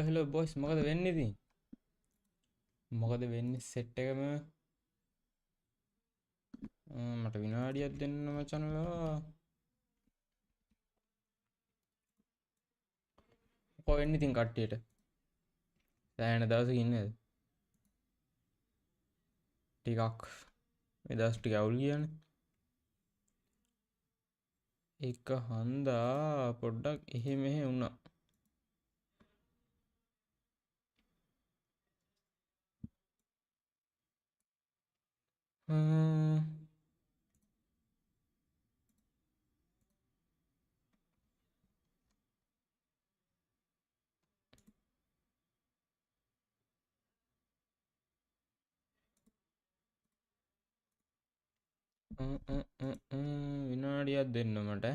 Hello boss මොකද වෙන්නේ ඉතින්? මොකද වෙන්නේ සෙට් එකම මට විනාඩියක් දෙන්න මචන්ලා. කොහොම වෙන්නේ ඉතින් කට්ටියට? දැන් දවසක ඉන්නේද? ටිකක් මේ දවස් ටික අවුල් ගියානේ. එක හන්දා පොඩ්ඩක් එහෙ මෙහෙ වුණා. විනාඩියක් දෙන්න මට.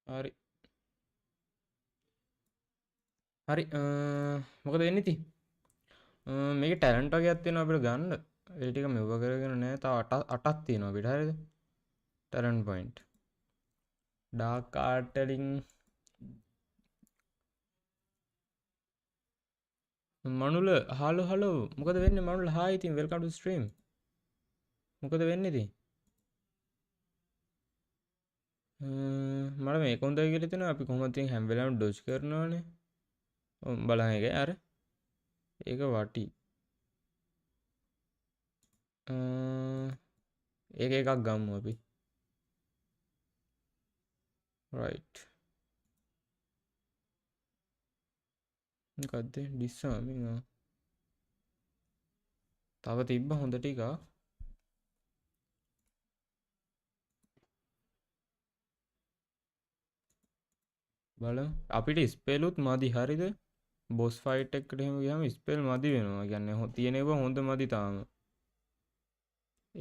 හරි හරි මොකද වෙන්නේ ඉතින්? මේකේ ටැලන්ට් වගේක් තියෙනවා අපිට ගන්න. ඒ ටික මෙව කරගෙන නෑ. තව 8ක් තියෙනවා අපිට. හරිද? Talent point. ඩාර්ක් ආර්ට් වලින් මනුල හලෝ මොකද වෙන්නේ මනුල? හායි ඉතින් වෙල්කම් ටු ස්ට්‍රීම්. මොකද වෙන්නේ ඉතින්? මට මේක හොඳයි කියලා හිතෙනවා. අපි කොහොමද ඉතින් හැම වෙලාවෙම ඩොජ් කරනවානේ. බලන්න එක අර ඒක වටි. ඒක එකක් ගමු අපි. right. මොකද්ද ඩිස්සාමින් තව තිබ්බ හොඳ ටික බලමු. අපිට ස්පෙලුත් මදි හරිද? බොස් ෆයිට් එකකට එහෙම ගියාම ස්පෙල් මදි වෙනවා. කියන්නේ තියෙන ඒවා හොඳ මදි තාම.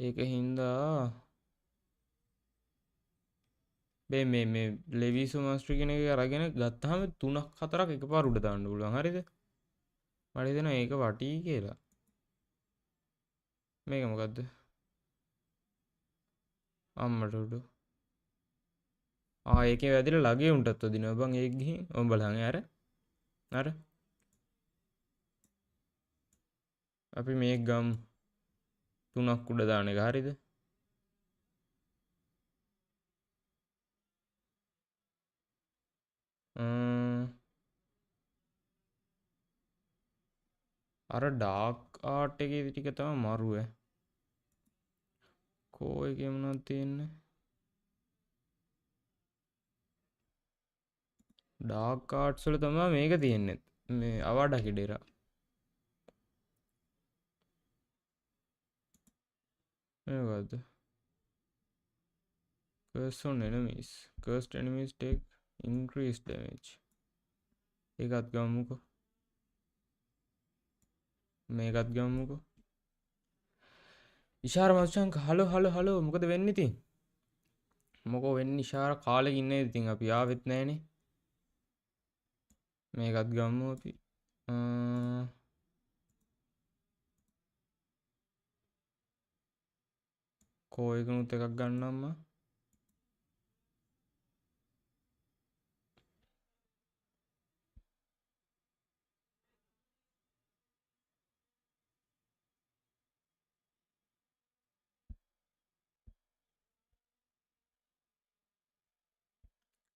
ඒක හින්දා මේ ලෙවිසු මාස්ටර් කියන එක අරගෙන ගත්තාම 3ක් 4ක් එකපාර උඩ දාන්න පුළුවන්. හරිද? මට හිතෙනවා ඒක වටී කියලා. මේක මොකද්ද? අම්මට උඩ. ඒකේ වැදිලා ලගේ උන්ටත් වදිනවා බං. ඒක ගිහින් ඔම් බලහන් අර අපි මේක ගම් 3ක් උඩ දාන එක. හරිද? අර ඩාර්ක් ආර්ට් එකේ ටික තමයි මරුවේ. කෝ එකේ මොනවද තියෙන්නේ? ඩාර්ක් ආර්ට්ස් වල තමයි මේක තියෙන්නේ. මේ අවඩ කිඩේරා. මේකද? Curse on enemies. Cursed enemies take increased damage. ඒකත් ගමුකෝ. මේකත් ගමුකෝ. ඉෂාර මචං හලෝ මොකද වෙන්නේ ඉතින්? මොකෝ වෙන්නේ ඉෂාර කාලෙක ඉන්නේ ඉතින් අපි ආවෙත් නැහනේ. මේකත් ගමු අපි. කෝ එකනුත් එකක් ගන්නම්ම.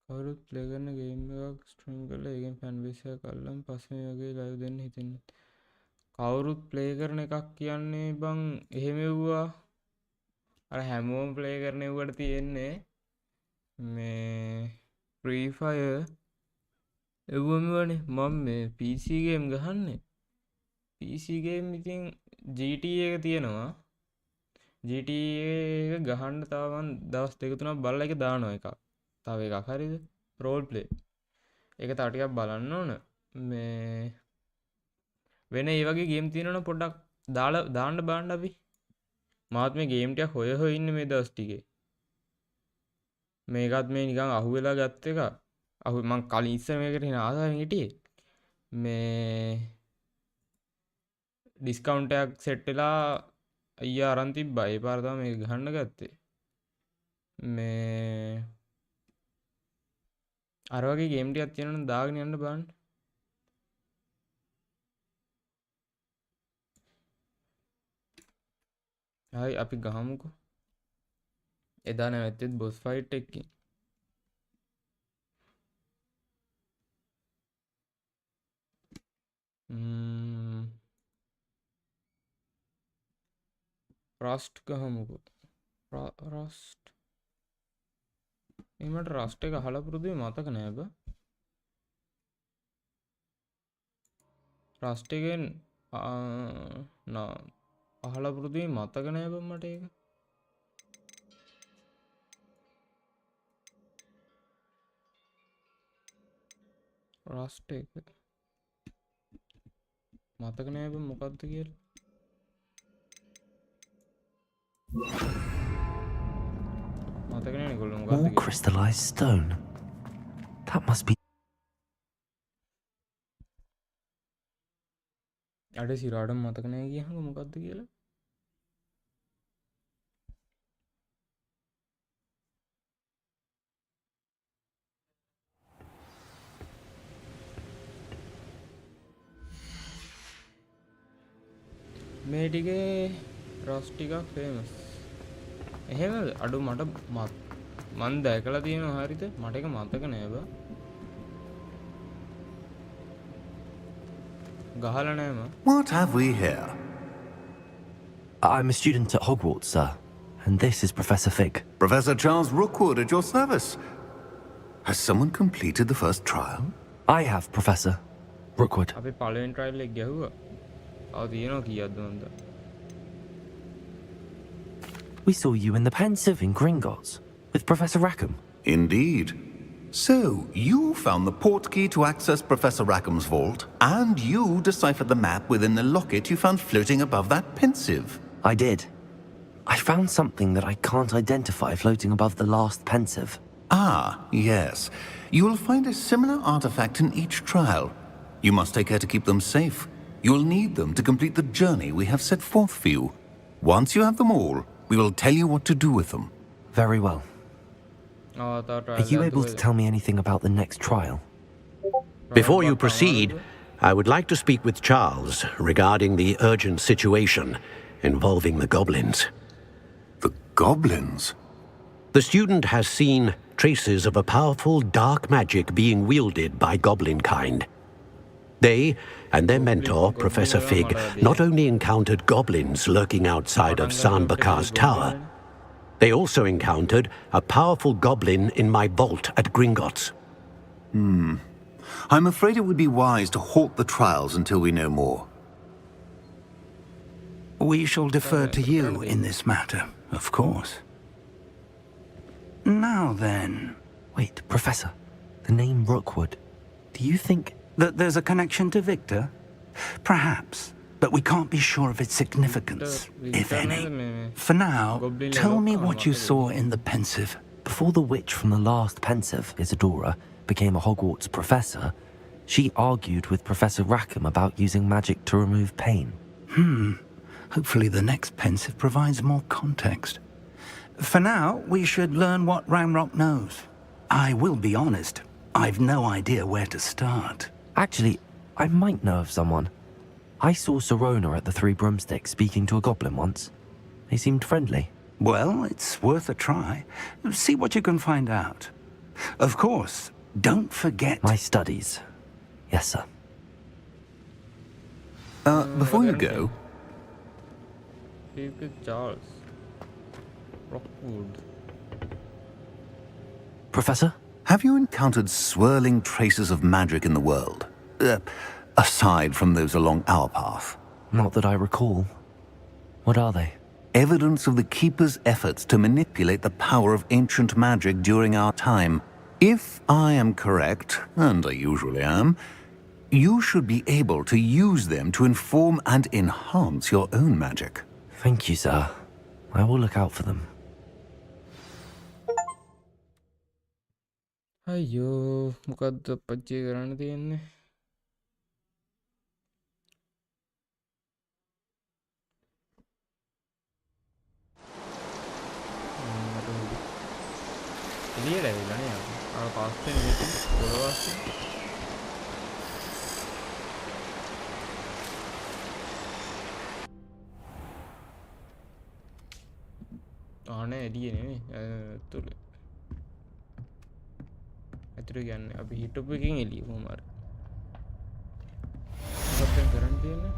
කවුරුත් ප්ලේ කරන ගේම් එකක් ස්ට්‍රීම් කරලා ඒකෙන් ෆෑන් බේස් එකක් අල්ලන් පස්සේ මේ වගේ ලයිව් දෙන්න හිතෙන්නේ. කවුරුත් ප්ලේ කරන එකක් කියන්නේ බං එහෙම එව්වා. අර හැමෝම ප්ලේ කරන එව්වට තියෙන්නේ මේ ෆ්‍රී ෆයර් එව්වමනේ. මම මේ PC ගේම් ගහන්නේ. PC ගේම් ඉතින් GTA එක තියෙනවා. GTA එක ගහන්න තව මන් දවස් දෙක තුනක් බලලා ඒක දානවා එකක්. තව එකක් හරිද? Role play. ඒක තව ටිකක් බලන්න ඕන. මේ වෙන ඒ වගේ ගේම් තියෙනවනම් පොඩ්ඩක් දාන්න බලන්න අපි. මාත් මේ ගේම් ටික හොය ඉන්නේ මේ දවස් ටිකේ. මේකත් මේ නිකන් අහුවෙලා ගත්ත එක. මං කලින් ඉස්සර මේකට එන ආසාවෙන් හිටියේ. මේ ඩිස්කවුන්ට් එකක් සෙට් වෙලා අයියා අරන් තිබ්බා. ඒ පාර තමයි මේක ගහන්න ගත්තේ. මේ අර වගේ ගේම් ටිකක් තියෙනවනම් දාගෙන යන්න බලන්න. හරි අපි ගහමුකෝ. එදා නැවැත්තෙත් බොස් ෆයිට් එකකින්. රස්ට් ගහමුකෝ. රස්ට් එමට රස්ට් එක අහලා පුරුදුයි මතක නෑ බ. රස්ට් එකෙන් අහලා පුරුදුයි මතක නෑ බ මට ඒක. රස්ට් එක මතක නෑ බ මොකක්ද කියලා. මතක නෑනේ ගොල්ලෝ මොකක්ද More කියලා. crystallized stone. That must be. අඩ සිරාට මතක නෑ කියහම මොකක්ද කියලා. මේ ටිකේ රස් ටිකක් ෆේමස්. එහෙමද? අඩු මට මන් දැකලා තියෙනවා හරිද? මට ඒක මතක නෑ බා. ගහලා නෑ මම. What have we here? I'm a student at Hogwarts, sir, and this is Professor Fig. Professor Charles Rookwood at your service. Has someone completed the first trial? I have, Professor Rookwood. අපි පළවෙනි trial එක ගැහුවා. ආව තියෙනවා කීයක්ද මන්ද? We saw you in the Pensive in Gringotts with Professor Rackham. Indeed. So, you found the port key to access Professor Rackham's vault, and you deciphered the map within the locket you found floating above that Pensive. I did. I found something that I can't identify floating above the last Pensive. Ah, yes. You will find a similar artifact in each trial. You must take care to keep them safe. You will need them to complete the journey we have set forth for you. Once you have them all, we will tell you what to do with them. Very well. Are you able to tell me anything about the next trial? Before you proceed, I would like to speak with Charles regarding the urgent situation involving the goblins. The goblins? The student has seen traces of a powerful dark magic being wielded by goblin kind. They and their mentor, Professor Fig, not only encountered goblins lurking outside of Sanbakar's tower, they also encountered a powerful goblin in my vault at Gringotts. I'm afraid it would be wise to halt the trials until we know more. We shall defer to you in this matter, of course. Now then... Wait, Professor. The name Rookwood. Do you think... that there's a connection to Victor? Perhaps, but we can't be sure of its significance, if any. For now, tell me what you saw in the Pensive. Before the witch from the last Pensive, Isadora, became a Hogwarts professor, she argued with Professor Rackham about using magic to remove pain. Hopefully the next Pensive provides more context. For now, we should learn what Ramrock knows. I will be honest, I've no idea where to start. Actually, I might know of someone. I saw Serona at the Three Broomsticks speaking to a goblin once. They seemed friendly. Well, it's worth a try. See what you can find out. Of course, don't forget... My studies. Yes, sir. Before you go... Charles Rookwood. Professor? Have you encountered swirling traces of magic in the world? Aside from those along our path? Not that I recall. What are they? Evidence of the Keeper's efforts to manipulate the power of ancient magic during our time. If I am correct, and I usually am, you should be able to use them to inform and enhance your own magic. Thank you, sir. I will look out for them. අයියෝ මොකද්ද පච්චේ කරන්න තියෙන්නේ එළියට ඇවිල්ලා නේ අපි පස්සේ නෙමෙයි පොළොවස්සේ ආනේ එළියේ නෙමෙයි තුල ඇතුළේ කියන්නේ අපි හිටපු එකකින් එළිය කොහොම හරි මොකක්ද දැන් කරන්න තියෙන්නේ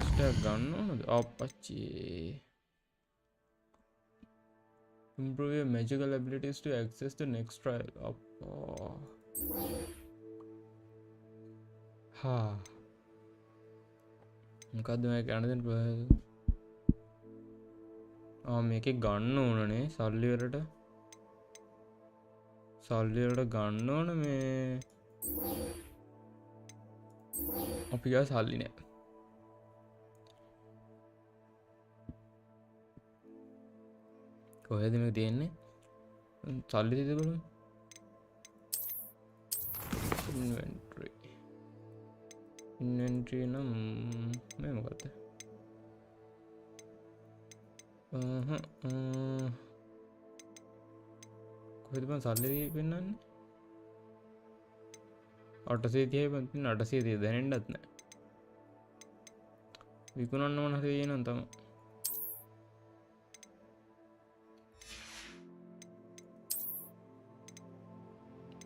ස්ටැක් ගන්න ඕනද අප්පච්චි improve your magical abilities to access the next trial අප්පා හා මොකද්ද මම කරන්න දෙන්නේ මේකේ ගන්න ඕනනේ සල්ලි වලට ගන්න ඕන මේ අපි ගා සල්ලි නෑ කොහෙද මේක තියෙන්නේ සල්ලි දෙද බලමු ඉන්වෙන්ටරි නම් මේ මොකද්ද කොහෙද මම සල්ලි පෙන්නන්නේ 830යි පන්තින 830 දැනෙන්නත් නෑ විකුණන්න ඕන හරි එනන් තමයි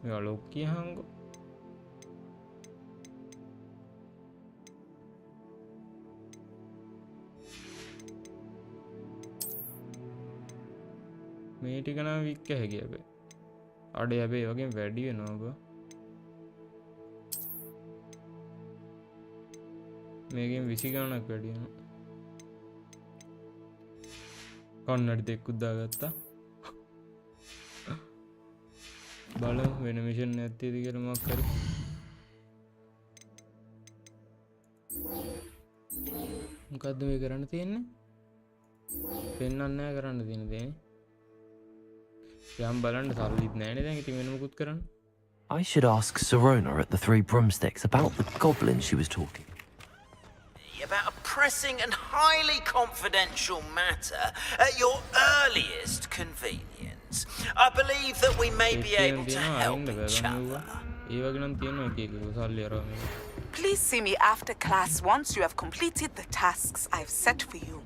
මෙයා ලොක්කිය හංගෝ ටික නම් වික්ක හැකියි හැබැයි. අඩේ හැබැයි ඒ වගේම වැඩි වෙනවා බා. මේකෙන් 20 ගණනක් වැඩි වෙනවා. කන්නඩි දෙකකුත් දාගත්තා. බලමු වෙන මිෂන් නැත්තේද කියලා මොකක් හරි. මොකද්ද මේ කරන්න තියෙන්නේ? පෙන්නන්නේ නැහැ කරන්න තියෙන දේ. යම් බලන්න සල්ලිත් නැහැ නේද? දැන් ඉතින් වෙන මොකුත් කරන්න. I should ask Sirona at the Three Broomsticks about the goblin she was talking. About a pressing and highly confidential matter at your earliest convenience. I believe that we may be able to help each other. ඒ වගේ නම් තියෙනවා එක එක සල්ලි අරව මේ. Please see me after class once you have completed the tasks I've set for you.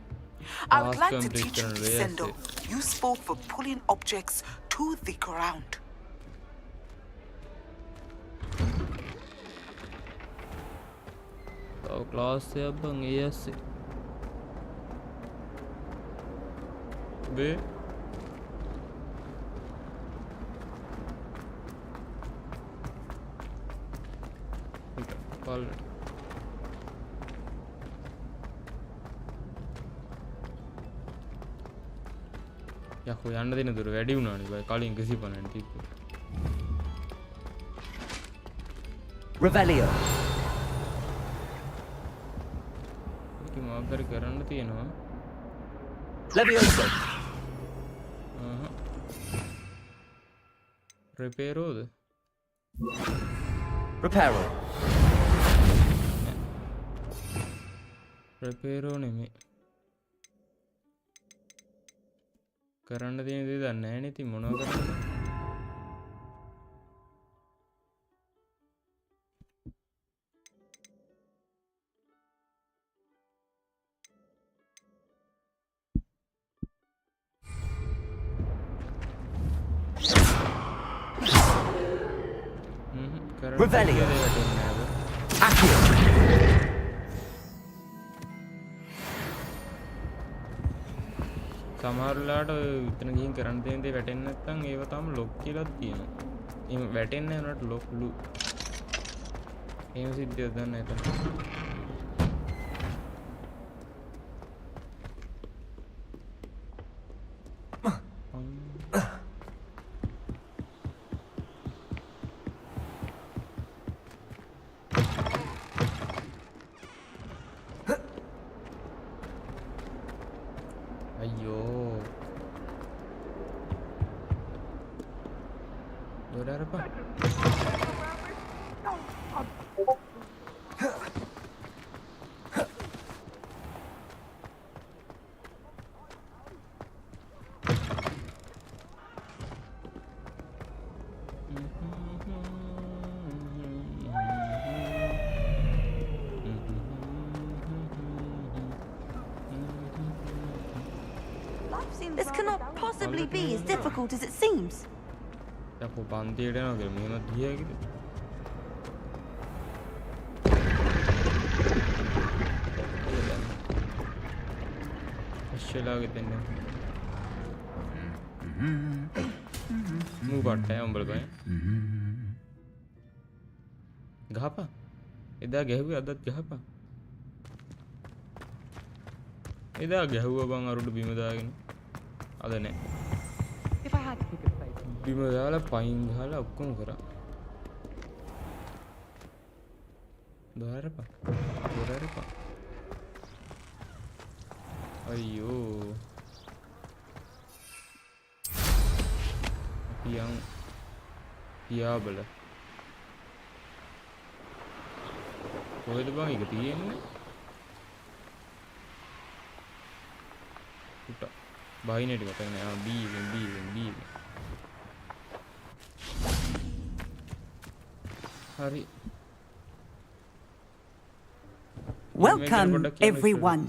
I would like to teach you Sendo, useful for pulling objects to the ground. තව class එකක් බං ASUS බේ පල්ලට යකෝ යන්න දෙන දුර වැඩි වුණානේ බයි කලින් 25 තිබ්බේ. Revelio. ඒක මාකර් කරන්න තියෙනවා. Levioso. රිපේරෝද? Reparo. රිපේරෝ නෙමෙයි. කරන්න තියෙන දේ දන්නේ නැහැ නේ. ඉතින් මොනව කරන්නද? Revelio. Accio. Accio. සමහරලාට උතන ගිහින් කරන්න තියෙන දේ වැටෙන්නේ නැත්නම් ඒව තාම ලොක් කියලාත් කියනවා. එහෙම වැටෙන්නේ නැහැ නට ලොක්ලු. එහෙම සිද්ධියක් දන්නේ නැහැ. This cannot possibly be as difficult as it seems. යකෝ පන්තියට යනවා කියලා මෙහෙම ගියාකිද? අශ්වලාගේ දෙන්නේ. මූ බට්ටය උඹල බය. ගහපා. එදා ගැහුවේ අදත් ගහපා. එදා ගැහුවා බං අරුඩ බිම දාගෙන. අද නෑ. If I had to pick a place. බිම දාලා පයින් ගහලා ඔක්කොම කරා. දොරරපා. දොරරපා. අයියෝ. පියාබල. කොහෙද බං එක තියෙන්නේ? උට. බයිනේට කතා නෑ. බී එකෙන්. හරි. Welcome, everyone.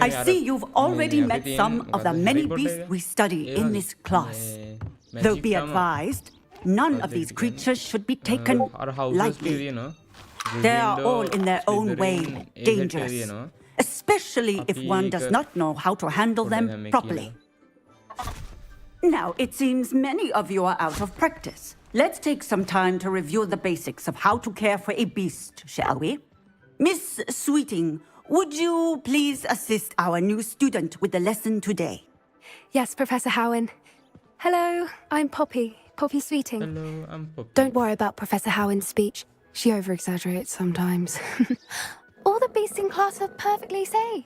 I see you've already met some of the many beasts we study in this class. Though be advised, none of these creatures should be taken lightly. They are all in their own way dangerous, especially if one does not know how to handle them properly. Now, it seems many of you are out of practice. Let's take some time to review the basics of how to care for a beast, shall we? Miss Sweeting, would you please assist our new student with the lesson today? Yes, Professor Howen. Hello, I'm Poppy. Poppy Sweeting. Hello, I'm Poppy. Don't worry about Professor Howen's speech. She over-exaggerates sometimes. All the beasts in class are perfectly safe.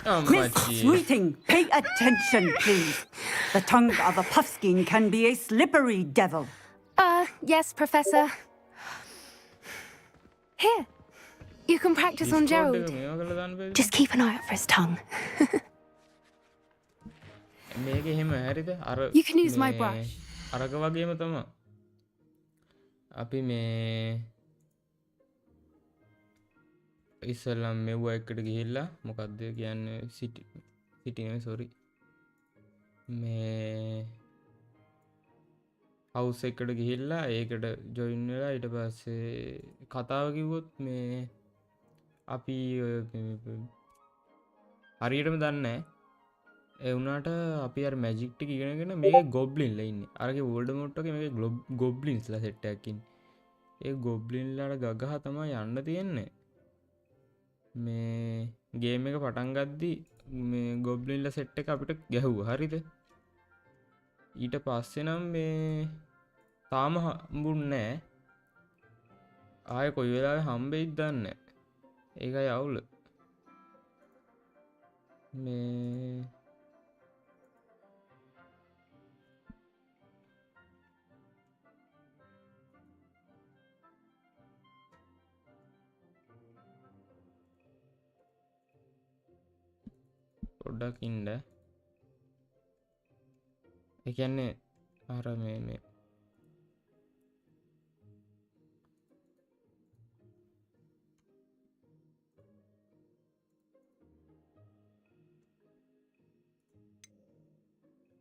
Oh, Miss Sweeting, pay attention, please. The tongue of a puffskein can be a slippery devil. Yes, Professor. Here, you can practice on Gerald. Just keep an eye out for his tongue. You can use my brush. අරක වගේම තමයි. අපි මේ ඉස්සෙල්ලා මෙව එකට ගිහිල්ලා මොකක්ද කියන්නේ සිටි නෙවෙයි සෝරි. මේ හවුස් එකට ගිහිල්ලා ඒකට ජොයින් වෙලා ඊට පස්සේ කතාව කිව්වොත් මේ අපි හරියටම දන්නේ නැහැ. ඒ වුණාට අපි අර මැජික් ටික ඉගෙනගෙන මේකේ ගොබ්ලින්ලා ඉන්නේ. අරගේ වෝල්ඩමෝට් එකේ මේකේ ගොබ්ලින්ස්ලා සෙට් එකක් ඉන්නේ. ඒ ගොබ්ලින්ලාට ගගහ තමයි යන්න තියෙන්නේ. මේ ගේම් එක පටන් ගද්දි මේ ගොබ්ලින්ලා සෙට් එක අපිට ගැහුවා. හරිද? ඊට පස්සේ නම් මේ තාම හම්බුන්නේ නැහැ. ආයේ කොයි වෙලාවෙ හම්බෙයිද දන්නේ නැහැ. ඒකයි අවුල. මේ පොඩ්ඩක් ඉන්න. ඒ කියන්නේ අර මේ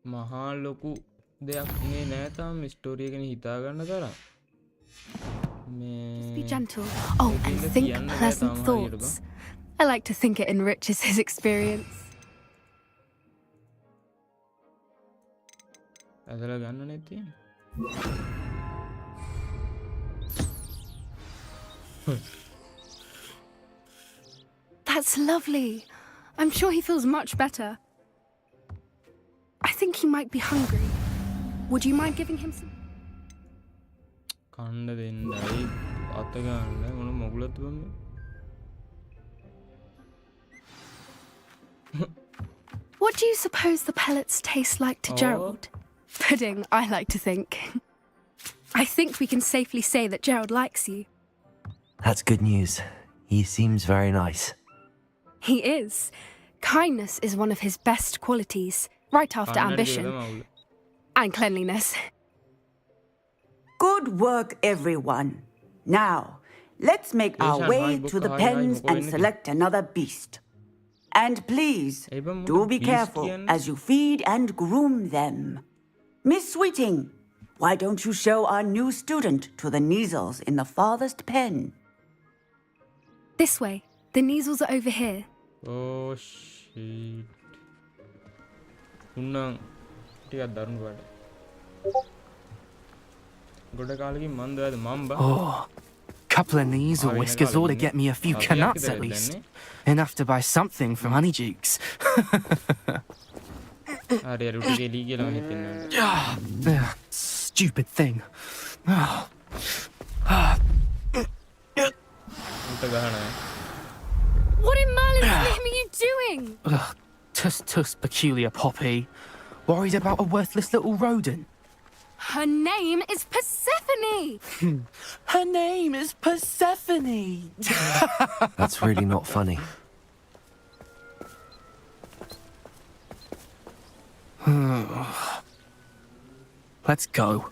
මහා ලොකු දෙයක් නේ නෑ තාම ස්ටෝරි එක ගැන හිතා ගන්න තරම්. Be gentle. Oh, and think pleasant thoughts. I like to think it enriches his experience. ඇදලා ගන්න නේ තියෙන්නේ. That's lovely. I'm sure he feels much better. I think he might be hungry. Would you mind giving him some? කන්න දෙන්නයි අත ගන්න මොන මොගුලත් බම්මේ. What do you suppose the pellets taste like to Gerald? Pudding, I like to think. I think we can safely say that Gerald likes you. That's good news. He seems very nice. He is. Kindness is one of his best qualities, right after ambition and cleanliness. Good work, everyone. Now, let's make our way to the pens and select another beast. And please, do be careful as you feed and groom them. Miss Sweeting, why don't you show our new student to the neasels in the farthest pen? This way. The neasels are over here. Oh shit. උන්නම් ටිකක් දරුණු පාඩ. ගොඩ කාලෙකින් මන් දවද මම්බා. Oh, couple of neasel whiskers ought to get me a few canuts at least. Enough to buy something from Honeydukes. හරි රුටි ගෙලි කියලා හිතෙනවා. Stupid thing. උන්ට ගහනවා. What in Merlin's name are you doing? Tuss, peculiar Poppy. Worried about a worthless little rodent? Her name is Persephone! Her name is Persephone! That's really not funny. Let's go.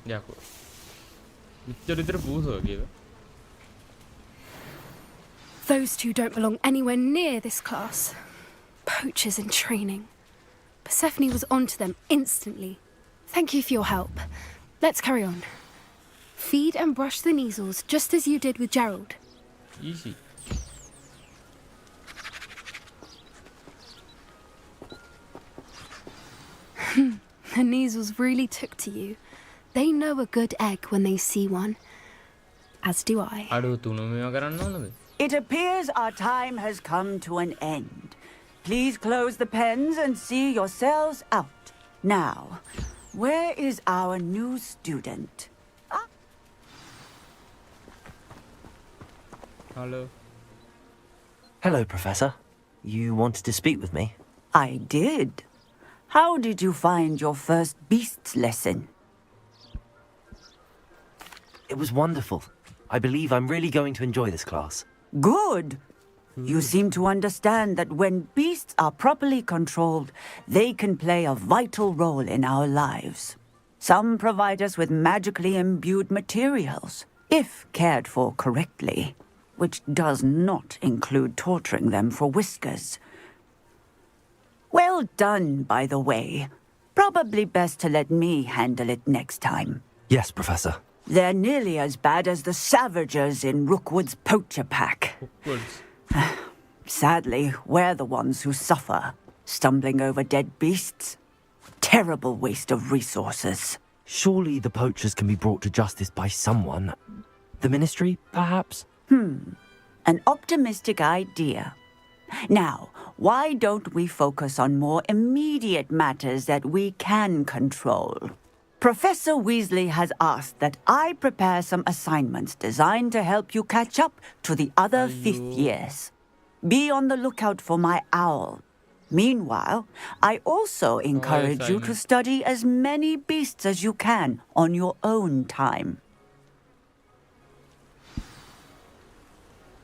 යකෝ. විතර පූසෝ කියලා. Those two don't belong anywhere near this class. Poachers in training. Persephone was onto them instantly. Thank you for your help. Let's carry on. Feed and brush the neasels just as you did with Gerald. Easy. The Neasels really took to you. They know a good egg when they see one. As do I. It appears our time has come to an end. Please close the pens and see yourselves out. Now, where is our new student? Hello. Hello, Professor. You wanted to speak with me? I did. How did you find your first beasts lesson? It was wonderful. I believe I'm really going to enjoy this class. Good. You seem to understand that when beasts are properly controlled, they can play a vital role in our lives. Some provide us with magically imbued materials, if cared for correctly, which does not include torturing them for whiskers. Well done, by the way. Probably best to let me handle it next time. Yes, Professor. They're nearly as bad as the Savagers in Rookwood's poacher pack. Sadly, we're the ones who suffer, stumbling over dead beasts. Terrible waste of resources. Surely the poachers can be brought to justice by someone. The Ministry, perhaps? An optimistic idea. Now, why don't we focus on more immediate matters that we can control? Professor Weasley has asked that I prepare some assignments designed to help you catch up to the other fifth years. Be on the lookout for my owl. Meanwhile, I also encourage you to study as many beasts as you can on your own time.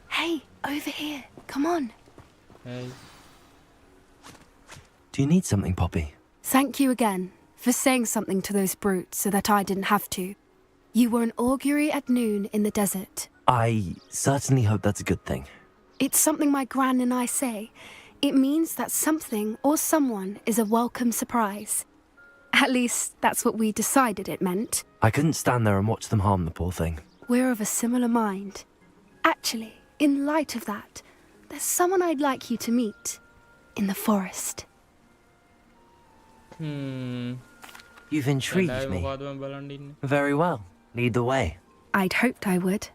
Hey, over here. Come on. Hey. Do you need something, Poppy? Thank you again for saying something to those brutes so that I didn't have to. You were an augury at noon in the desert. I certainly hope that's a good thing. It's something my gran and I say. It means that something or someone is a welcome surprise. At least, that's what we decided it meant. I couldn't stand there and watch them harm the poor thing. We're of a similar mind. Actually, in light of that, there's someone I'd like you to meet. In the forest. You've intrigued me. Very well. Lead the way. I'd hoped I would.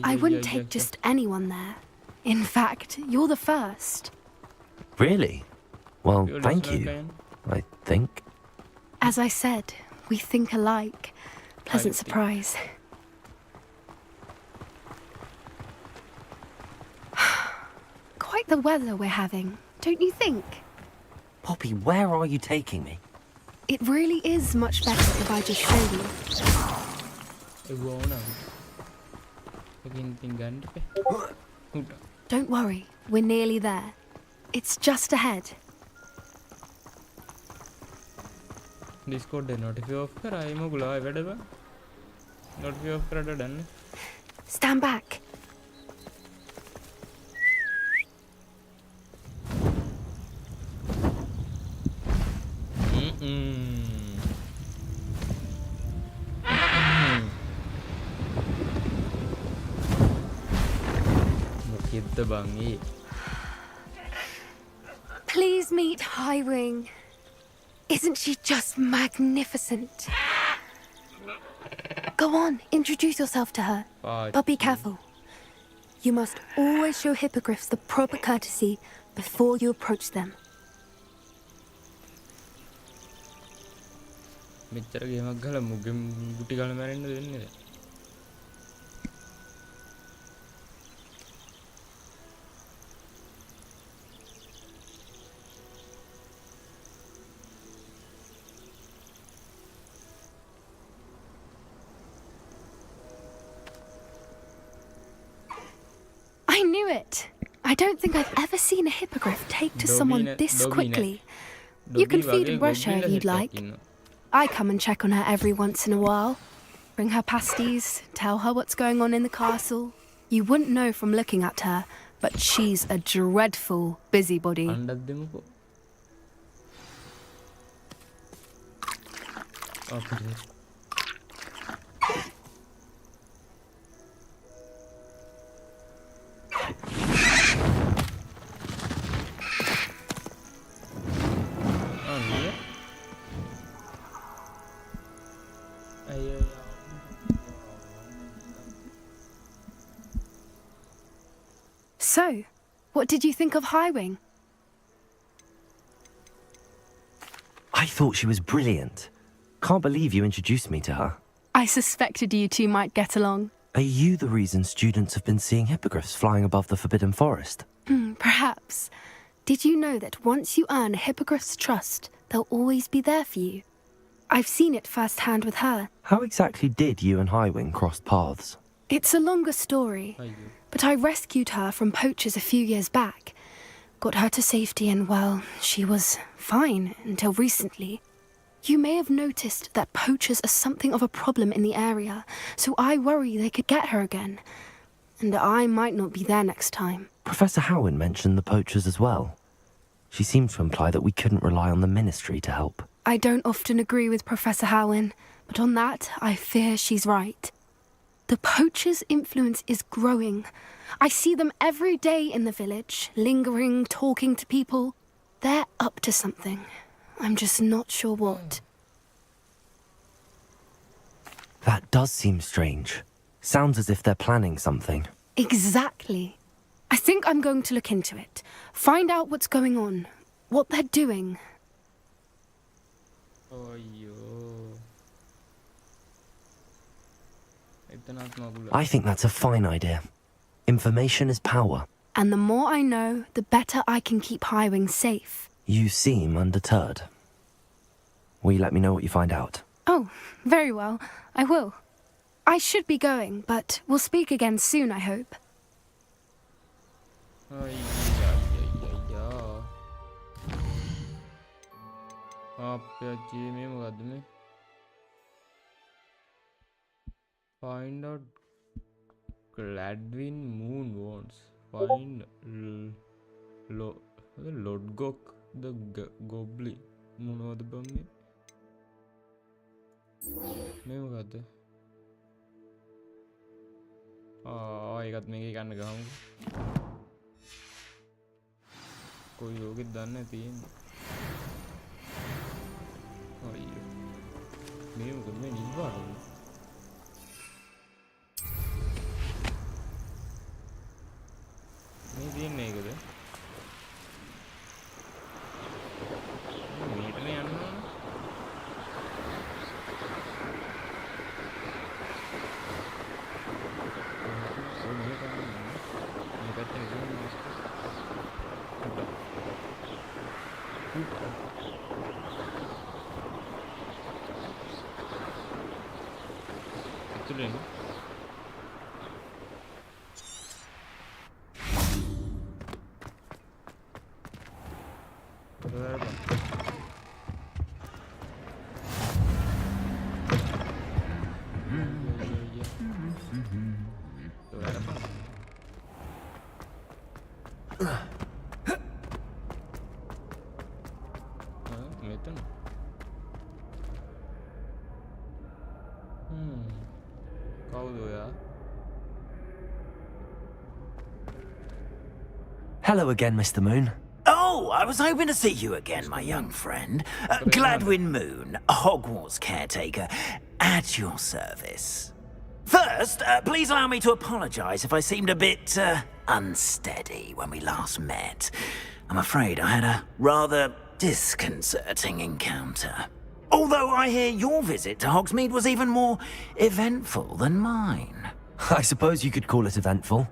I wouldn't take just anyone there. In fact, you're the first. Really? Well, thank you, I think. As I said, we think alike. Pleasant surprise. Quite the weather we're having, don't you think? Poppy, where are you taking me? It really is much better if I just show you. Don't worry, we're nearly there. It's just ahead. Discord notify off kara imo gulawa wedaba notify off karada danne. Stand back. Please meet Highwing. Isn't she just magnificent? Go on, introduce yourself to her. But be careful. You must always show hippogriffs the proper courtesy before you approach them. I knew it. I don't think I've ever seen a hippogriff take to someone this quickly. You can feed and brush her if you'd like. I come and check on her every once in a while. Bring her pasties, tell her what's going on in the castle. You wouldn't know from looking at her, but she's a dreadful busybody. So, what did you think of Highwing? I thought she was brilliant. Can't believe you introduced me to her. I suspected you two might get along. Are you the reason students have been seeing hippogriffs flying above the Forbidden Forest? Perhaps. Did you know that once you earn a hippogriff's trust, they'll always be there for you? I've seen it firsthand with her. How exactly did you and Highwing cross paths? It's a longer story, but I rescued her from poachers a few years back. Got her to safety and, well, she was fine until recently. You may have noticed that poachers are something of a problem in the area, so I worry they could get her again. And I might not be there next time. Professor Howin mentioned the poachers as well. She seemed to imply that we couldn't rely on the Ministry to help. I don't often agree with Professor Howin, but on that, I fear she's right. The poachers' influence is growing. I see them every day in the village, lingering, talking to people. They're up to something. I'm just not sure what. That does seem strange. Sounds as if they're planning something. Exactly. I think I'm going to look into it. Find out what's going on. What they're doing. I think that's a fine idea. Information is power. And the more I know, the better I can keep Highwing safe. You seem undeterred. Will you let me know what you find out? Oh, very well. I will. I should be going, but we'll speak again soon, I hope. Find out Gladwin Moon wants. Find Lodgok the Goblin. Moon the Bummy. Name got the. Oh, I got me can go. कोई लोग इधर ने तीन अयो मैं उधर में नहीं बाहर हूँ नहीं तीन नहीं करे मीट नहीं आना कोई नहीं करना नहीं करते नहीं Hello again, Mr. Moon. Oh, I was hoping to see you again, my young friend. Gladwin Moon, Hogwarts caretaker, at your service. First, please allow me to apologize if I seemed a bit, unsteady when we last met. I'm afraid I had a rather disconcerting encounter. Although I hear your visit to Hogsmeade was even more eventful than mine. I suppose you could call it eventful.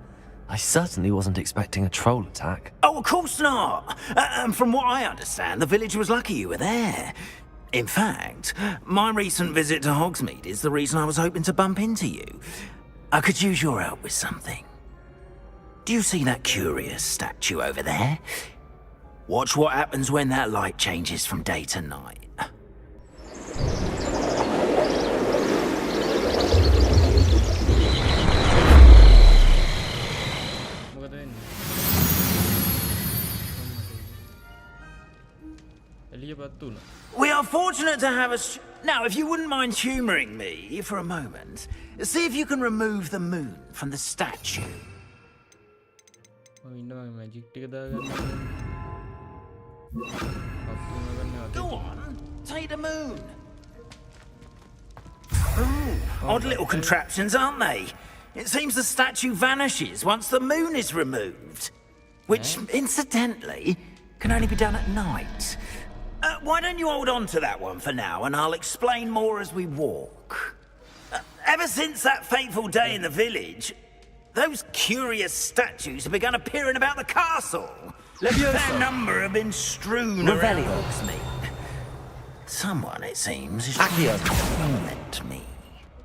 I certainly wasn't expecting a troll attack. Oh, of course not. And from what I understand, the village was lucky you were there. In fact, my recent visit to Hogsmeade is the reason I was hoping to bump into you. I could use your help with something. Do you see that curious statue over there? Watch what happens when that light changes from day to night. We are fortunate to have us. Now, if you wouldn't mind humouring me for a moment, see if you can remove the moon from the statue. Go on, take the moon. Ooh, odd little contraptions, aren't they? It seems the statue vanishes once the moon is removed. Which, incidentally, can only be done at night. Why don't you hold on to that one for now, and I'll explain more as we walk. Ever since that fateful day in the village, those curious statues have begun appearing about the castle. Their number have been strewn around Hogsmeade. Someone, it seems, is trying to torment me.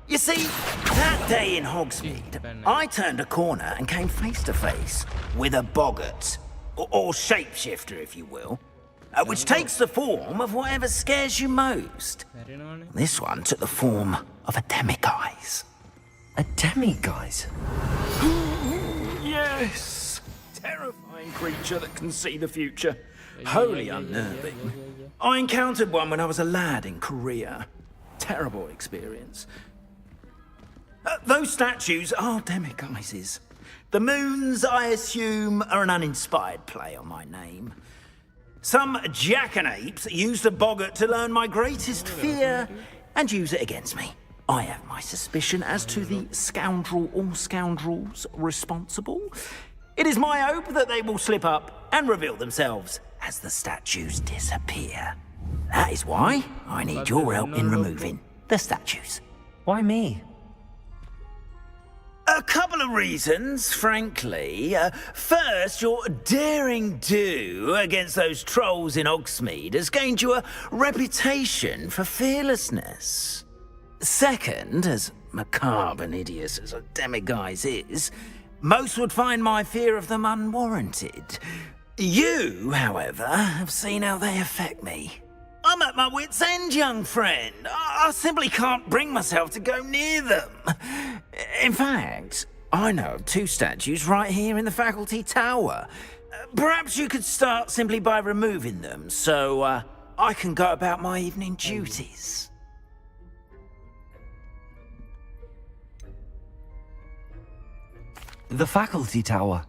You see, that day in Hogsmeade, I turned a corner and came face to face with a boggart, or shapeshifter, if you will, which takes the form of whatever scares you most. This one took the form of a demiguise. A demiguise? Yes! Terrifying creature that can see the future. Wholly unnerving. I encountered one when I was a lad in Korea. Terrible experience. Those statues are demiguises. The moons, I assume, are an uninspired play on my name. Some jackanapes used a boggart to learn my greatest fear and use it against me. I have my suspicion as to the scoundrel or scoundrels responsible. It is my hope that they will slip up and reveal themselves as the statues disappear. That is why I need your help in removing the statues. Why me? A couple of reasons, frankly. First, your daring do against those trolls in Hogsmeade has gained you a reputation for fearlessness. Second, as macabre and hideous as a demiguise is, most would find my fear of them unwarranted. You, however, have seen how they affect me. I'm at my wit's end, young friend. I simply can't bring myself to go near them. In fact, I know of 2 statues right here in the faculty tower. Perhaps you could start simply by removing them, so I can go about my evening duties. The faculty tower.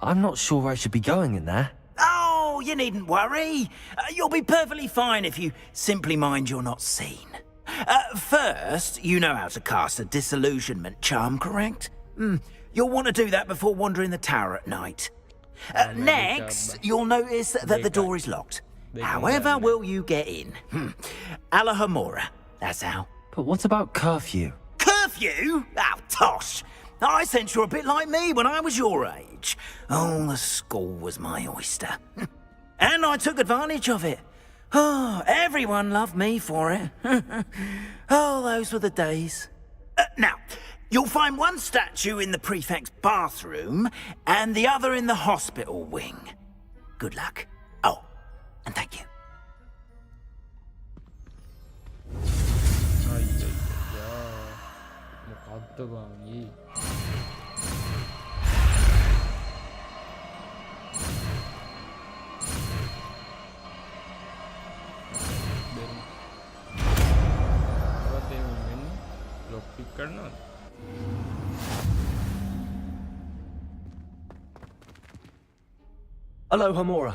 I'm not sure I should be going in there. Oh, you needn't worry. You'll be perfectly fine if you simply mind you're not seen. First, you know how to cast a disillusionment charm, correct? You'll want to do that before wandering the tower at night. Next, you'll notice that the door is locked. However will you get in? Alahomora, that's how. But what about curfew? Curfew? Oh, tosh! I sense you're a bit like me when I was your age. Oh, the school was my oyster. And I took advantage of it. Oh, everyone loved me for it. Oh, those were the days. Now, you'll find one statue in the prefect's bathroom and the other in the hospital wing. Good luck. Oh, and thank you. Hello, Homora.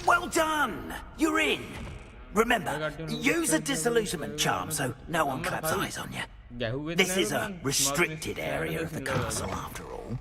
Well done! You're in! Remember, use a disillusionment charm so no one claps eyes on you. This is a restricted area of the castle, after all.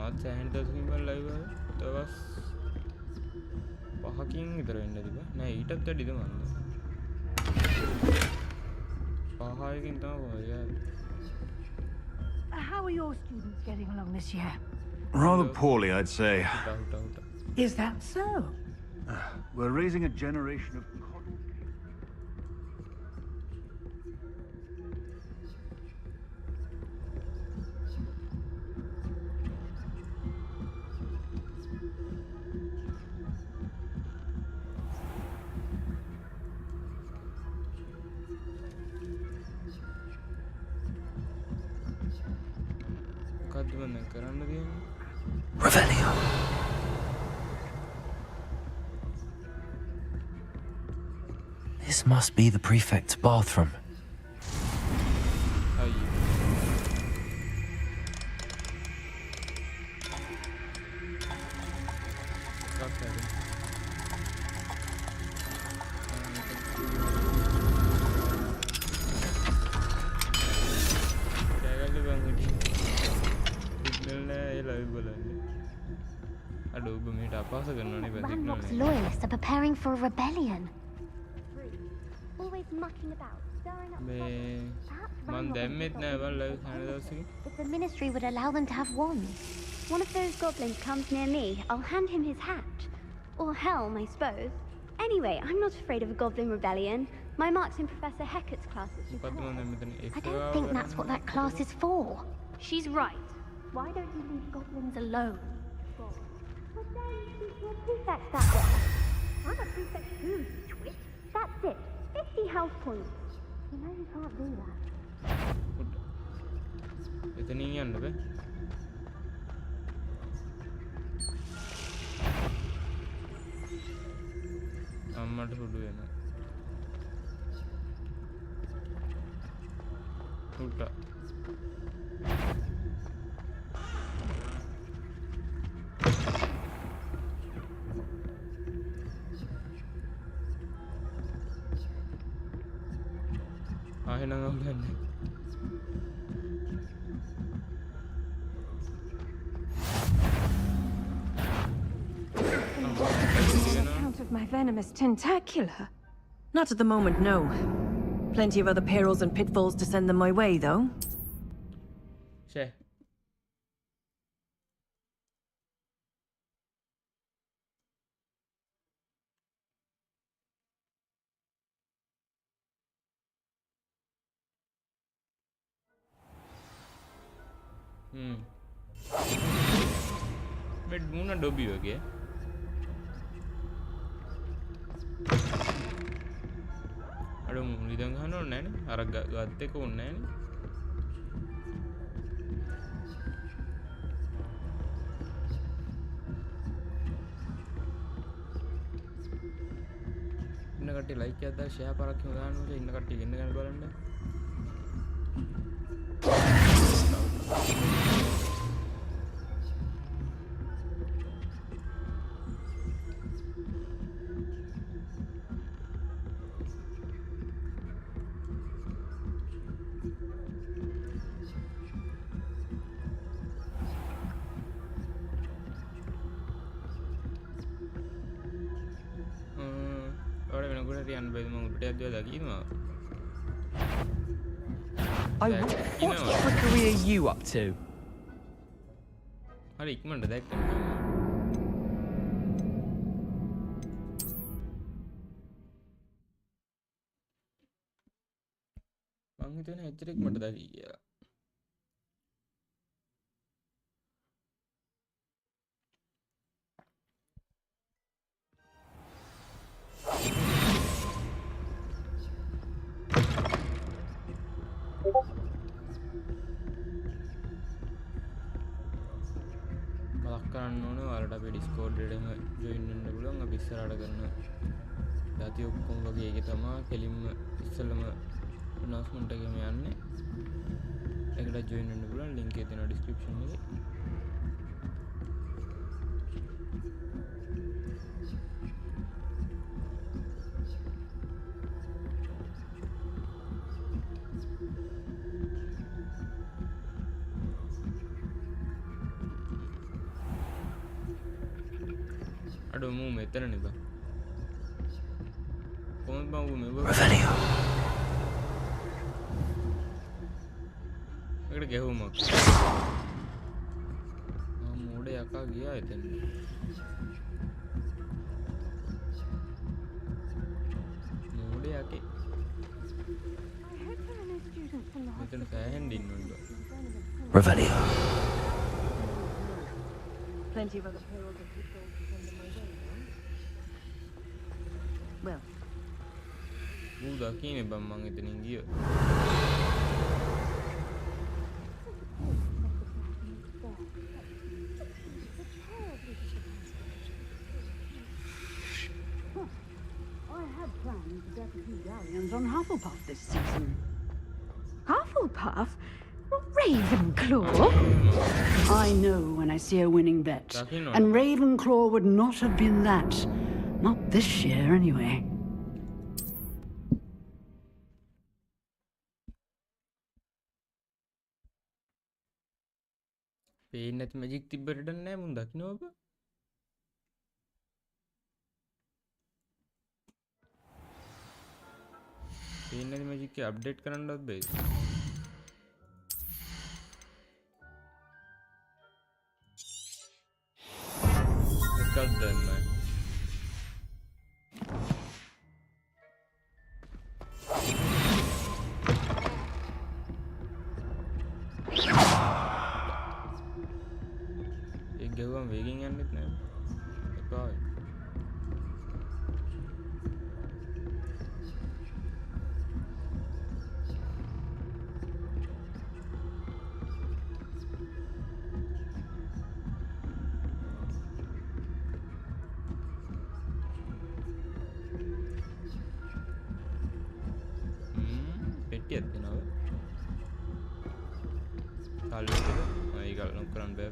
මාත් සෑහෙන දවසකින් බලලා live ආවේ. දවස් 5කින් විතර වෙන්න තිබ්බා. නෑ ඊටත් වැඩිද මන්ද. 5කින් තමයි කොහොමද. How are your students getting along this year? Rather poorly, I'd say. Is that so? We're raising a generation of Revelio. This must be the prefect's bathroom. Ranrock's loyalists are preparing for a rebellion. Always mucking about, stirring up trouble. If the ministry would allow them to have wands. One of those goblins comes near me, I'll hand him his hat. Or helm, I suppose. Anyway, I'm not afraid of a goblin rebellion. My marks in Professor Hecat's class is superb. I don't think that's what that class is for. She's right. Why don't you leave goblins alone? But then you're a prefect that way. I'm a prefect too, you twit. That's it. 50 health points. You know you can't do that. එතනින් යන්න බෑ. අම්මට සුදු වෙනවා. උට්ටා. Account of my venomous tentacular. Not at the moment, no. Plenty of other perils and pitfalls to send them my way, though. Sure. But Moon and Dobby again. I don't know. We don't have no nanny. Or a got on nanny. ඉන්නකට like එකක් දාලා share පාරක් එහෙම දාන්න ඕනේ ඉන්න කට්ටිය ඉන්න ගන්න බලන්න What trickery are you up to? හරි ඉක්මනට දැක්කම මං හිතන්නේ එච්චර ඉක්මනට දැකී කියලා කරන්න ඕනේ ඔයාලට අපේ Discord එකේම join වෙන්න පුළුවන් අපි ඉස්සරහට කරන දාති ඔක්කොම වගේ ඒකේ තමයි කෙලින්ම ඉස්සෙල්ලම announcement එකේම යන්නේ ඒකට join වෙන්න පුළුවන් link එක තියෙනවා description එකේ අඩෝ මූ මෙතනනේ බං. කොහොමද බං ඌ මෙව? Revelio. ඒකට ගැහුමක්. මෝඩ යකා ගියා එතන. මෝඩ යකේ. මෙතන සෑහෙන්න ඉන්නවලු. Revelio. Plenty of other payrolls and people to send them my way, no? Well. ඌ දකින්නේ බං මං එතනින් ගියා. On Hufflepuff this season. Hufflepuff? Ravenclaw? I know when I see a winning bet. And Ravenclaw would not have been that. Not this year, anyway. පේන්නේ නැති magic තිබ්බට නෑ මුන් දකින්නවද? පේන්නේ නැති මැජික් එක අප්ඩේට් කරන්නවත් බැයිද? එකක් දැම්මයි. ගැව්වම වේගෙන් යන්නෙත් නෑ. එපා. පෙට්ටියක් දෙනවා. කල්ලුද? ඒක ලොක් කරන්න බෑ.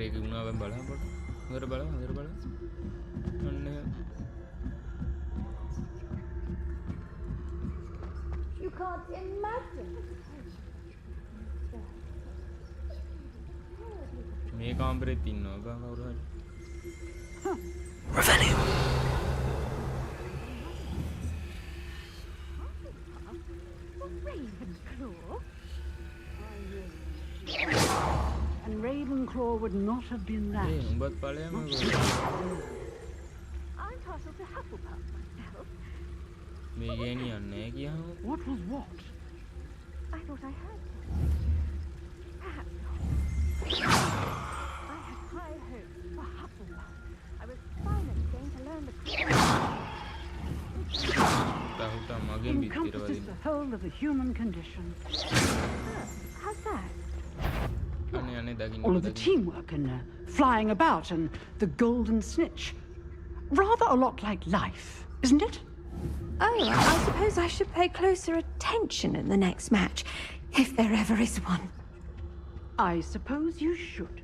ඒක වුණා බං බලන්න පොඩ. හොඳට බලන්න. අන්න You can't imagine. මේ කාමරෙත් ඉන්නවා බං කවුරු හරි. Revelio. Ravenclaw? And Ravenclaw would not have been that. උඹත් ඵලයම I'm partial to Hufflepuff myself. මේ ගේනියන්නේ නැහැ කියහම. What was what? I thought I heard you. Perhaps not. I had high hopes for Hufflepuff. I was finally going to learn the encompasses the whole of the human condition. How's that? All of the teamwork and flying about and the golden snitch. Rather a lot like life, isn't it? Oh, I suppose I should pay closer attention in the next match, if there ever is one. I suppose you should.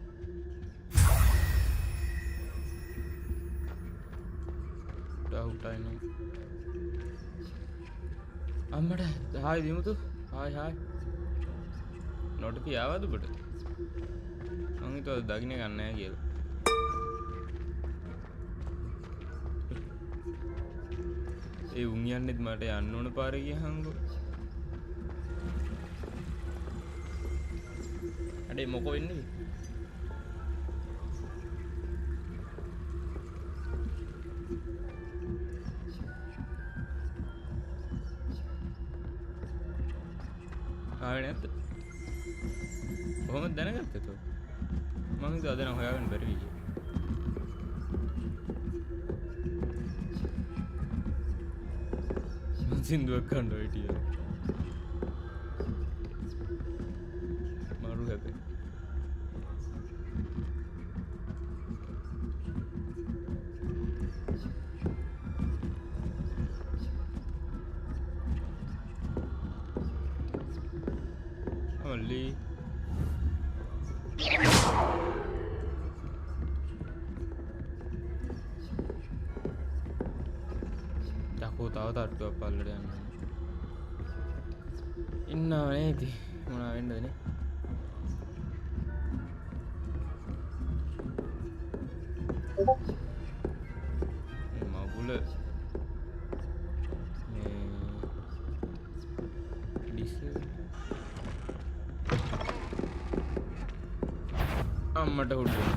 Doubt I know. Ammada, hi Dimuthu. Hi. Notifi ආවද ඔබට? මම හිතුවා දකින්න ගන්න නැහැ කියලා. ඒ උන් යන්නෙත් මට යන්න ඕන පාරේ ගියහන්කෝ. අඩේ මොකෝ වෙන්නේ? ආවේ නැද්ද? කොහොමද දැනගත්තේ තෝ? මම හිතුවා අද නම් හොයාගන්න බැරි වෙයි කියලා. සින්දුවක් කණ්ඩ හිටිය. මාරු හැබැයි. යකෝ තව තට්ටුවක් පල්ලට යන්න ඉන්නව නේද මොනවා වෙන්නද නේ මගුල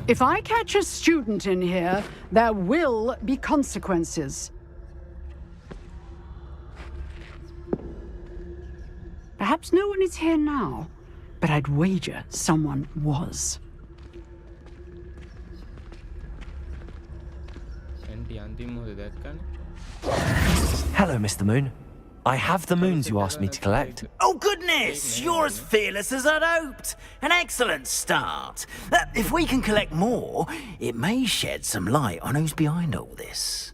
If I catch a student in here, there will be consequences. Perhaps no one is here now, but I'd wager someone was. Hello, Mr. Moon. I have the moons you asked me to collect. Oh, goodness! You're as fearless as I'd hoped. An excellent start. If we can collect more, it may shed some light on who's behind all this.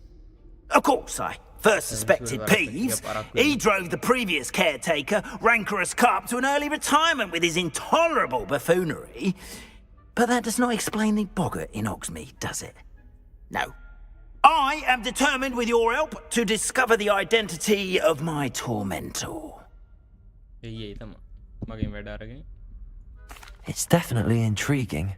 Of course, I first suspected Peeves. He drove the previous caretaker, Rancorous Carp, to an early retirement with his intolerable buffoonery. But that does not explain the boggart in Hogsmeade, does it? No. I am determined, with your help, to discover the identity of my tormentor. It's definitely intriguing.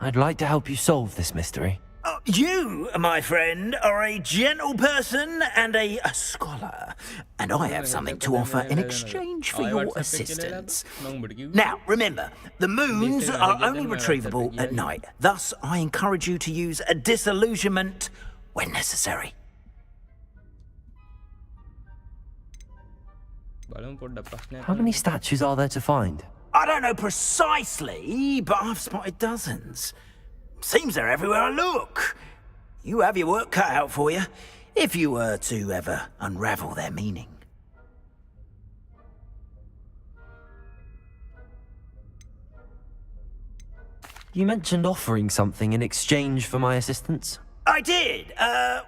I'd like to help you solve this mystery. You, my friend, are a gentle person and a scholar, and I have something to offer in exchange for your assistance. Now, remember, the moons are only retrievable at night. Thus, I encourage you to use a disillusionment when necessary. How many statues are there to find? I don't know precisely, but I've spotted dozens. Seems they're everywhere I look. You have your work cut out for you, if you were to ever unravel their meaning. You mentioned offering something in exchange for my assistance? I did.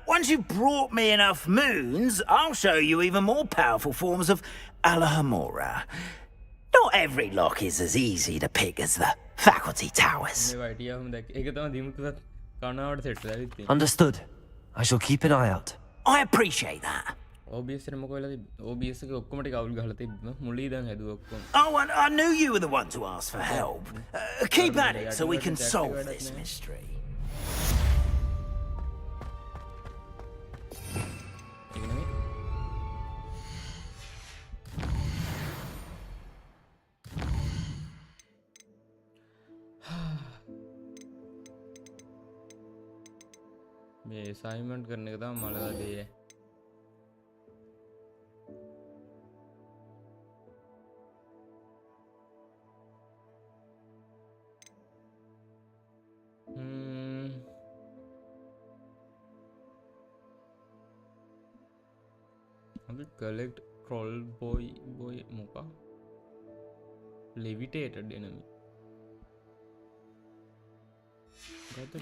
Once you've brought me enough moons, I'll show you even more powerful forms of Alohomora. Not every lock is as easy to pick as the faculty towers. Understood. I shall keep an eye out. I appreciate that. Oh, I knew you were the one to ask for help. Keep at it so we can solve this mystery. ये assignment करने का था मजा दे है अभी collect troll boy मुका levitated enemy got the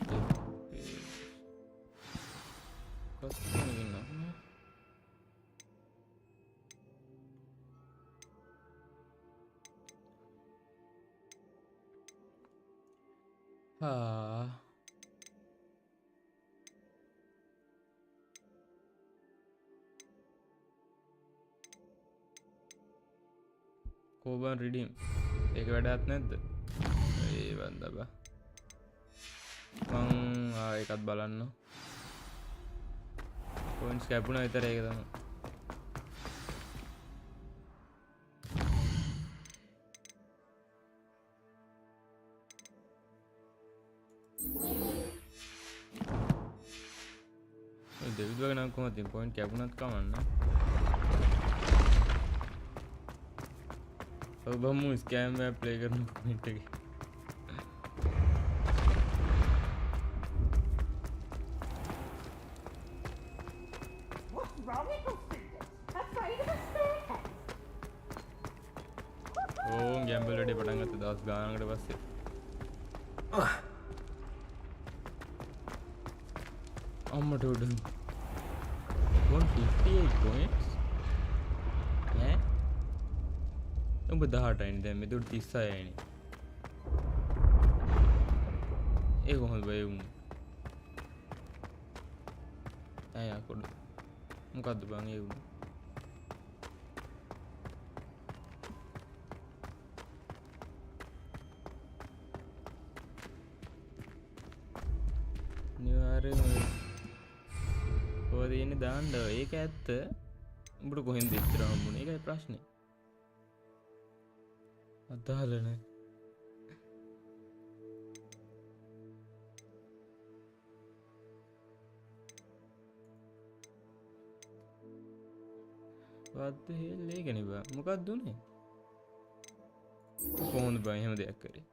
Cubbon redeem एक වැඩක් නැද්ද ඒ වන්ද බා මං එකත් බලන්න පොයින්ට්ස් කැපුණා විතර ඒක තමයි ඔය දෙවිද වගේ නම් කොහොමද පොයින්ට් කැපුණත් කමන්න अब हम स्कैम में प्ले करना पॉइंट है ओ गैम्बल रेडी पटांगा तो 10 गाना के पास से अम्मा टोड 158 points हैं උඹ 18යි දැන් මෙතන 36යිනේ ඒ කොහොමද බයි උන් අය අකොඩ මොකද්ද බං ඒ උනේ? අනිවාර්යයෙන්ම කොහොමද ඉන්නේ දාන්න ඒක ඇත්ත. උඹට කොහෙන්ද ඉතර හම්බුනේ? ඒකයි ප්‍රශ්නේ. අදාළ නැහැ. what the hell ඒකනේ බා මොකක්ද උනේ? කොහොමද බා එහෙම දෙයක් කරේ?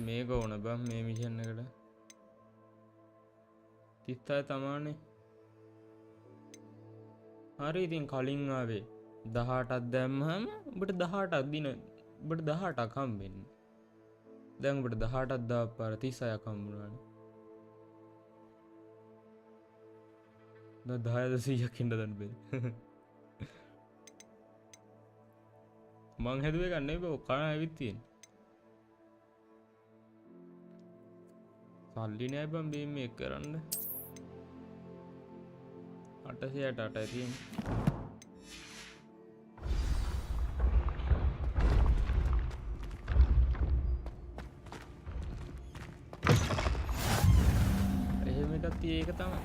මේක ඕන බා මේ මිෂන් එකට 36 තමානේ. හරි ඉතින් කලින් ආවේ 18ක් දැම්මහම ඔබට 18ක් දින ඔබට 18ක් හම්බෙන්නේ. දැන් ඔබට 18ක් දාපාර 36ක් හම්බුනානේ. දැන් 10ක් ඉන්න දන්න බෑ. මං හැදුවේ ගන්න නෙවෙයි කන ඇවිත් තියෙන්නේ. සල්ලි නෑ බං මේ කරන්න. 868යි තියෙන්නේ. එහෙම එකක් තියෙයි ඒක තමයි.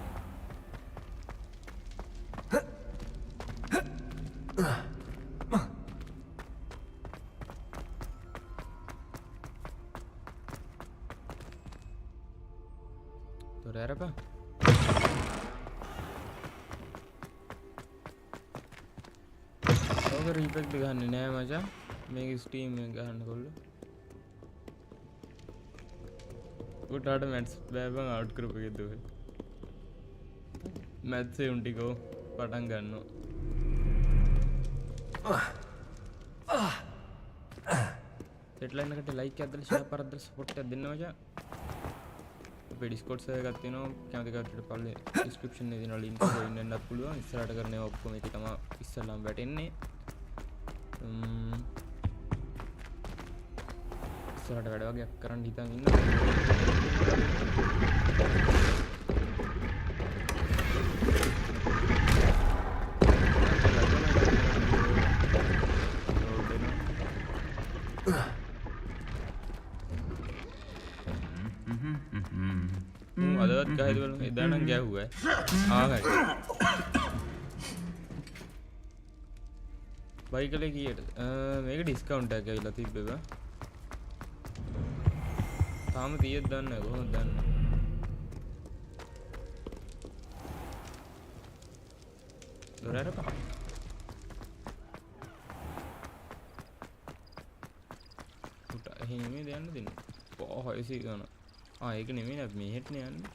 තොර ඇරපන්. ඕක රීපෙක්ට් ගහන්නේ නෑ මචං. මේක ස්ටීම් එක ගහන්න කොල්ලෝ. උටාට මැත්ස් බෑ බං අවුට් කරපු එකේ දුවේ. මැත්ස් ඒ උන් ටිකෝ පටන් ගන්නවා. හෙඩ්ලයින් එකට ලයික් එකක් දාලා ෂෙයාර් කරද්දී සපෝට් එකක් දෙන්න මචං. අපේ Discord server එකක් තියෙනවා. කැමති කට්ටියට පල්ලේ description එකේ තියෙන link එක join වෙන්නත් පුළුවන්. ඉස්සරහට කරන ඒවා ඔක්කොම ඒක තමයි ඉස්සල්ලාම වැටෙන්නේ. ඉස්සරහට වැඩ වගේක් කරන්න හිතන් ඉන්නවා. අදවත් ගහයිද බලමු. එදා නම් ගැහුවා. ආහයි. බයිකලේ කීයටද? මේක ඩිස්කවුන්ට් එකක් ඇවිල්ලා තිබ්බේ බා. තාම 30ක් දන්නේ නැහැ. කොහොමද දන්නේ? දොරරපා. උට එහෙම නෙමෙයි යන්න දෙන්නේ. කොහොයි සීගන. ඒක නෙමෙයි නේද මෙහෙටනේ යන්නේ.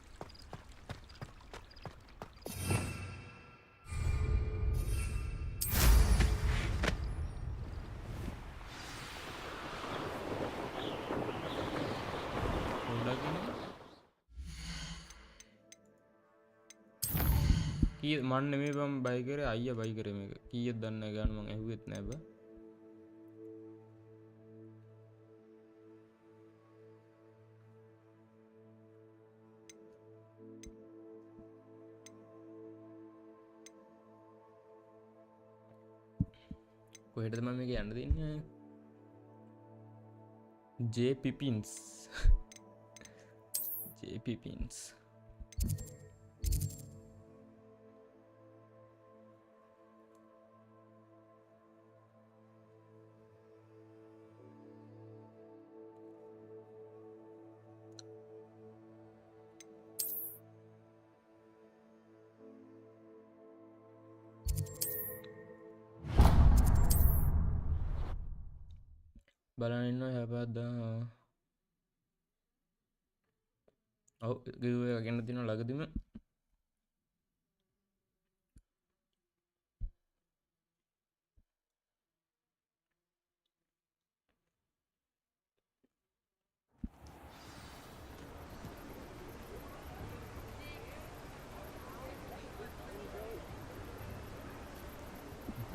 කී මන් නෙමෙයි බම් බයි කරේ අයියා බයි කරේ මේක. කීයක් දන්නේ නැහැ ගන්න මං ඇහුවෙත් නැහැ බා. කොහෙටද මම මේක යන්න දෙන්නේ? J Pippins. J Pippins. බලන්න ඉන්නවා හැබැයි ඔව් ගිව් එක ගන්න තියෙනවා ළඟදිම.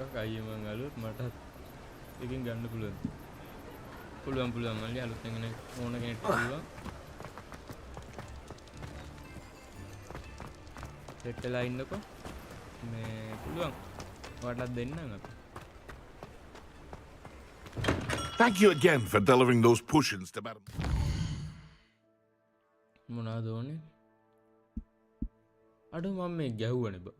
එකක් අයියේ මං අලුත් මටත් එකකින් ගන්න පුළුවන්. පුළුවන් මල්ලි අලුත් කෙනෙක් ඕන කෙනෙක්ට පුළුවන් සෙට් වෙලා ඉන්නකෝ මේ පුළුවන් ඔයාලට දෙන්නම් අපි Thank you again for delivering those potions to Madam. මොනවද ඕනේ අඩු මම මේ ගැහුවනේ බා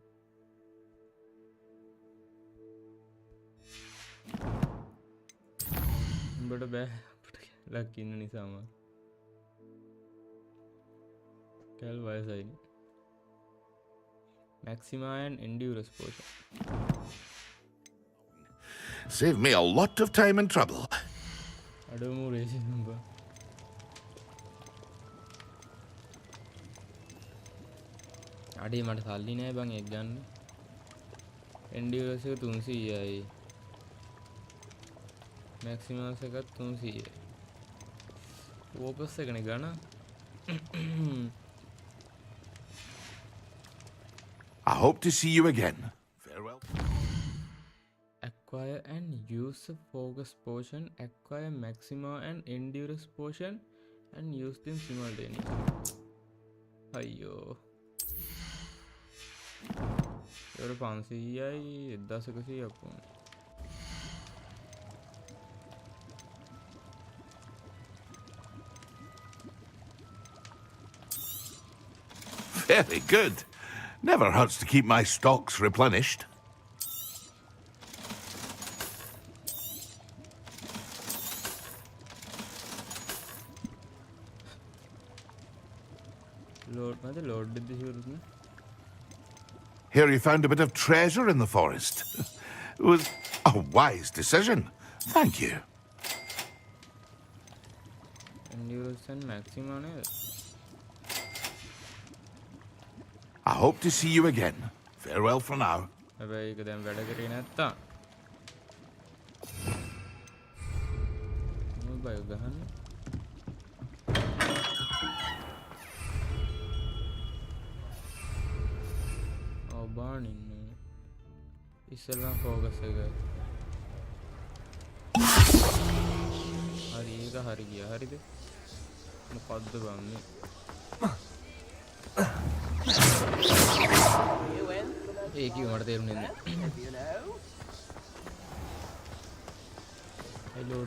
උඹට බෑ ලක් ඉන්න නිසාම කැල් වයසයිනේ Maxima and endurance potion. Save me a lot of time and trouble. අඩුම රේසින් උඹ අඩේ මට සල්ලි නෑ බං ඒක ගන්න endurance එක 300යි Maxima එක 300යි ඕපස් එකනේ ගන්න I hope to see you again. Farewell. Acquire and use a focus potion, acquire Maxima and endurance potion and use them simultaneously. Ayyo. You're 500යි 1100ක් වුණා. Very good. Never hurts to keep my stocks replenished. Lord did this. Here you found a bit of treasure in the forest. It was a wise decision. Thank you. Endurance and Maxima ne. I hope to see you again. Farewell for now. හැබැයි ඒක දැන් වැඩ කරේ නැත්තම් මොකද බය ගහන්නේ බාන ඉන්න ඉස්සෙල්ලා ෆෝකස් එක හරි ඒක හරි ගියා හරිද මොකද්ද බන්නේ ඒක මට තේරුනේ නැහැ hello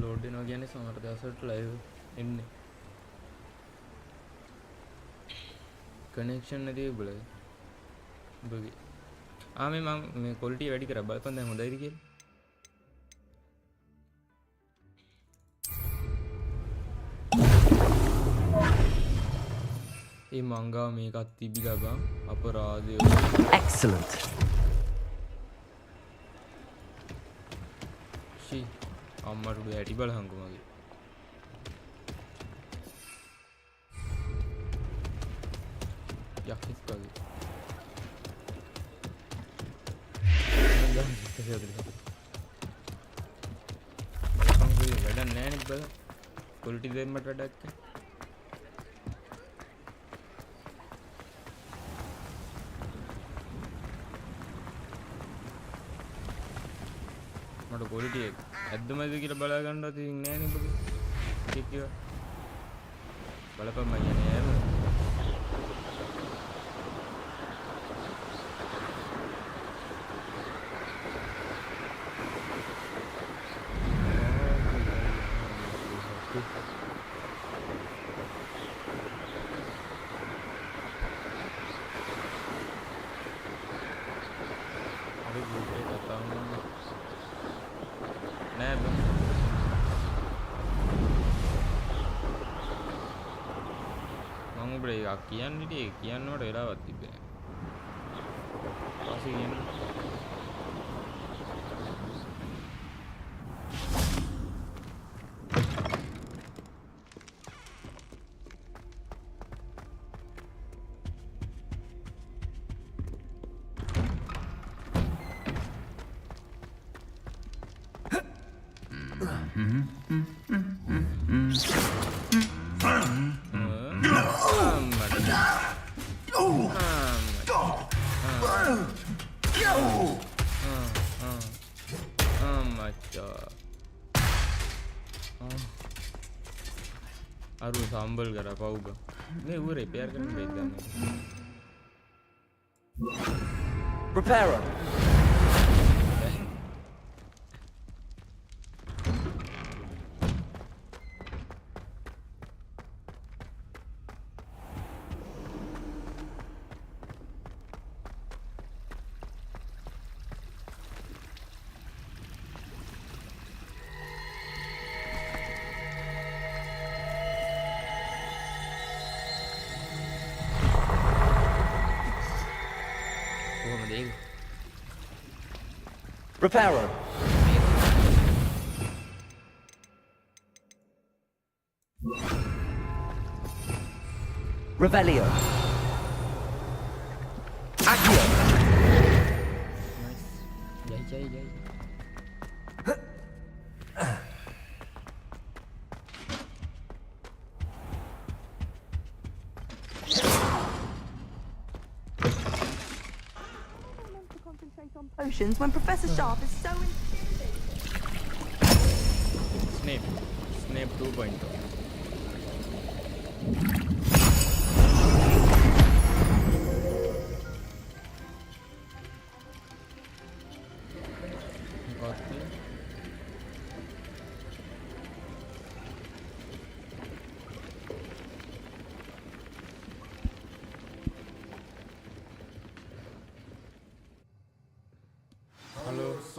load වෙනවා කියන්නේ සමහර දවසට live එන්නේ connection නැති වෙබලයි ඔබගේ මේ මම මේ quality වැඩි කරා බලපන් දැන් හොඳයිද කියලා ඒ මංගා මේකත් තිබිලා බං අපරාධය Excellent. ෂී අම්මට ඇටි බලහංගු මගේ යක්කෙක් වගේ වැඩක් නෑ නේ බල quality දෙන්නට වැඩක් මට quality එක ඇද්දමද කියලා බලා ගන්නවත් ඉතින් නෑ නේ බගේ ටික බලපන් මම යන්නේ ඈම කියන්නේ ටික කියන්නවට වෙලාවක් තිබ්බේ නැහැ. පස්සේ කියන්නේ अरु सांबल करा पाऊगा नहीं वो रिपेयर करने भेज देना Repairer. Repairer. Revelio. Accio. Jai. Potions when Professor Sharp is so Snape 2.0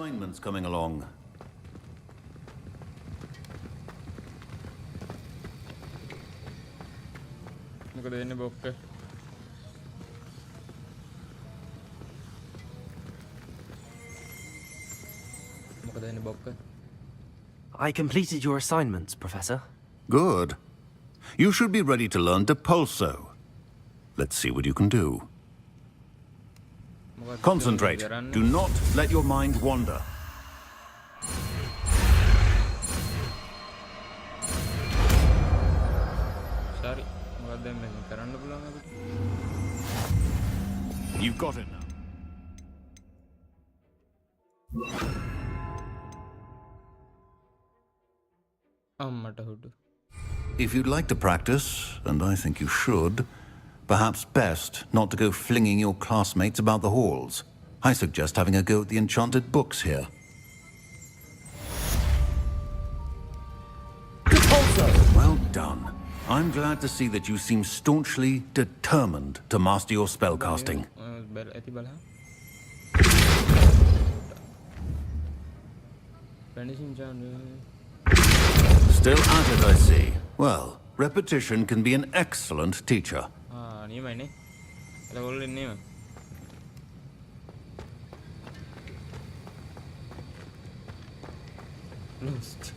Assignments coming along. මොකද වෙන්නේ බොක්ක I completed your assignments, Professor. Good. You should be ready to learn Depulso. Let's see what you can do. Concentrate. Do not let your mind wander. Sorry. You've got it now. If you'd like to practice, and I think you should, perhaps best not to go flinging your classmates about the halls. I suggest having a go at the enchanted books here. Well done. I'm glad to see that you seem staunchly determined to master your spellcasting. Still at it, I see. Well, repetition can be an excellent teacher. Lost.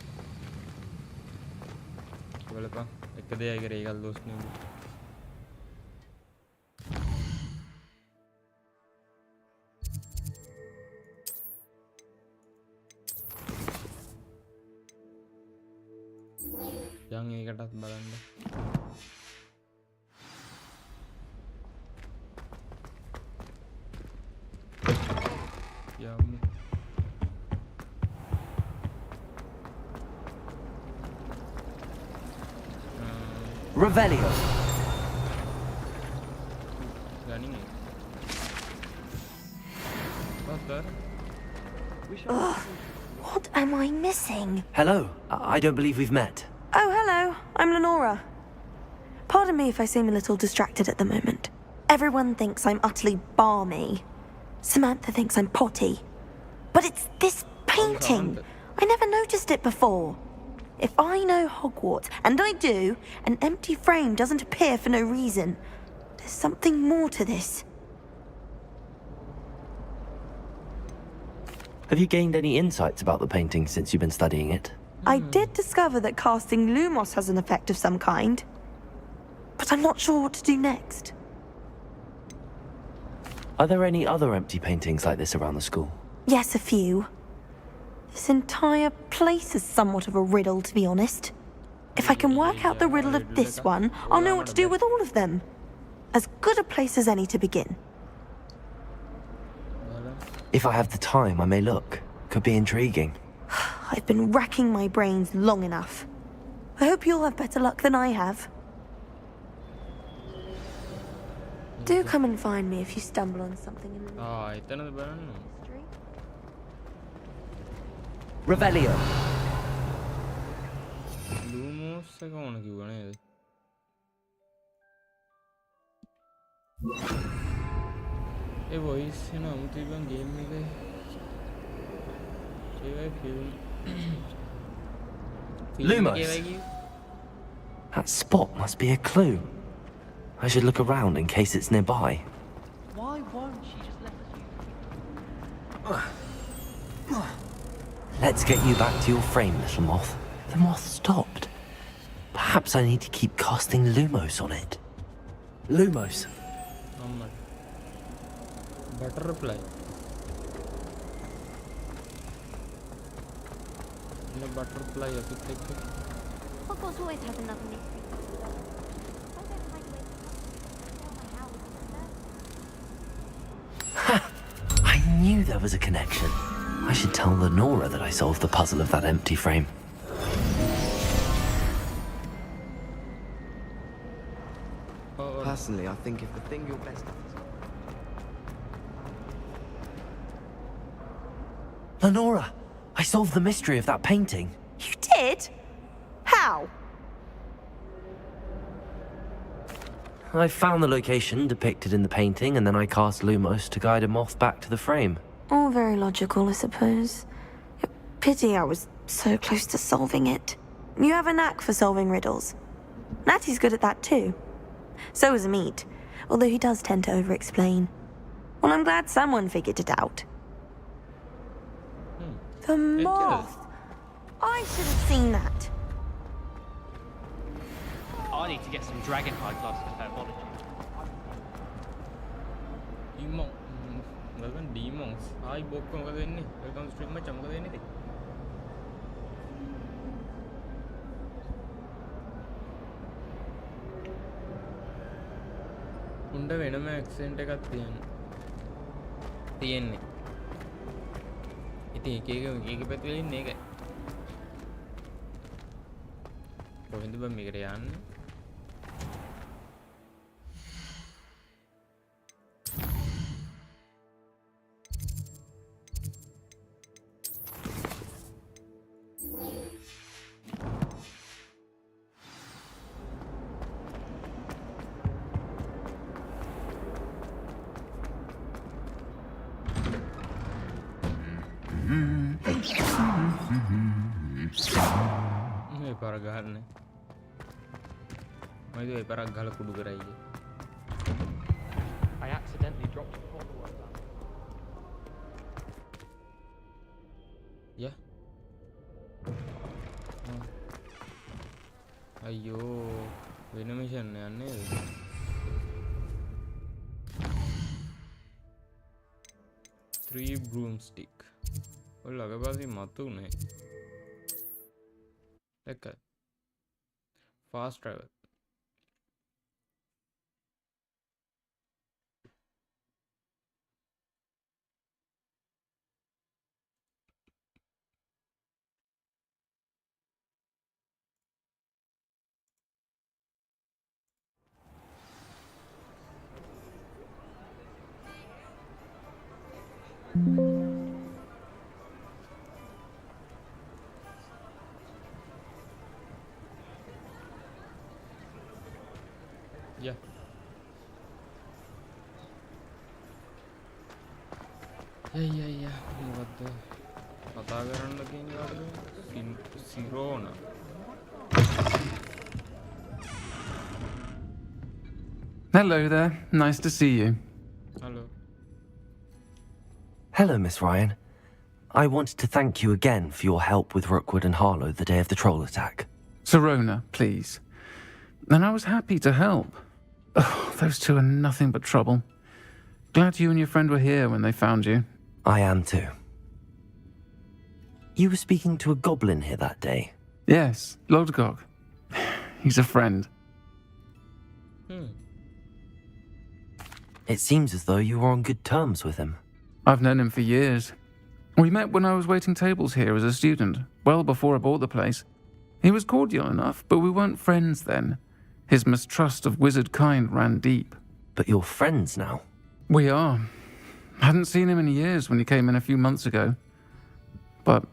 एक दे आएगा regal दोस्त ने yang ini ketat balanda ya Revelio. Ugh, what am I missing? Hello. I don't believe we've met. Oh, hello. I'm Lenora. Pardon me if I seem a little distracted at the moment. Everyone thinks I'm utterly balmy. Samantha thinks I'm potty. But it's this painting. I never noticed it before. If I know Hogwarts, and I do, an empty frame doesn't appear for no reason. There's something more to this. Have you gained any insights about the painting since you've been studying it? I did discover that casting Lumos has an effect of some kind. But I'm not sure what to do next. Are there any other empty paintings like this around the school? Yes, a few. This entire place is somewhat of a riddle, to be honest. If I can work out the riddle of this one, I'll know what to do with all of them. As good a place as any to begin. If I have the time, I may look. Could be intriguing. I've been racking my brains long enough. I hope you'll have better luck than I have. Do come and find me if you stumble on something in the mystery. Revelio. Lumos එක ඕන කිව්වා නේද? ඒ voice එන අමුතු ඉබන් game එකේ ඒවයි film Lumos. That spot must be a clue. I should look around in case it's nearby. Why won't she just let us? Let's get you back to your frame, little moth. The moth stopped. Perhaps I need to keep casting Lumos on it. Lumos. Butterfly. The butterfly of the picture. Hogwarts always has another mystery. I knew there was a connection. I should tell Lenora that I solved the puzzle of that empty frame. Personally, I think if the thing you're best at is... Lenora, I solved the mystery of that painting. You did? How? I found the location depicted in the painting, and then I cast Lumos to guide a moth back to the frame. All very logical, I suppose. Pity I was so close to solving it. You have a knack for solving riddles. Natty's good at that too. So is Amit, although he does tend to over-explain. Well, I'm glad someone figured it out. The moth! I should have seen that. I need to get some dragonhide classes for herbology. Demon. Welcome demons. Hi, Bob. මොකද වෙන්නේ? Welcome stream මචං. මොකද වෙන්නේ ඉතින්? උණ්ඩ වෙනම accent එකක් තියෙන්නේ. ඉතින් එක පැති වලින් මේකයි. කොහෙන්ද බං මේකට යන්නේ? මේ පාර ගහන්නේ. මම ඒ පාරක් ගහලා කුඩු කරයි. I accidentally dropped a follower down. Yeah. අයියෝ වෙන මිෂන් යන්නේ නේද? Three broomstick. ඔය ළඟපාසි මතුනේ. දැක්ක. Fast travel. Yeah. Yeah. මොකද්ද කතා කරන්න තියෙනවද? සිරෝන. Hello there. Nice to see you. Hello. Hello, Miss Ryan. I wanted to thank you again for your help with Rookwood and Harlow the day of the troll attack. Sirona, please. And I was happy to help. Oh, those two are nothing but trouble. Glad you and your friend were here when they found you. I am too. You were speaking to a goblin here that day. Yes, Lodgok. He's a friend. It seems as though you were on good terms with him. I've known him for years. We met when I was waiting tables here as a student, well before I bought the place. He was cordial enough, but we weren't friends then. His mistrust of wizard kind ran deep. But you're friends now? We are. Hadn't seen him in years when he came in a few months ago. But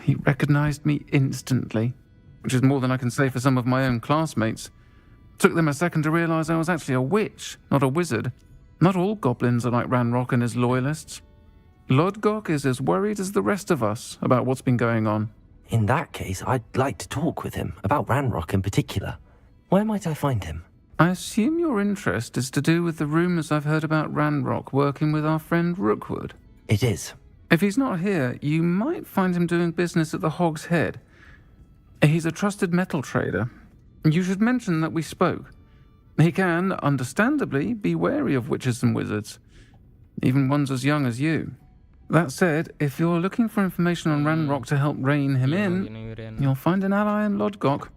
he recognized me instantly, which is more than I can say for some of my own classmates. Took them a second to realize I was actually a witch, not a wizard. Not all goblins are like Ranrock and his loyalists. Lodgok is as worried as the rest of us about what's been going on. In that case, I'd like to talk with him, about Ranrock in particular. Where might I find him? I assume your interest is to do with the rumors I've heard about Ranrock working with our friend Rookwood. It is. If he's not here, you might find him doing business at the Hog's Head. He's a trusted metal trader. You should mention that we spoke. He can, understandably, be wary of witches and wizards, even ones as young as you. That said, if you're looking for information on Ranrock to help rein him in, you'll find an ally in Lodgok.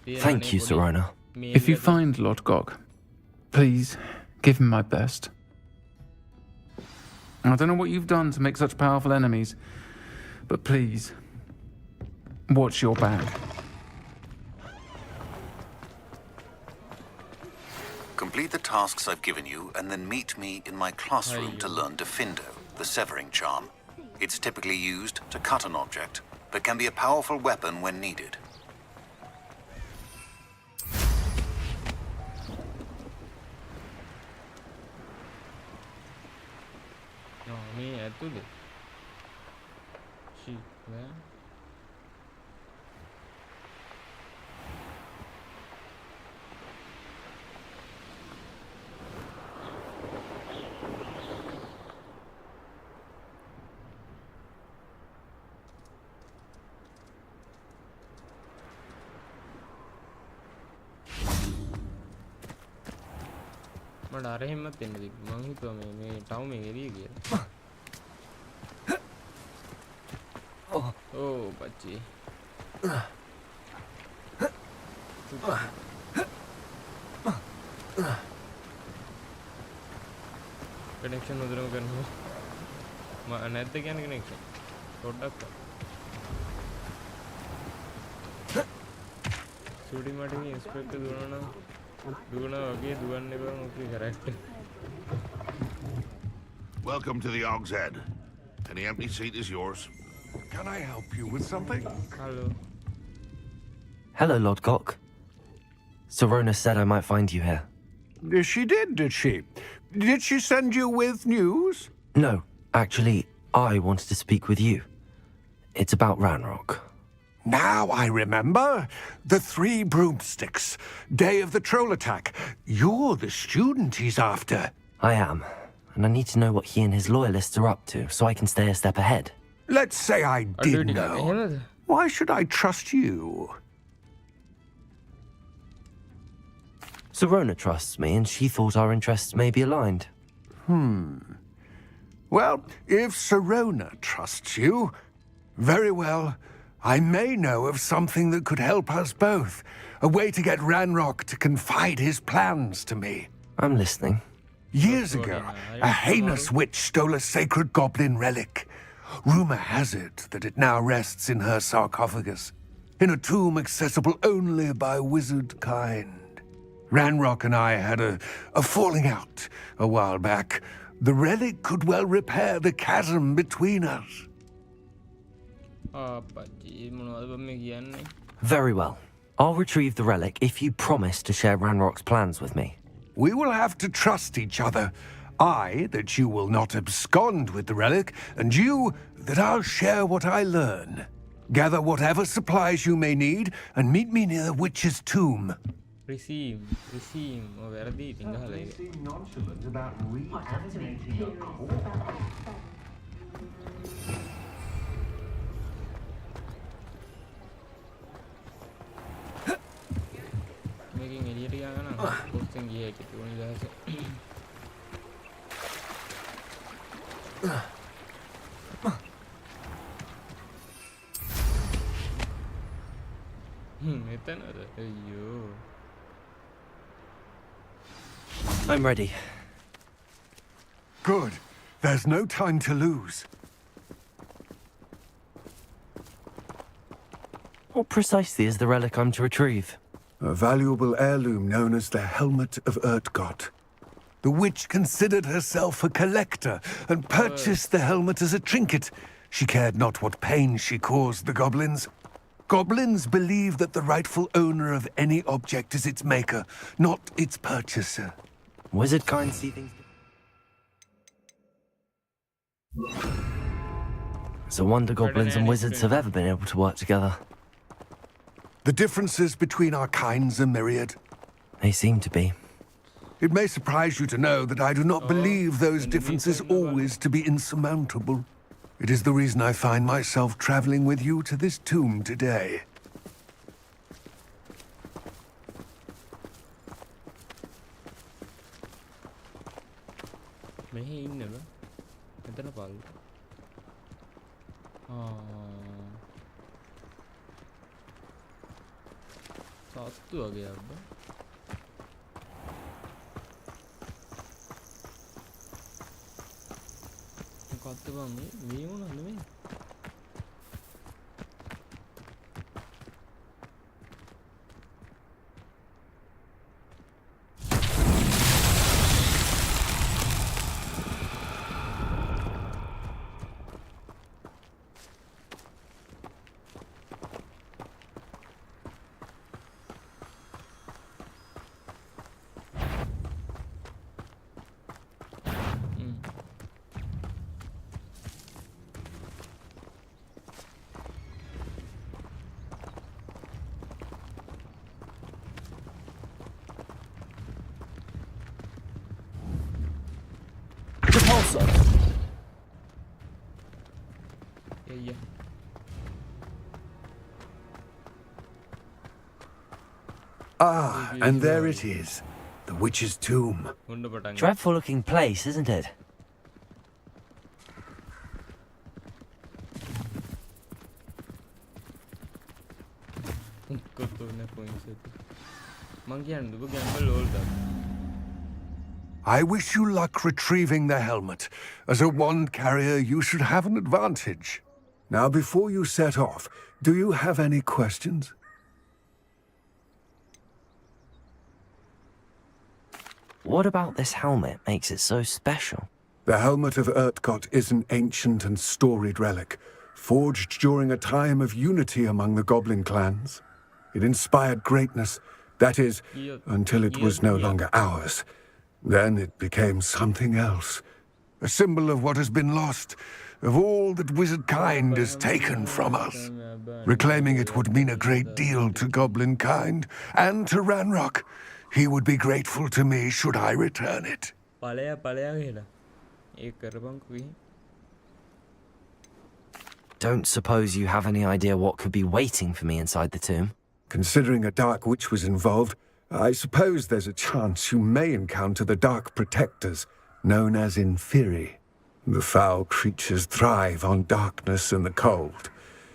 Thank you, Serona. If you find Lodgok, please give him my best. I don't know what you've done to make such powerful enemies, but please, watch your back. Complete the tasks I've given you, and then meet me in my classroom to learn Defindo, the severing charm. It's typically used to cut an object, but can be a powerful weapon when needed. මට අර හිම්මත් එන්න තිබ්බ. මං හිතුවා මේ town එක එළිය කියලා. ඕ බච්චි. කනෙක්ෂන් උදරම කරනවා. නැද්ද කියන්නේ කනෙක්ෂන්? පොඩ්ඩක්. සුඩි මඩේ ඉන්ස්පෙක්ටර් දුවනවා. Welcome to the Hog's Head. Any empty seat is yours. Can I help you with something? Hello. Hello, Lodgok. Serona said I might find you here. She did she? Did she send you with news? No, actually, I wanted to speak with you. It's about Ranrock. Now I remember. The 3 broomsticks. Day of the troll attack. You're the student he's after. I am. And I need to know what he and his loyalists are up to, so I can stay a step ahead. Let's say I did know. Why should I trust you? Serona trusts me, and she thought our interests may be aligned. Well, if Serona trusts you, very well. I may know of something that could help us both. A way to get Ranrock to confide his plans to me. I'm listening. Years ago, a heinous witch stole a sacred goblin relic. Rumor has it that it now rests in her sarcophagus, in a tomb accessible only by wizard kind. Ranrock and I had a falling out a while back. The relic could well repair the chasm between us. Very well. I'll retrieve the relic if you promise to share Ranrock's plans with me. We will have to trust each other. I, that you will not abscond with the relic, and you, that I'll share what I learn. Gather whatever supplies you may need, and meet me near the witch's tomb. Receive. Oh, වැරදි සිංහල එක. Nonchalant about reanimating a corpse. මේකෙන් එළියට ගියා ගන්න. කොස්ටෙන් ගියා ඒක තුනි දහස. මෙතනද අයියෝ I'm ready. Good. There's no time to lose. What precisely is the relic I'm to retrieve? A valuable heirloom known as the Helmet of Urtkot. The witch considered herself a collector and purchased the helmet as a trinket. She cared not what pain she caused the goblins. Goblins believe that the rightful owner of any object is its maker, not its purchaser. Wizard kind see things. It's a wonder goblins and wizards have ever been able to work together. The differences between our kinds are myriad. They seem to be. It may surprise you to know that I do not believe those differences always to be insurmountable. It is the reason I find myself traveling with you to this tomb today. සත්තු වගේ අබ්බා මොකක්ද බං මේ වුණාද මේ Yeah. Ah, and there it is. The witch's tomb. Dreadful looking place, isn't it? I wish you luck retrieving the helmet. As a wand carrier, you should have an advantage. Now, before you set off, do you have any questions? What about this helmet makes it so special? The Helmet of Urtkot is an ancient and storied relic, forged during a time of unity among the goblin clans. It inspired greatness, that is, until it was no longer ours. Then it became something else. A symbol of what has been lost, of all that wizard kind has taken from us. Reclaiming it would mean a great deal to goblin kind, and to Ranrock. He would be grateful to me should I return it. Don't suppose you have any idea what could be waiting for me inside the tomb? Considering a dark witch was involved, I suppose there's a chance you may encounter the Dark Protectors, known as Inferi. The foul creatures thrive on darkness and the cold.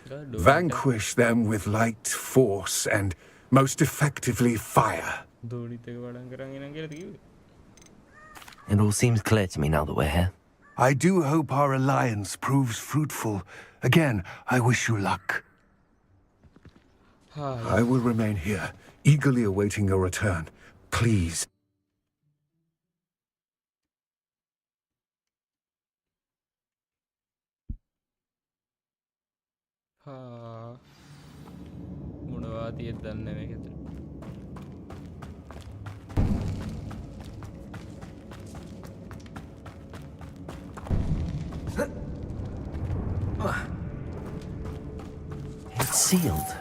Vanquish them with light, force, and most effectively fire. It all seems clear to me now that we're here. I do hope our alliance proves fruitful. Again, I wish you luck. I will remain here, eagerly awaiting your return. Please. It's sealed.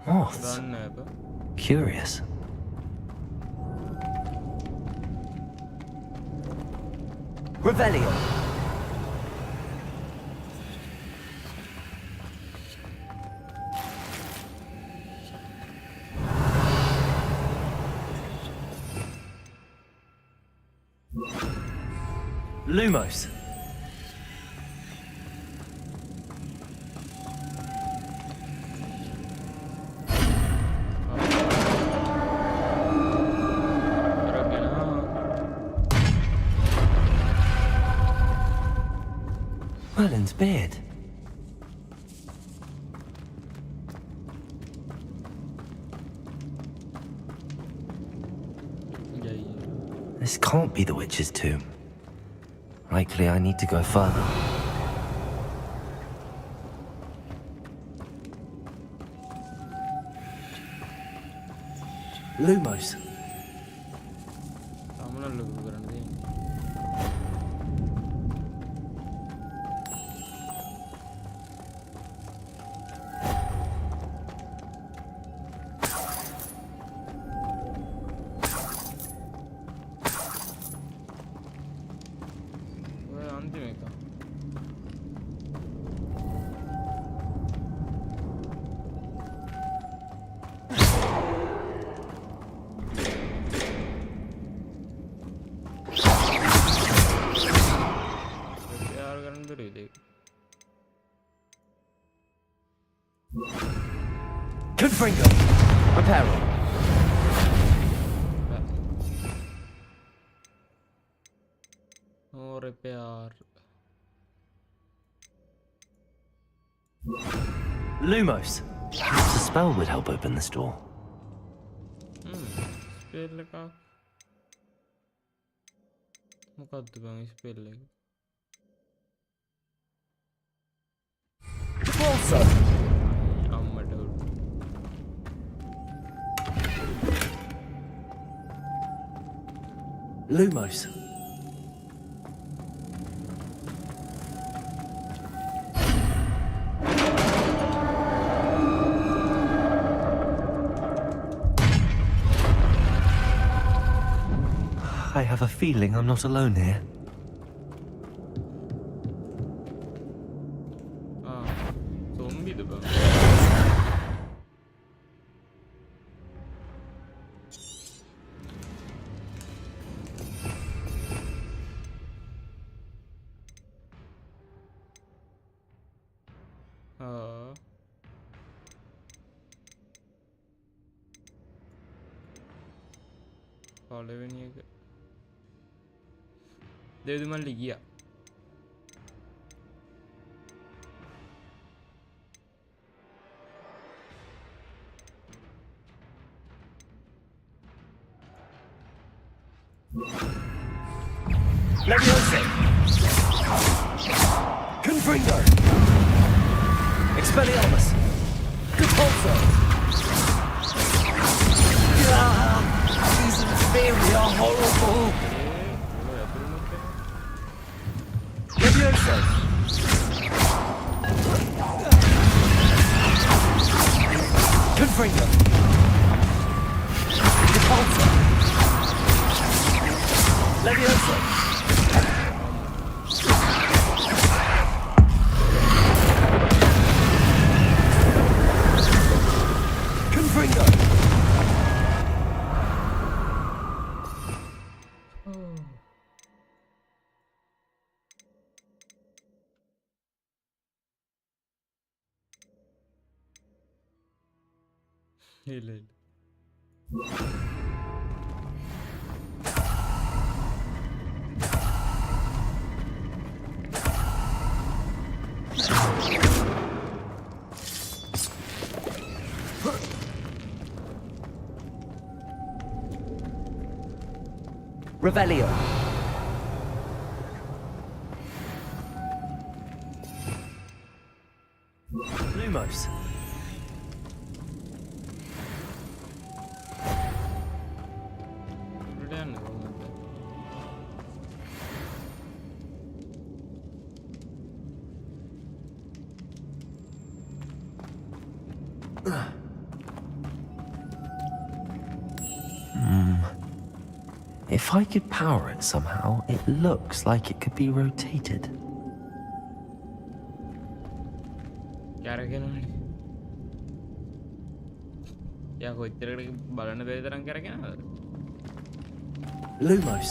Moths. Curious. Revelio. Lumos. Merlin's beard. This can't be the witch's tomb. Likely I need to go further. Lumos. Confringo. Reparo. No repair. Lumos. Perhaps a spell would help open this door. Spell ka. මොකද්ද බං spell එක? GeForce. අම්මට උඩ. Lumos. I have a feeling I'm not alone here. Zombie the bug. පළවෙනි එක දෙවිදුමල්ලි ගියා. Leviosa. Confringo. Expelliarmus. Repulso. These inferior horrible. Leviosa. Confringo. Repulso. Leviosa. Confringo. ಇಲ್ಲ ಇಲ್ಲ Revelio. Lumos. If I could power it somehow, it looks like it could be rotated. කැරගෙනනේ යා කොච්චරකට බලන්න බැරි තරම් කැරගෙනවද Lumos.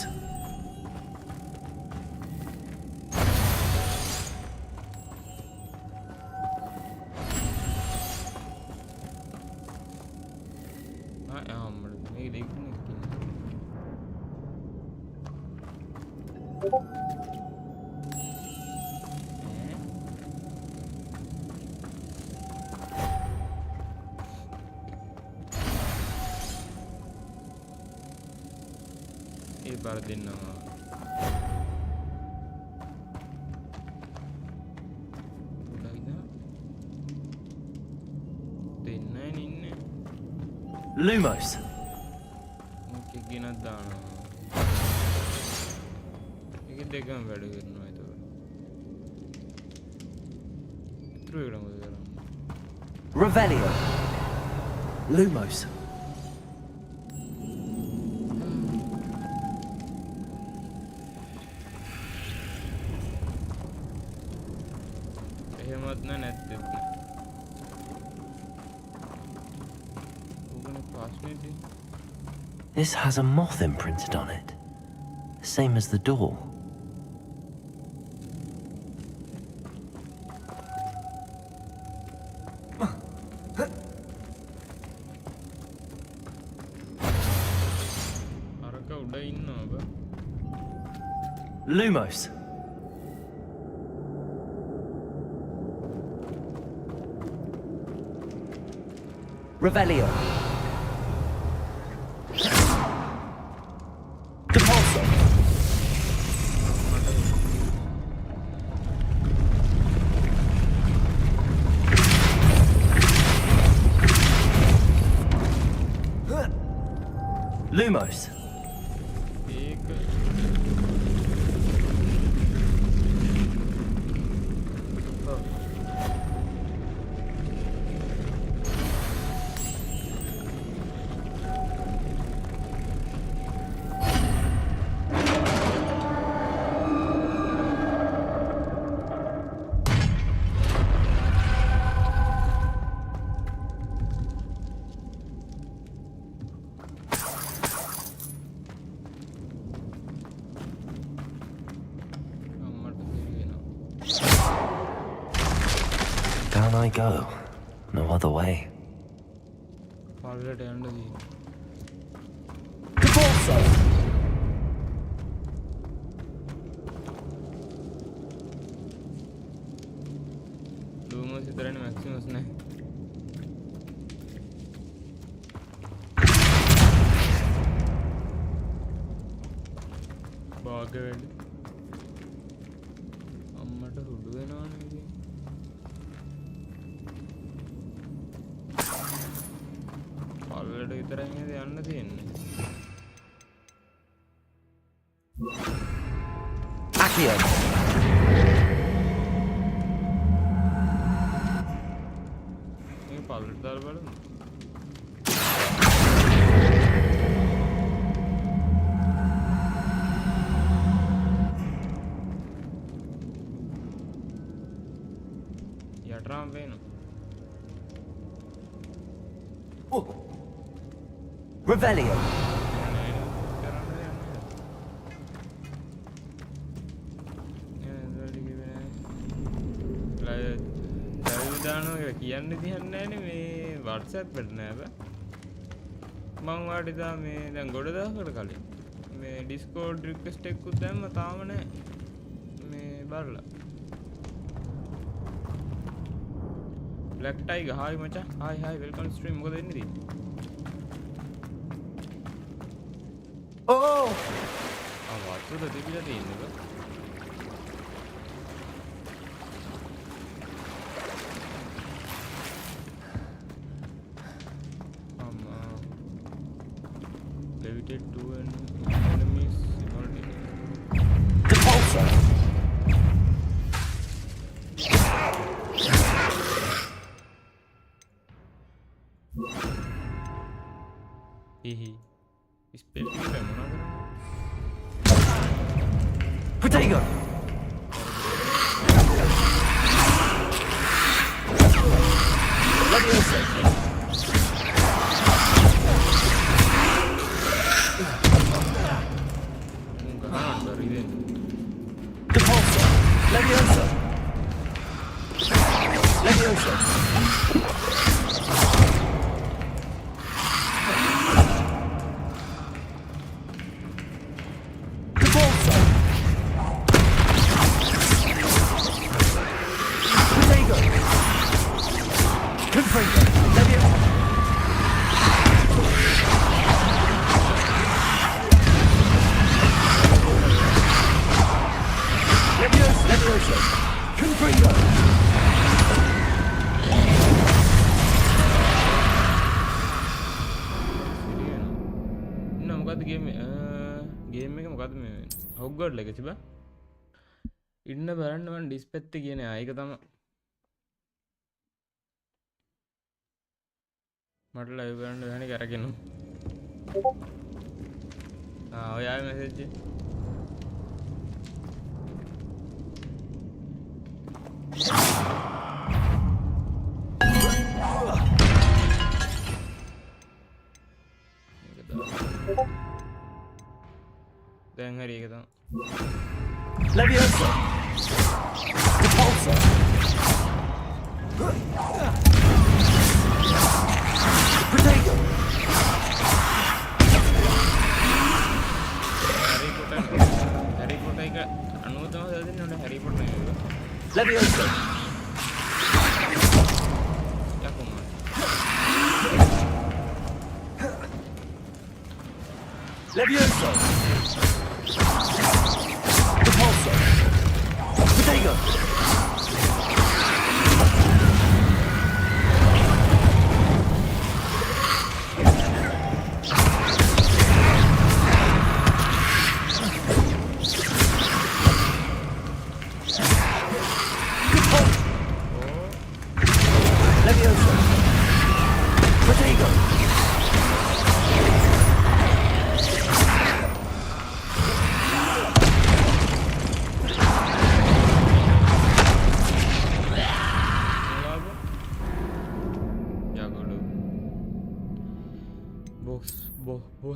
ඒ පාර දෙන්නවා. දෙන්නයි ඉන්නේ. Lumos. ඕකේ ගෙනත් දානවා. ඒක දෙකම වැඩ කරනවා ඒක. ඉතුරු එක මොකද කරන්නේ? Revelio. Lumos. එහෙමත් නැත්තේ. ඕකනේ password. This has a moth imprinted on it. Same as the door. අරක උඩ ඉන්නවා. Lumos. Revelio. Depulso. Lumos. Down I go. No other way. Already under the Depulso. Lumos ඉතරනේ Maximus නැහැ. භාග වැඩි. අම්මට හුඩු වෙනවනේ ඉතින්. පල්ලට විතරයි නේද යන්න තියෙන්නේ. Accio. මේ පල්ලට දාලා බලමු. යටරම් වෙනවා. Revelio. කියන්න තියන්නේ නැනේ මේ WhatsApp එකට නෑ බෑ. මං වාට ඉදා මේ දැන් ගොඩ දවසකට කලින් මේ Discord request එකකුත් දැම්ම තාම නෑ. මේ බලලා. Black Tiger hi මචං. hi welcome to stream. මොකද වෙන්නේ ඉතින්? Oh! වතුර තිබිලා තියෙන්නේ බා. Levitate 2 and enemies already. Depulso. Hehe. Spell එක මොනවද? Potato. Leviosa. Depulso. Leviosa. Leviosa. Depulso. Levioso! Confringo! මොකක්ද ගේම් එක මොකක්ද මේ හොග්වර්ට්ස් එක තිබ්බා ඉන්න බලන්න මම ඩිස්පෙත් කියන්නේ ඒක තමයි මට ලයිව් කරන්න බැහැ නේ කරගෙන ඔය ආවේ මැසේජ් එක දැන් හරි ඒක තමයි Levioso! Repulsor! Protego! Harry Potter එක අනුව තමයි දෙන්නේ නේද Harry Potter එක Levioso! Levioso! Repulsor! Protego! Levioso! Protego!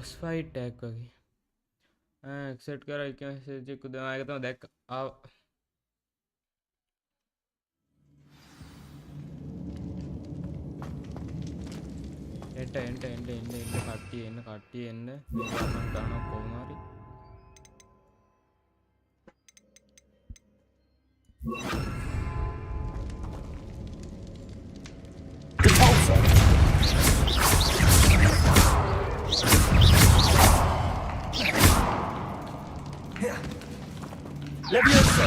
boss fight tag වගේ accept කරා එක message එක දැන් ආයෙක තමයි දැක්ක ආව එන්න කට්ටිය එන්න මේක මම ගන්නවා කොහොම හරි Levioso!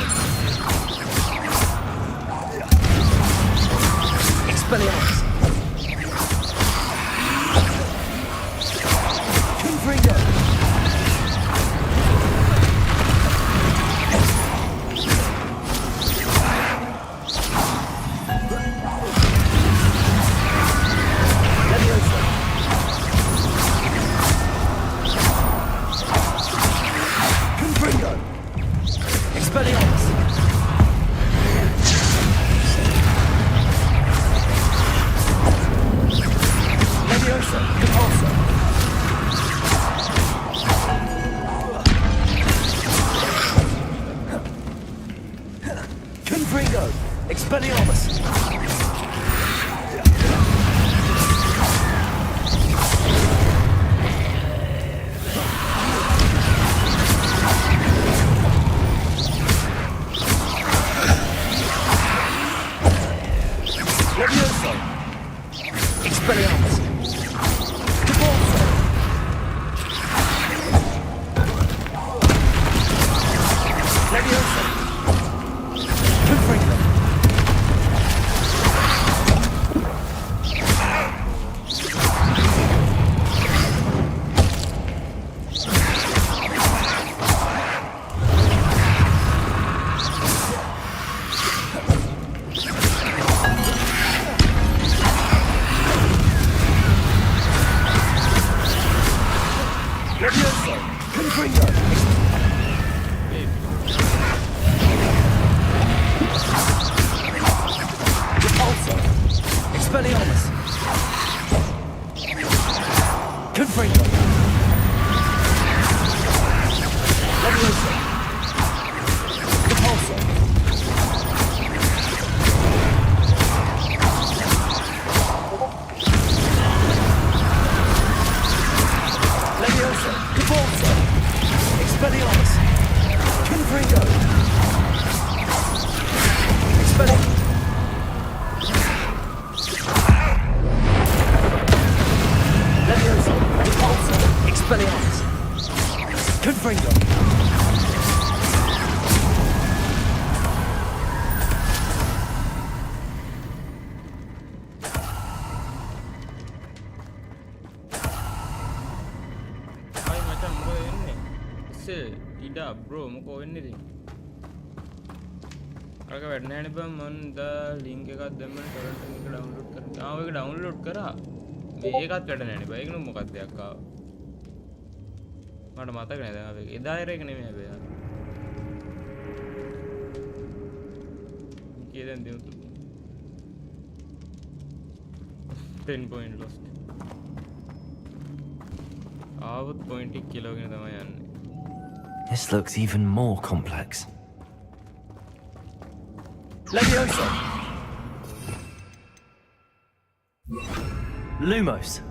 Expelliarmus! Confringo! Levioso! Confringo! Expelliarmus! Levioso! Repulsor! Confringo! Expelliarmus! Levioso! Expelliarmus! GeForce! Levioso! Confringo! Levioso! Confringo! Repulsor! Expelliarmus! Confringo! Levioso! Repulsor! Levioso! GeForce! Expelliarmus! Confringo! Expelliarmus! Levioso! Repulsor! Expelliarmus! Confringo! ටිඩා bro මොකෝ වෙන්නේ ඉතින් අරක වැඩ නැහැ නේ බං මම දා ලින්ක් එකක් දැම්මම ටොරන්ට් එක ඩවුන්ලෝඩ් කරලා ඒක ඩවුන්ලෝඩ් කරා මේකත් වැඩ නැහැ නේ බං ඒක නෝ මොකක්ද දෙයක් ආවා මට මතක නෑ දැන් අපි එදා ඉර එක නෙමෙයි හැබැයි කීයෙන් දෙමු 10 point lost ආවොත් point එක කිලෝගෙන තමයි යන්නේ This looks even more complex. Leviosa! Lumos.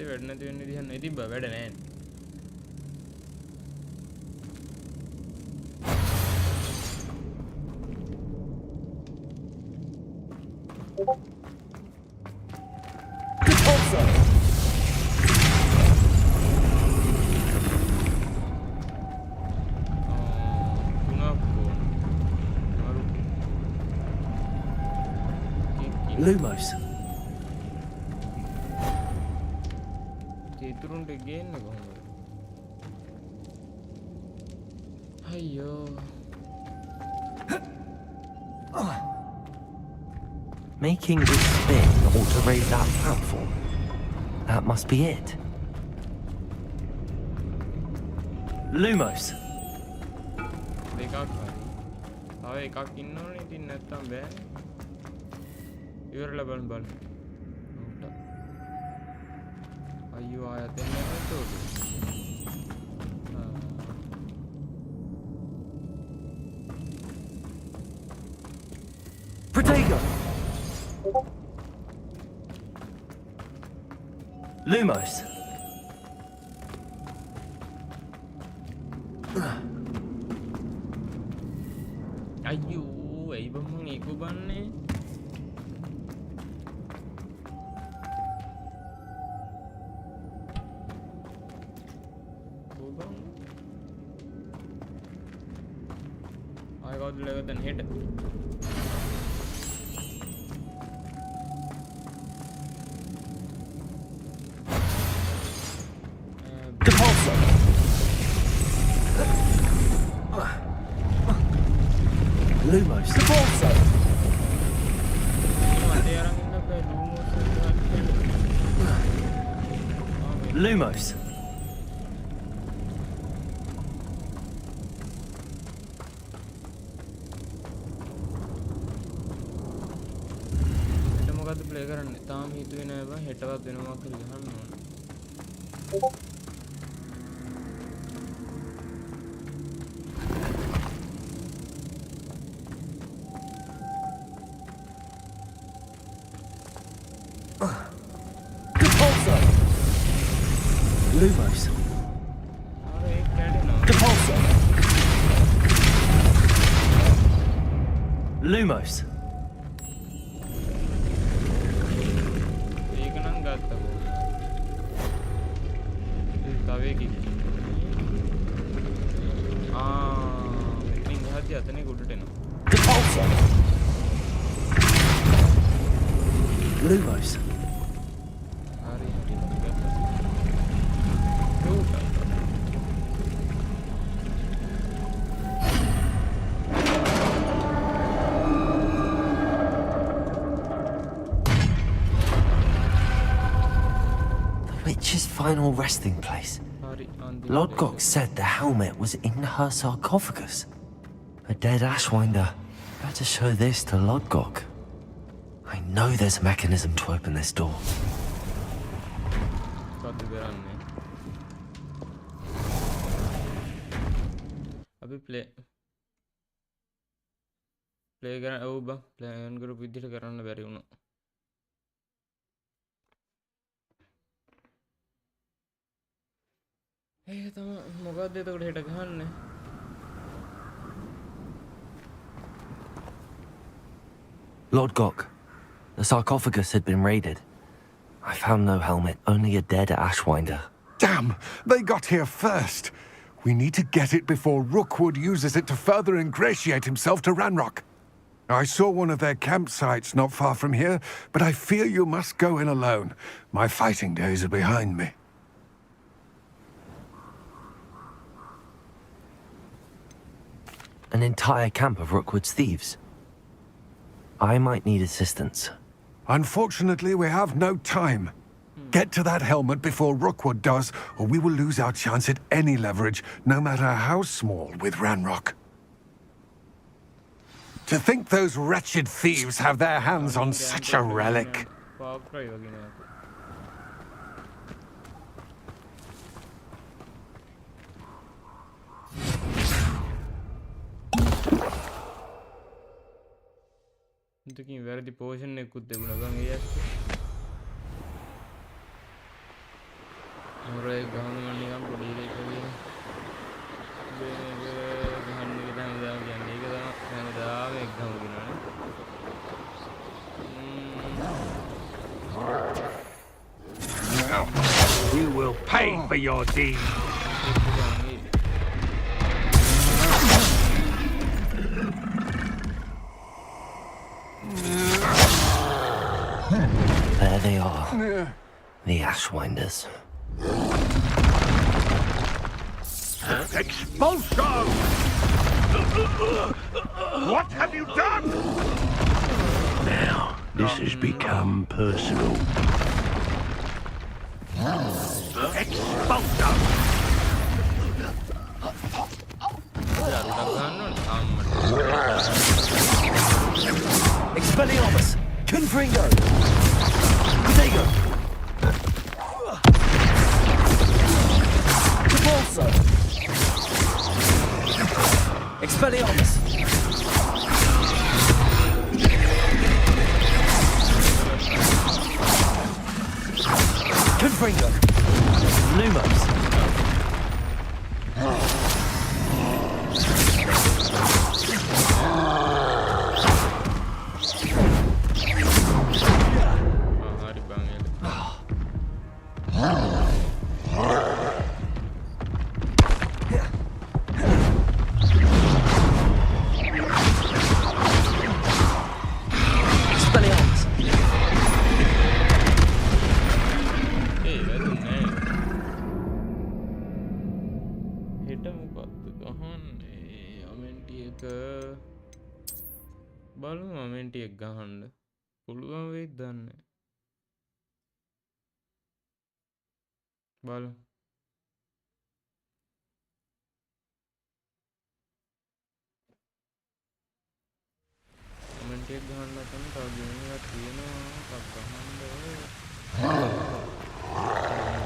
වැඩ නැති වෙන්න විදිහක් නෑ තිබ්බා වැඩ නෑ Lumos. ඉතුරුන්ට ගේන්න කොහොමද අයියෝ Making this spin ought to raise that platform. That must be it. Lumos. දෙකක් හරි තව එකක් ඉන්නවනේ ඉතින් නැත්තම් බෑනේ ඉවරලා බලන්න අයියෝ ආයෙත් එන්නේ නැතෝද Protego. Lumos. අයියෝ ඇයි බං මං ඒක බන්නේ then hit it. Depulso. Lumos. Depulso. Lumos. Play කරන්න තාම හිතුවේ නෑ බං හෙටවත් වෙනවා කියලා ගහන්න ඕන Depulso. Lumos. අර ඒක කැඩෙනවා Depulso. Lumos. Depulso. Lumos. The witch's final resting place. Lodgok said the helmet was in her sarcophagus. A dead Ashwinder. Better show this to Lodgok. I know there's a mechanism to open this door. अभी play कर ओ बा plan करो विधि करන්න බැරි වුණා ඒක තමයි මොකද්ද එතකොට හෙට ගහන්නේ Lord Gok, the sarcophagus had been raided. I found no helmet, only a dead Ashwinder. Damn, they got here first. We need to get it before Rookwood uses it to further ingratiate himself to Ranrock. I saw one of their campsites not far from here, but I fear you must go in alone. My fighting days are behind me. An entire camp of Rookwood's thieves. I might need assistance. Unfortunately, we have no time. Get to that helmet before Rookwood does, or we will lose our chance at any leverage, no matter how small, with Ranrock. To think those wretched thieves have their hands on such a relic. Thinking where the potion ne kutte guna bang yes. Ore gahan manni gam podi de kali. Gahan ni dam janne ke da mane da ek gam gina ne. You will pay for your deed. There they are. The Ashwinders. Expulso! What have you done? Now, this has become personal. Expulso! Expelliarmus! Confringo! Potato! GeForce! Expelliarmus! Confringo! Lumos! බලමු මොමෙන්ටි එක ගහන්න පුළුවන් වෙයිද දන්නේ බලමු මොමෙන්ටි එක ගහන්න තමයි තව ගේම් එකක් තියෙනවා ටක් ගහන්න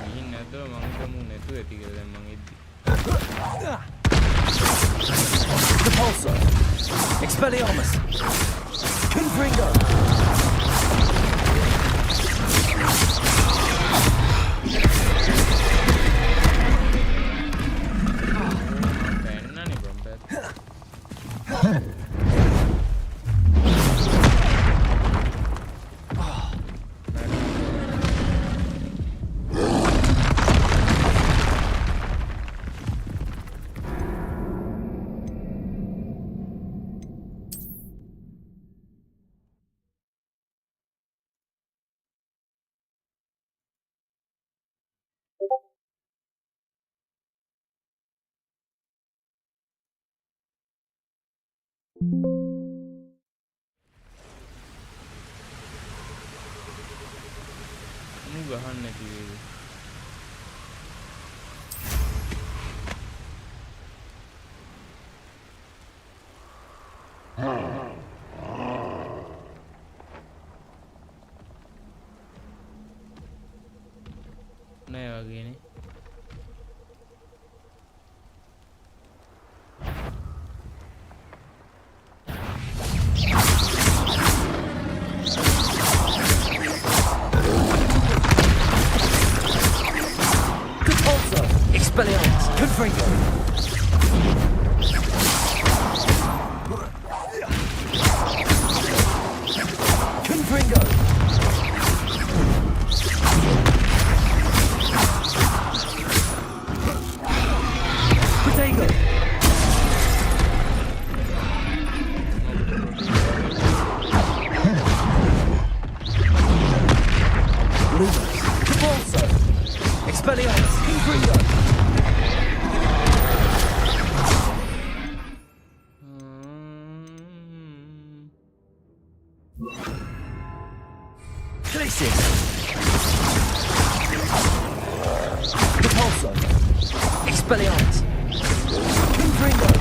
ගිහින් නැද්ද මම හිතමු නැතුව ඇති කියලා දැන් මං එද්දි Repulsor! Expelliarmus! Confringo! ගහන්න කිව්වේ නෑ වගේනේ Expelliarmus! Confringo! Confringo! Expelliarmus. Confringo.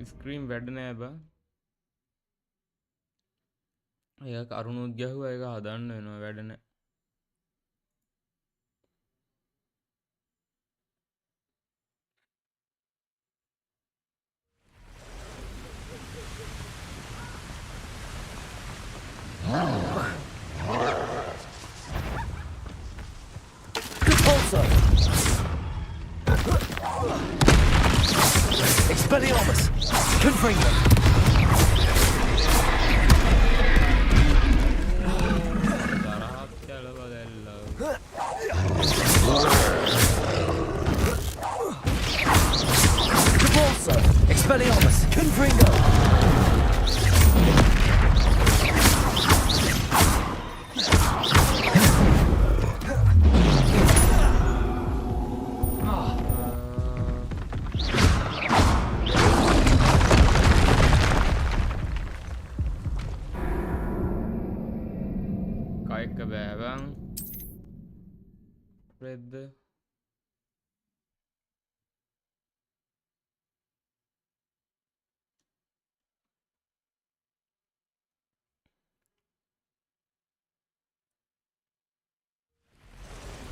Scream වැඩ නෑ බා. ඒක අරුණුත් ගැහුවා ඒක හදන්න වෙනවා වැඩ නෑ. Repulso. Expelliarmus. Confringo. Repulso. Expelliarmus. Confringo. Kaikka bävän. Red.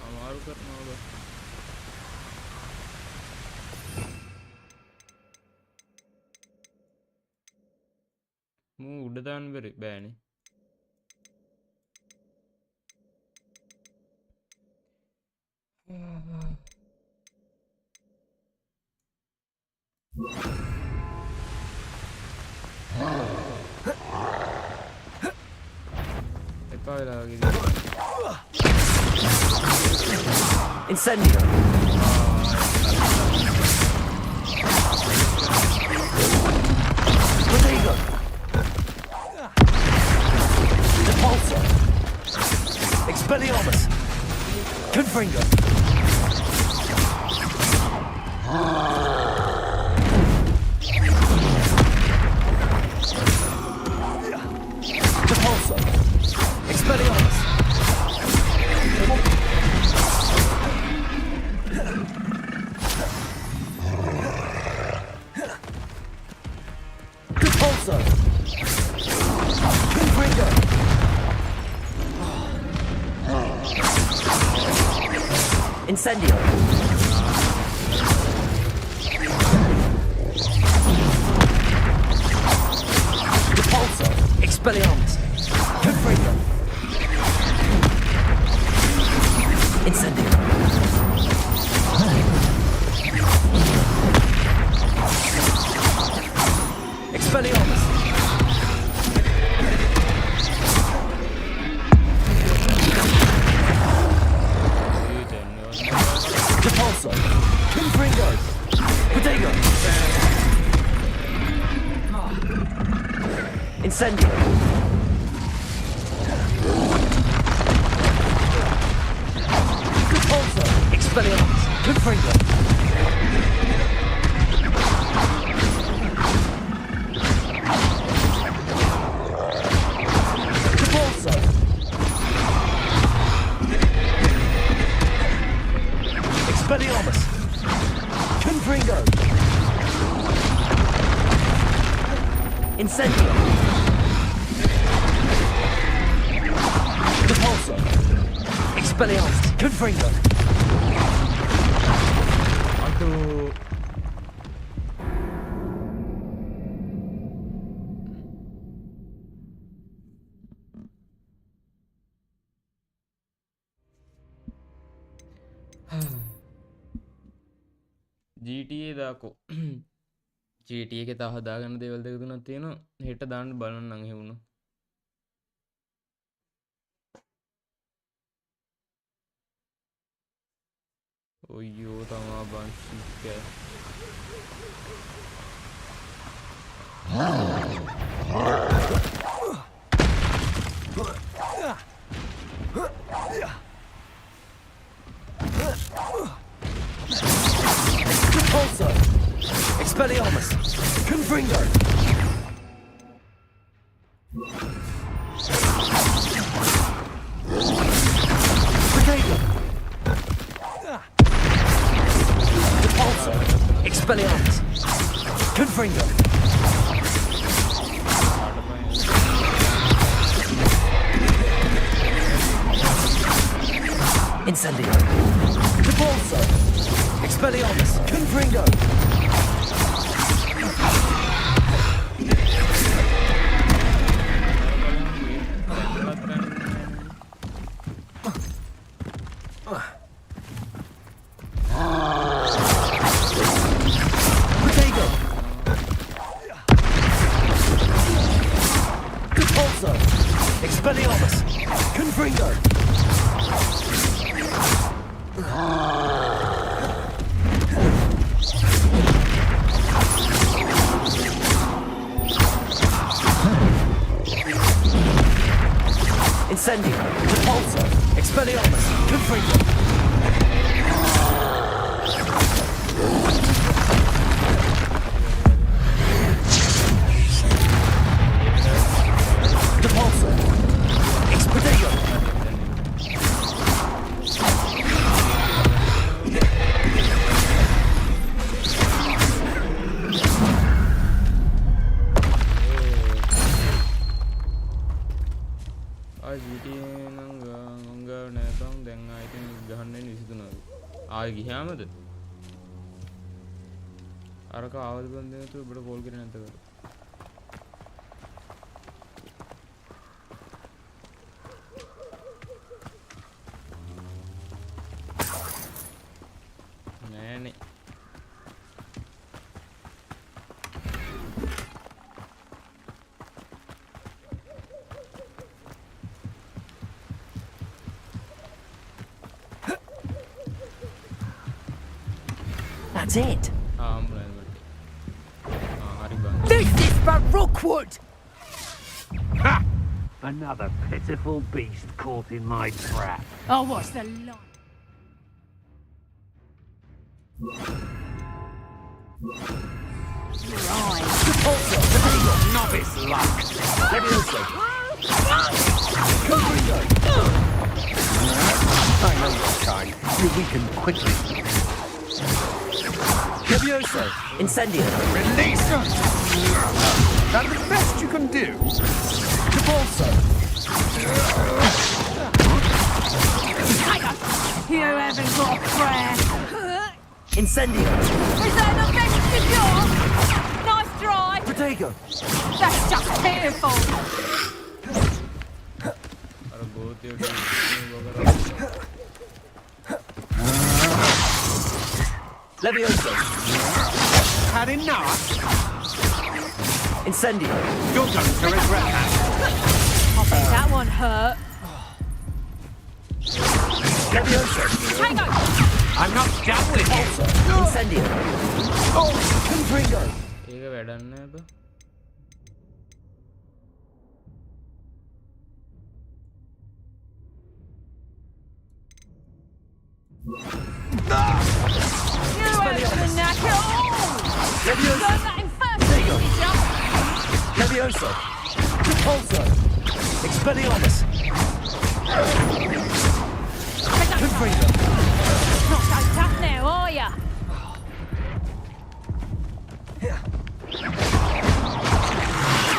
අමාරු කරනවා බා. මූ උඩ දාන්න බෑනේ. එපා වෙලා වගේ. Incendio. Rodrigo. Repulso. Expelliarmus. Confringo. Repulso. Expelliarmus. Repulso. Confringo. Incendio. Repulso. Expelliarmus. Confringo. Incendio. Expelliarmus. Repulso. Confringo. Protego. Incendio. Repulso. Expelliarmus. Confringo. Repulso. Expelliarmus. Confringo. Incendio. Repulso. Expelliarmus. Confringo. අතෝ GTA දාකෝ GTA එකේ තව හදාගන්න දේවල් දෙක තුනක් තියෙනවා හෙට දාන්න බලන්න නම් එහෙවුණා ඔයෝ තමා බංශික Repulso! Expelliarmus! Confringo! Potato! Repulso! Expelliarmus! Confringo! Incendio! Repulso! Expelliarmus! Confringo! Potato! Repulso! Expelliarmus! Confringo! Incendio! Repulso! Expelliarmus! Confringo! Repulso! Expedito! ආයෙ ගියාමද? අරක ආවද බන්දේ තු ඔබට කෝල් කරේ නැද්ද? නෑනේ. That's it. This is for Rookwood! Ha! Another pitiful beast caught in my trap. Oh, what's the line? Novice luck. Levioso! I know your kind. You weaken quickly. Levioso! Incendio! Release them! That the best you can do? Repulso! You haven't got a prayer. Incendio! Is that the best you got? Nice try. Potato! That's just pitiful. Levioso! Had enough? Incendio! You're going to regret that. I think that one hurt. Levioso! Tango! I'm not done with you. Incendio! Oh, Confringo! ඒක වැඩක් නෑ බ. Levioso! Repulso! Expelliarmus! Confringo! Not so tough now, are ya?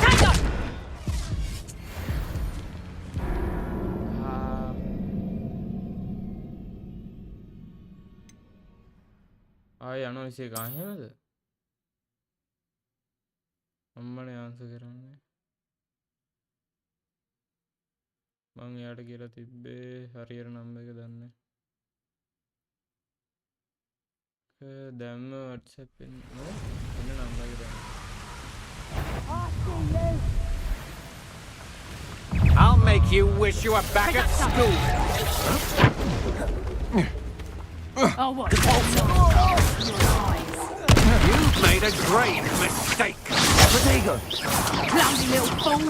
Tango! ආයෙ යනවා ඉසේ කාහෙමද? අම්මනේ answer කරන්නේ. මං එයාට කියලා තිබ්බේ හරියට නම්බර් එක දන්නේ. දැම්ම WhatsApp එන්න නම්බර් එක දාන්න. I'll make you wish you were back at school. Oh, what? You've made a grave mistake. Potato! Clumsy little fool.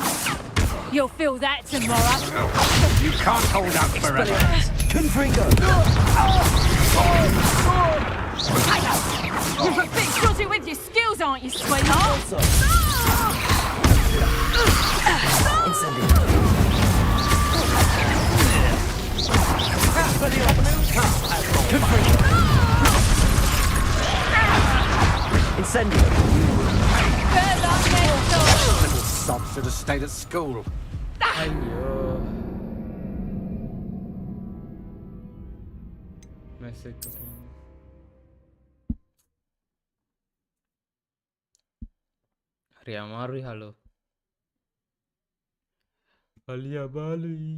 You'll feel that tomorrow. You can't hold out forever. Confringo! You're a bit dodgy with your skills, aren't you, sweetheart? Incendio. Little sod should have stayed at school. അയ്യോ message හරි අමාරුයි hello අලිය බාලුයි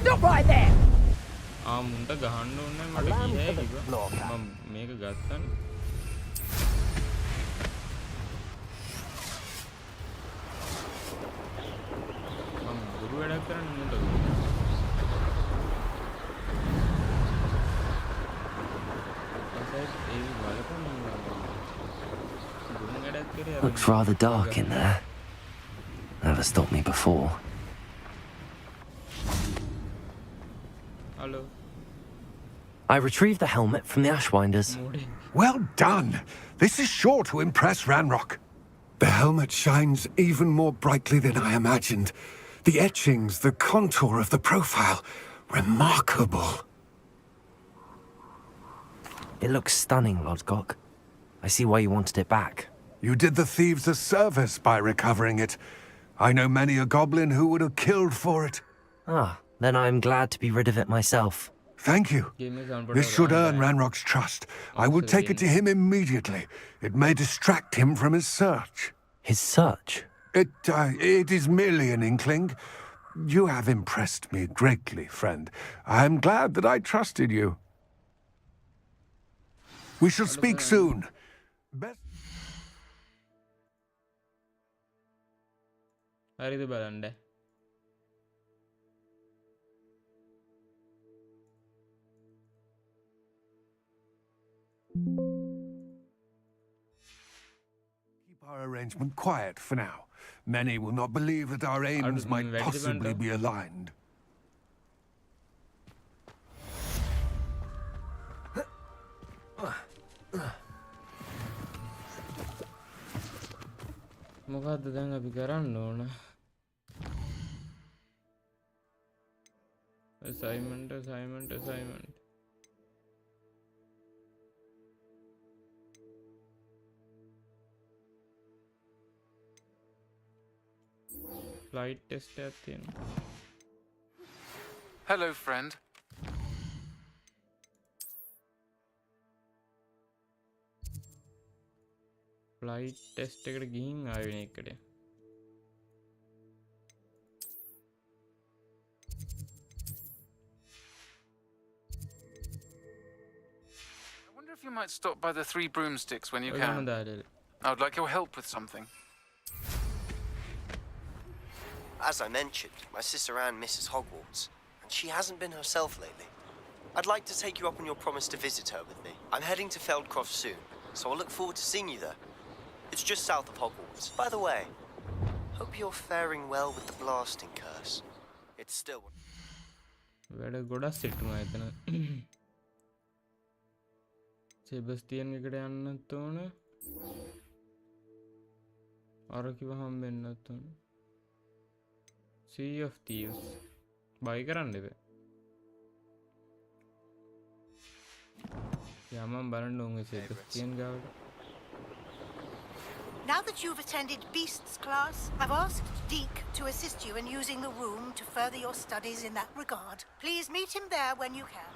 Stop right there! මුන්ට ගහන්න ඕනේ මට ගියේ කිව්වා මම මේක ගත්තනේ මම ගුරු වැඩක් කරන්න මුන්ට Looks rather dark in there. Never stopped me before. Hello. I retrieved the helmet from the Ashwinders. Well done. This is sure to impress Ranrock. The helmet shines even more brightly than I imagined. The etchings, the contour of the profile. Remarkable. It looks stunning, Lodgok. I see why you wanted it back. You did the thieves a service by recovering it. I know many a goblin who would have killed for it. Ah, then I'm glad to be rid of it myself. Thank you. This should earn Ranrock's trust. I will take it to him immediately. It may distract him from his search. His search? It is merely an inkling. You have impressed me greatly, friend. I am glad that I trusted you. We shall speak soon. හරිද බලන්න Keep our arrangement quiet for now. Many will not believe that our aims might possibly be aligned. මොකද්ද දැන් අපි කරන්න ඕන assignment flight test එකක් තියෙනවා Hello, friend. flight test එකට ගිහින් ආවෙ වෙන එකට I wonder if you might stop by the Three Broomsticks when you can. I would like your help with something. As I mentioned, my sister Anne misses Hogwarts, and she hasn't been herself lately. I'd like to take you up on your promise to visit her with me. I'm heading to Feldcroft soon, so I'll look forward to seeing you there. It's just south of Hogwarts. By the way, hope you're faring well with the blasting curse. It's still... වැඩ ගොඩක් set වුණා එතන. Sebastian එකට යන්නත් ඕන. අර කිව්ව හම්බෙන්නත් ඕන. Sea of Thieves. buy කරන්න බෑ. යමම් බලන්න ඕනේ සෙබස්තියන් ගාවට. Now that you've attended Beasts class, I've asked Deke to assist you in using the room to further your studies in that regard. Please meet him there when you can.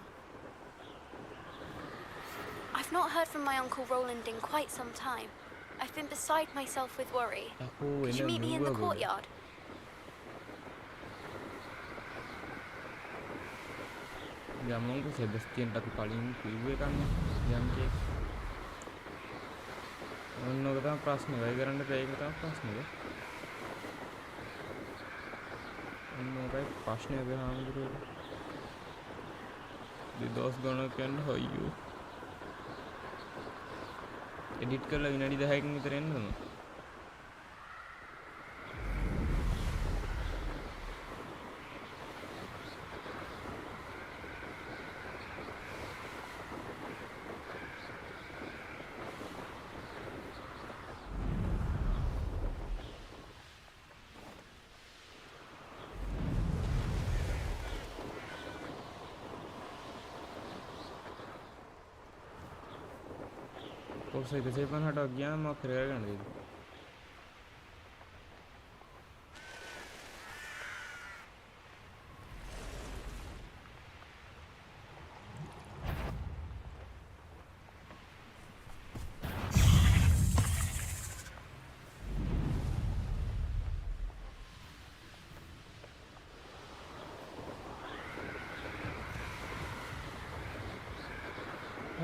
I've not heard from my Uncle Roland in quite some time. I've been beside myself with worry. Could you meet me in the courtyard? යමන්ක සෙබස්තියන්ට අපි කලින් කිව්වේ කන්නේ යම්කේ ඔන්නෝක තමයි ප්‍රශ්නේ වෙයි කරන්න බෑ ඒක තමයි ප්‍රශ්නේ ඔන්නෝකයි ප්‍රශ්නේ අපි හාමුදුරුවෝ දෙදොස් ගණක් යන්න හොයියෝ එඩිට් කරලා විනාඩි 10කින් විතර එන්න ඕන කොටස 150ක් ගියාම මම කරගෙන දෙන්න.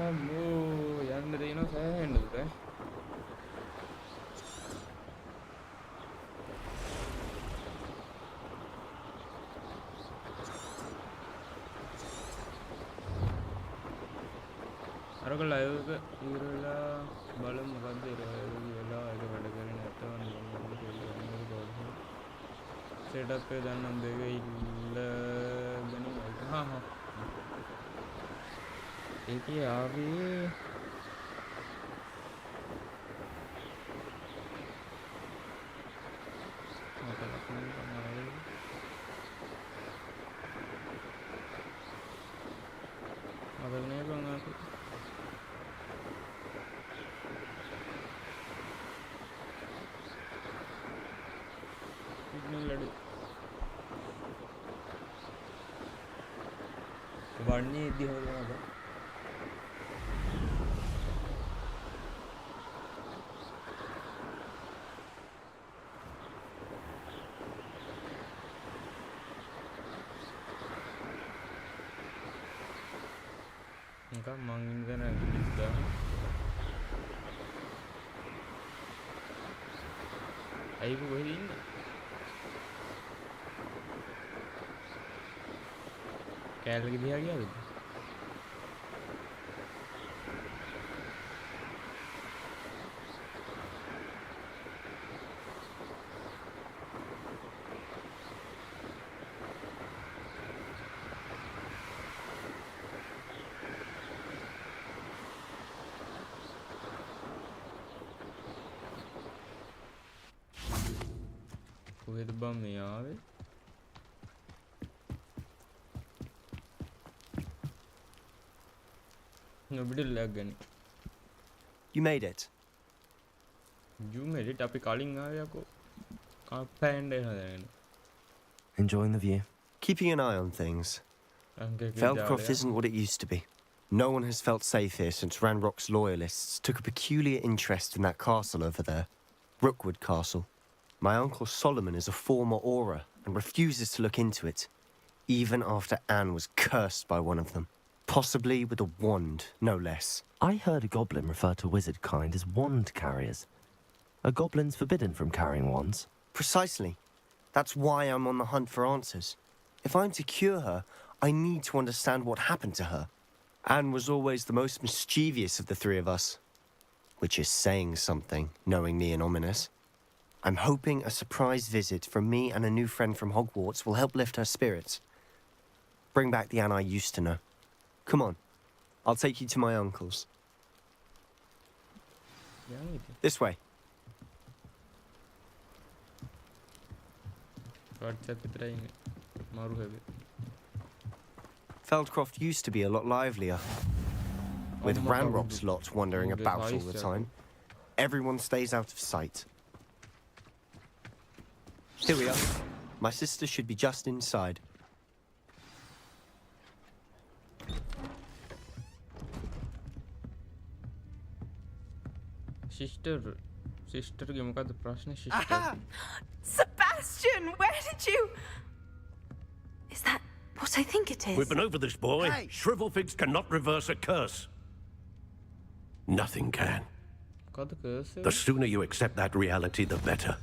අම්මෝ යන්න දෙනවා සෑහෙන්න දුර. අරක ලයිව් එක ඉවරලා බලමු මොකද්ද වෙලා ඒක වැඩ කරන්නේ නැත්නම් මොනවද කියලා බලමු. සෙටප් එක දන්නම් දෙක ඉල්ලගෙන හා ඒකේ ආවේ මතකත් නෑ අවුනේ බංගාක සිග්නල් අඩු වන්නේ ඉදි හොයනවා බං. Enggak, menginginkan lagi bisa. Ayo gue ini. Kayak lagi dia gitu. කොහෙද බම් මේ ආවේ? නොබිඩ lag ගනි. You made it. You made it. අපි කලින් ආවේ යකෝ. කප්පෑන්ඩ් එක හදාගෙන. Enjoying the view. Keeping an eye on things. Feldcroft isn't what it used to be. No one has felt safe here since Ranrock's loyalists took a peculiar interest in that castle over there. Rookwood Castle. My uncle Solomon is a former Auror and refuses to look into it, even after Anne was cursed by one of them. Possibly with a wand, no less. I heard a goblin refer to wizard kind as wand carriers. Are goblins forbidden from carrying wands? Precisely. That's why I'm on the hunt for answers. If I'm to cure her, I need to understand what happened to her. Anne was always the most mischievous of the three of us. Which is saying something, knowingly and ominous. I'm hoping a surprise visit from me and a new friend from Hogwarts will help lift her spirits. Bring back the Anne I used to know. Come on. I'll take you to my uncle's. This way. Feldcroft used to be a lot livelier. With Ranrock's lot wandering about all the time. Everyone stays out of sight. Here we are. My sister should be just inside. Sister ಗೆ ಮುಖದ ಪ್ರಶ್ನೆ sister. Sebastian, where did you? Is that what I think it is? We've been over this, boy. Hey. Shrivelfigs cannot reverse a curse. Nothing can. The sooner you accept that reality, the better.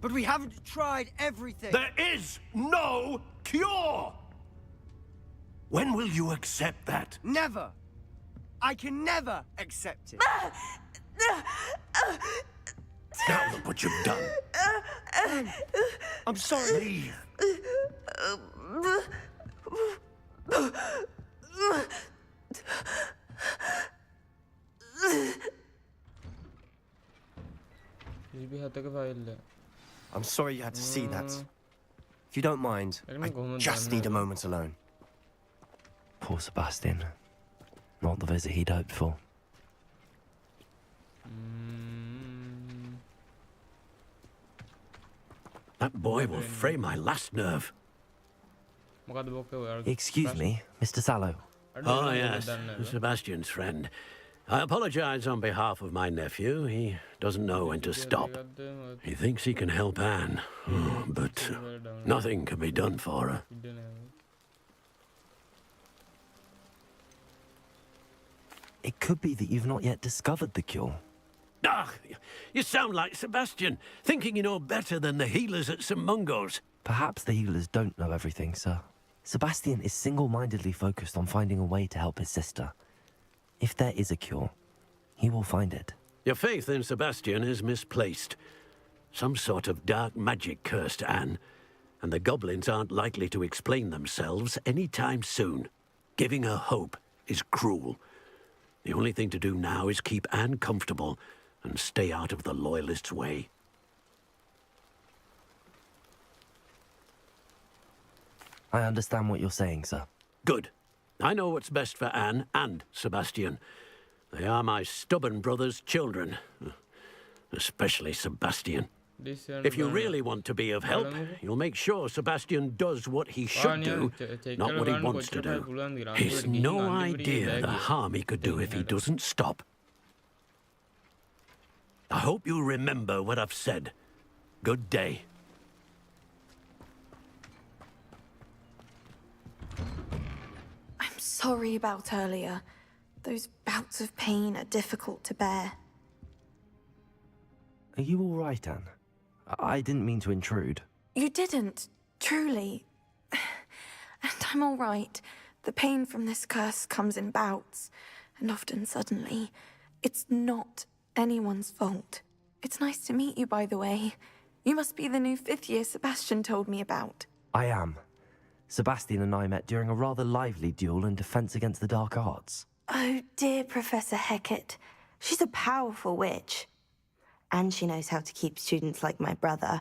But we haven't tried everything. There is no cure! When will you accept that? Never. I can never accept it. Now look what you've done. I'm sorry. Leave. I'm sorry you had to see that. If you don't mind, I just need a moment alone. Poor Sebastian. Not the visit he'd hoped for. That boy will fray my last nerve. Excuse me, Mr. Sallow. Oh, yes, Sebastian's friend. I apologize on behalf of my nephew. He doesn't know when to stop. He thinks he can help Anne, but nothing can be done for her. It could be that you've not yet discovered the cure. Ah, you sound like Sebastian, thinking you know better than the healers at St. Mungo's. Perhaps the healers don't know everything, sir. Sebastian is single-mindedly focused on finding a way to help his sister. If there is a cure, he will find it. Your faith in Sebastian is misplaced. Some sort of dark magic cursed Anne, and the goblins aren't likely to explain themselves anytime soon. Giving her hope is cruel. The only thing to do now is keep Anne comfortable and stay out of the Loyalists' way. I understand what you're saying, sir. Good. I know what's best for Anne and Sebastian. They are my stubborn brother's children. Especially Sebastian. If you really want to be of help, you'll make sure Sebastian does what he should do, not what he wants to do. He's no idea the harm he could do if he doesn't stop. I hope you remember what I've said. Good day. I'm sorry about earlier. Those bouts of pain are difficult to bear. Are you all right, Anne? I didn't mean to intrude. You didn't, truly. And I'm all right. The pain from this curse comes in bouts, and often suddenly. It's not anyone's fault. It's nice to meet you, by the way. You must be the new 5th year Sebastian told me about. I am. Sebastian and I met during a rather lively duel in Defense Against the Dark Arts. Oh, dear Professor Hecat. She's a powerful witch. And she knows how to keep students like my brother,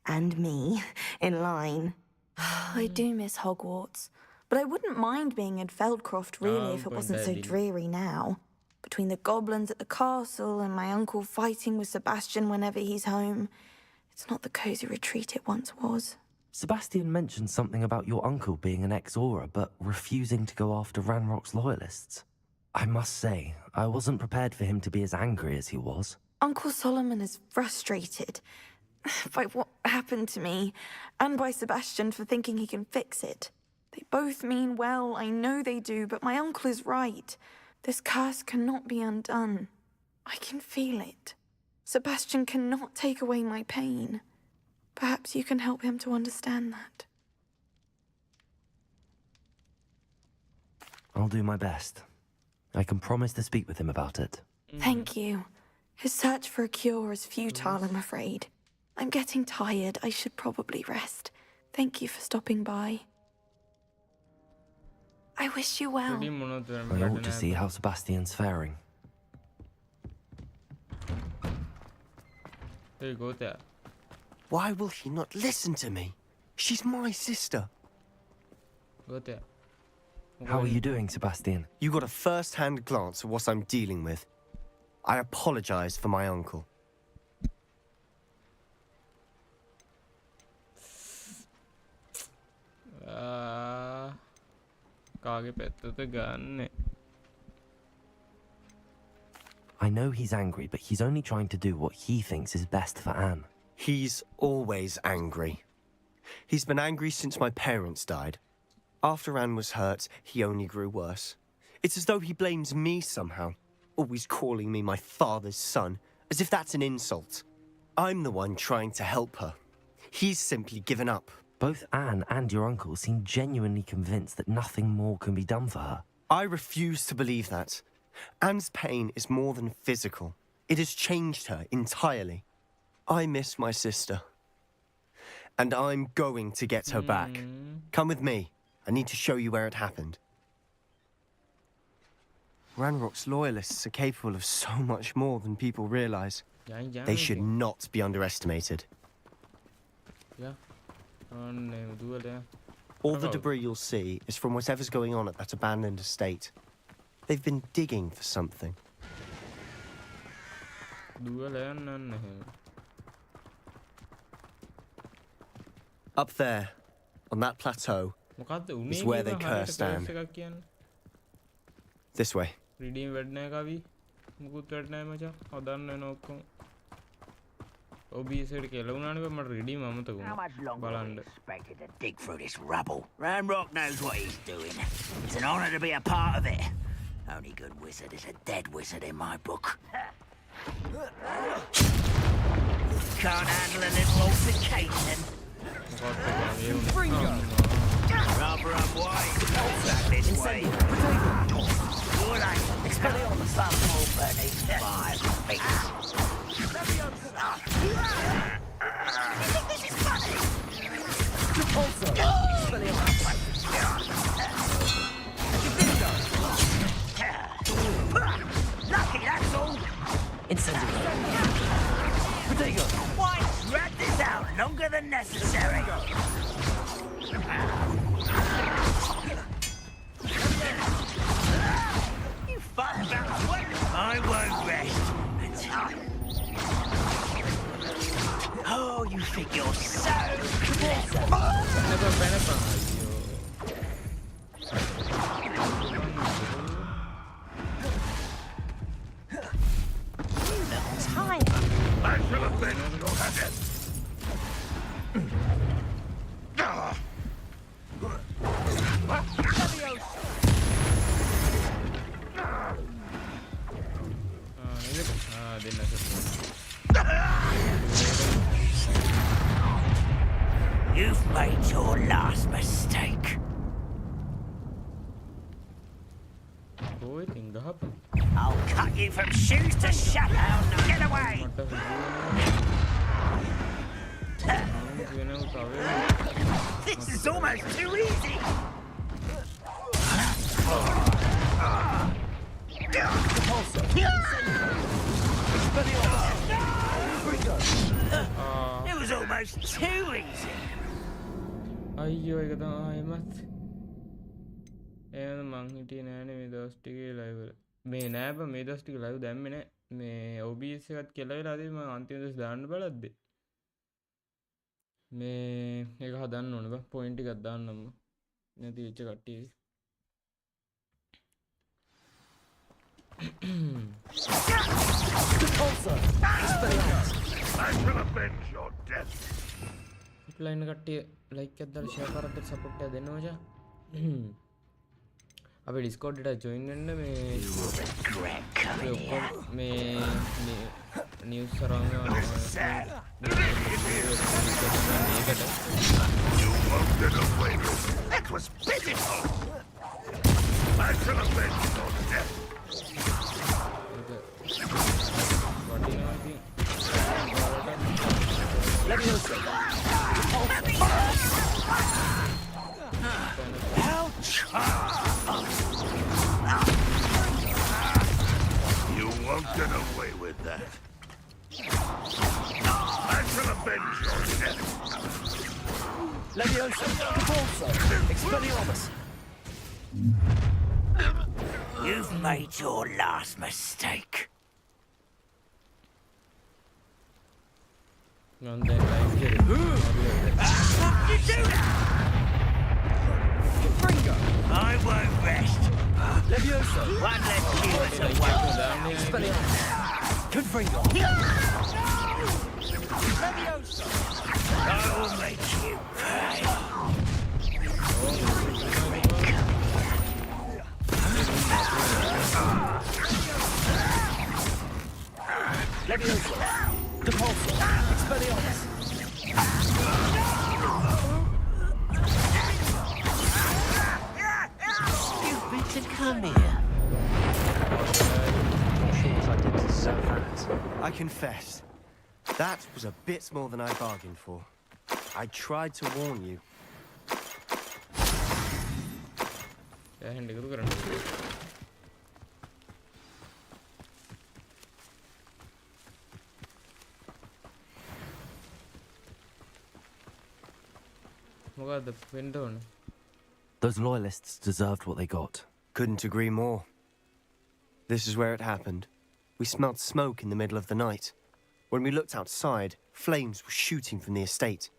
and me, in line. I do miss Hogwarts, but I wouldn't mind being in Feldcroft, really, if it wasn't so dreary now. Between the goblins at the castle and my uncle fighting with Sebastian whenever he's home, it's not the cozy retreat it once was. Sebastian mentioned something about your uncle being an ex-Aura, but refusing to go after Ranrock's loyalists. I must say, I wasn't prepared for him to be as angry as he was. Uncle Solomon is frustrated by what happened to me, and by Sebastian for thinking he can fix it. They both mean well, I know they do, but my uncle is right. This curse cannot be undone. I can feel it. Sebastian cannot take away my pain. Perhaps you can help him to understand that. I'll do my best. I can promise to speak with him about it. Thank you. His search for a cure is futile, I'm afraid. I'm getting tired. I should probably rest. Thank you for stopping by. I wish you well. I ought to see how Sebastian's faring. There you go there. Why will she not listen to me? She's my sister. Go there. How are you doing, Sebastian? You got a first-hand glance at what I'm dealing with. I apologize for my uncle. I know he's angry, but he's only trying to do what he thinks is best for Anne. He's always angry. He's been angry since my parents died. After Anne was hurt, he only grew worse. It's as though he blames me somehow, always calling me my father's son, as if that's an insult. I'm the one trying to help her. He's simply given up. Both Anne and your uncle seem genuinely convinced that nothing more can be done for her. I refuse to believe that. Anne's pain is more than physical. It has changed her entirely. I miss my sister. And I'm going to get her back. Come with me. I need to show you where it happened. Ranrock's loyalists are capable of so much more than people realize. They should not be underestimated. All the debris you'll see is from whatever's going on at that abandoned estate. They've been digging for something. Up there, on that plateau, is where they cursed Anne. This way. Redeem වැඩ නැහැ කවි. මුකුත් වැඩ නැහැ මචං. හදන්න වෙන ඔක්කොම. OBS එකට කියලා වුණානේ මට redeem අමතක වුණා. How much longer are බලන්න. we expected to dig through this rubble? Ramrock knows what he's doing. It's an honor to be a part of it. Only good wizard is a dead wizard in my book. Can't handle a little altercation. Rubber and white. Back this way. Good aim. Expelliarmus. Bubble beneath my feet. You think this is funny? Repulsor. Lucky, that's all. Incendiary. Potato. Why drag this out longer than necessary? You fuck about what? I won't rest until. Oh, you think you're so clever? Time. I shall avenge your death. You've made your last mistake. I'll cut you from shoes to shutdown. Get away! This is almost too easy. It was almost too easy. අයියෝ ඒක තමයි ආයෙමත් එහෙනම් මං හිටියේ නෑනේ මේ දවස් ටිකේ ලයිව් වල මේ නෑ බ මේ දවස් ටික ලයිව් දැම්මේ නෑ මේ OBS එකත් කියලා වෙලා ආදී මම අන්තිම දවස් දාන්න බලද්දි මේ ඒක හදන්න ඕනේ බ පොයින්ට් ටිකක් දාන්නම්ම නැති වෙච්ච කට්ටිය I shall avenge your death. Line කට්ටිය ලයික් එකක් දාලා ෂෙයා කරද්දී සපෝට් එකක් දෙන්න මචං අපේ Discord එකට join වෙන්න මේ මේ news සරංග You won't get away with it. That was pitiful. I shall avenge your death. Leviosa. Ouch! You won't get away with that. I shall avenge your death. Leviosa. Repulsor. Expelliarmus. You've made your last mistake. And then like You do that! Confringo. I won't rest. Leviosa. One less cue to wait. Expelliarmus. Confringo. Leviosa. I will make you pay. Leviosa. Repulsor. Expelliarmus. You've been to come here. Things I did deserve that. I confess, that was a bit more than I bargained for. I tried to warn you. Those loyalists deserved what they got. Couldn't agree more. This is where it happened. We smelt smoke in the middle of the night. When we looked outside, flames were shooting from the estate.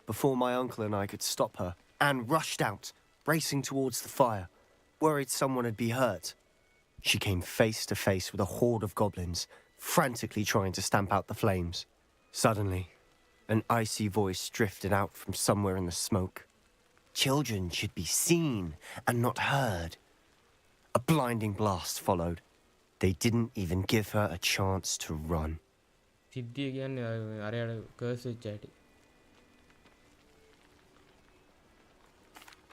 before my uncle and I could stop her. Anne rushed out, racing towards the fire, worried someone had been hurt. She came face to face with a horde of goblins, frantically trying to stamp out the flames. Suddenly, an icy voice drifted out from somewhere in the smoke. Children should be seen and not heard. A blinding blast followed. They didn't even give her a chance to run. සිද්ධිය කියන්නේ අරයට curse වෙච්ච ඇටි.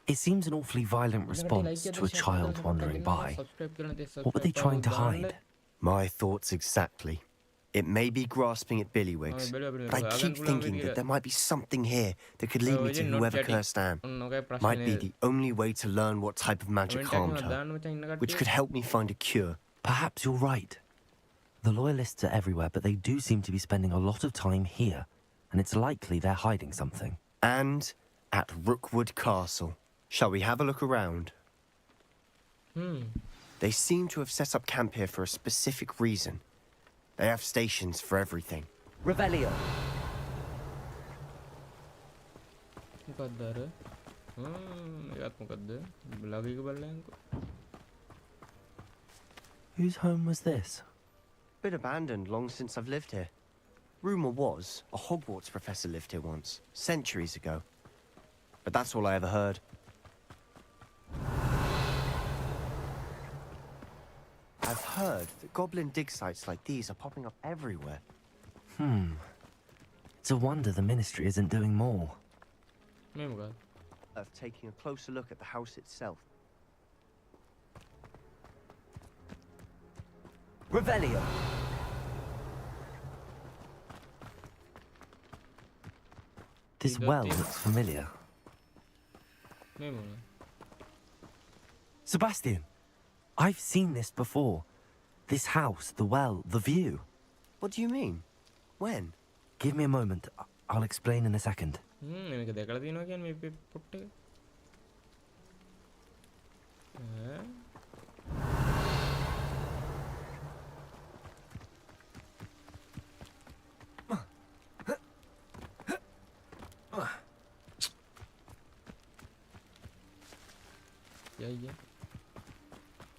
It seems an awfully violent response to a child wandering by. What were they trying to hide? My thoughts exactly. It may be grasping at Billywigs, but I keep thinking that there might be something here that could lead me to whoever cursed Anne. Might be the only way to learn what type of magic harmed her, which could help me find a cure. Perhaps you're right. The loyalists are everywhere, but they do seem to be spending a lot of time here, and it's likely they're hiding something. And at Rookwood Castle. Shall we have a look around? They seem to have set up camp here for a specific reason. They have stations for everything. Revelio. Whose home was this? Been abandoned long since I've lived here. Rumour was a Hogwarts professor lived here once, centuries ago. But that's all I ever heard. I've heard that goblin dig sites like these are popping up everywhere. It's a wonder the Ministry isn't doing more. Of taking a closer look at the house itself. Revelio. This well looks familiar. Sebastian, I've seen this before. This house, the well, the view. What do you mean? When? Give me a moment. I'll explain in a second.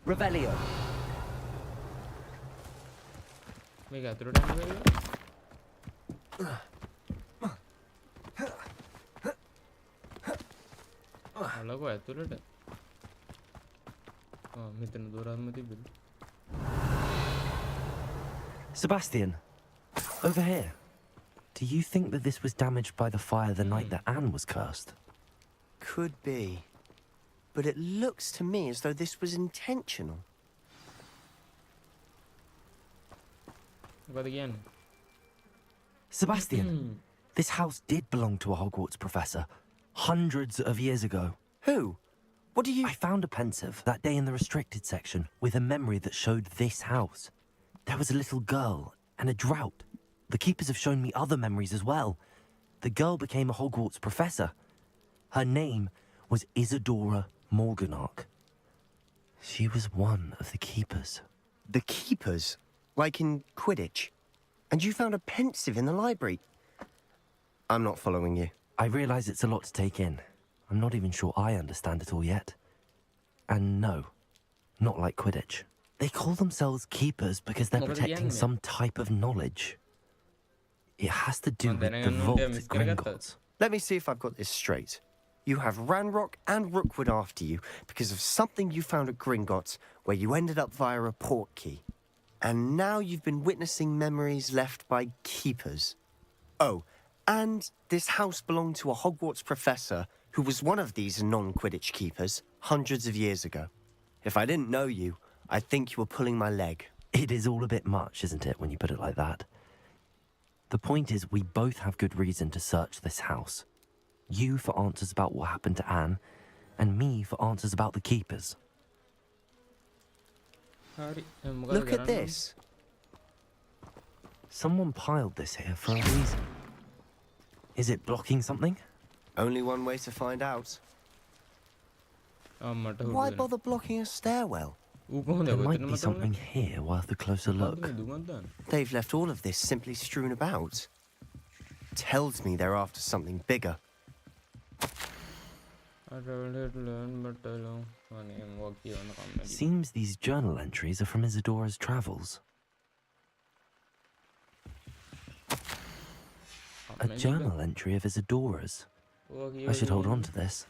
Revelio. මේක අතුරට යන්න බැරිද? අලකෝ ඇතුළට. මෙතන දොරක්ම තිබෙද? Sebastian, over here. Do you think that this was damaged by the fire the night that Anne was cursed? Could be. But it looks to me as though this was intentional. What again? Sebastian, this house did belong to a Hogwarts professor hundreds of years ago. Who? What do you... I found a pensive that day in the restricted section with a memory that showed this house. There was a little girl and a drought. The keepers have shown me other memories as well. The girl became a Hogwarts professor. Her name was Isadora Morganach. She was one of the keepers. The keepers? Like in Quidditch? And you found a pensive in the library? I'm not following you. I realise it's a lot to take in. I'm not even sure I understand it all yet. And no, not like Quidditch. They call themselves keepers because they're protecting some type of knowledge. It has to do with the vault at Gringotts. Let me see if I've got this straight. You have Ranrock and Rookwood after you because of something you found at Gringotts where you ended up via a port key. And now you've been witnessing memories left by keepers. Oh, and this house belonged to a Hogwarts professor who was one of these non-Quidditch keepers hundreds of years ago. If I didn't know you, I'd think you were pulling my leg. It is all a bit much, isn't it, when you put it like that? The point is, we both have good reason to search this house. You for answers about what happened to Anne, and me for answers about the keepers. Look at this. Someone piled this here for a reason. Is it blocking something? Only one way to find out. Why bother blocking a stairwell? There might be something here worth a closer look. They've left all of this simply strewn about. Tells me they're after something bigger. I traveled here to learn, but I don't want to work here on the company. Seems these journal entries are from Isadora's travels. A journal entry of Isadora's. I should hold on to this.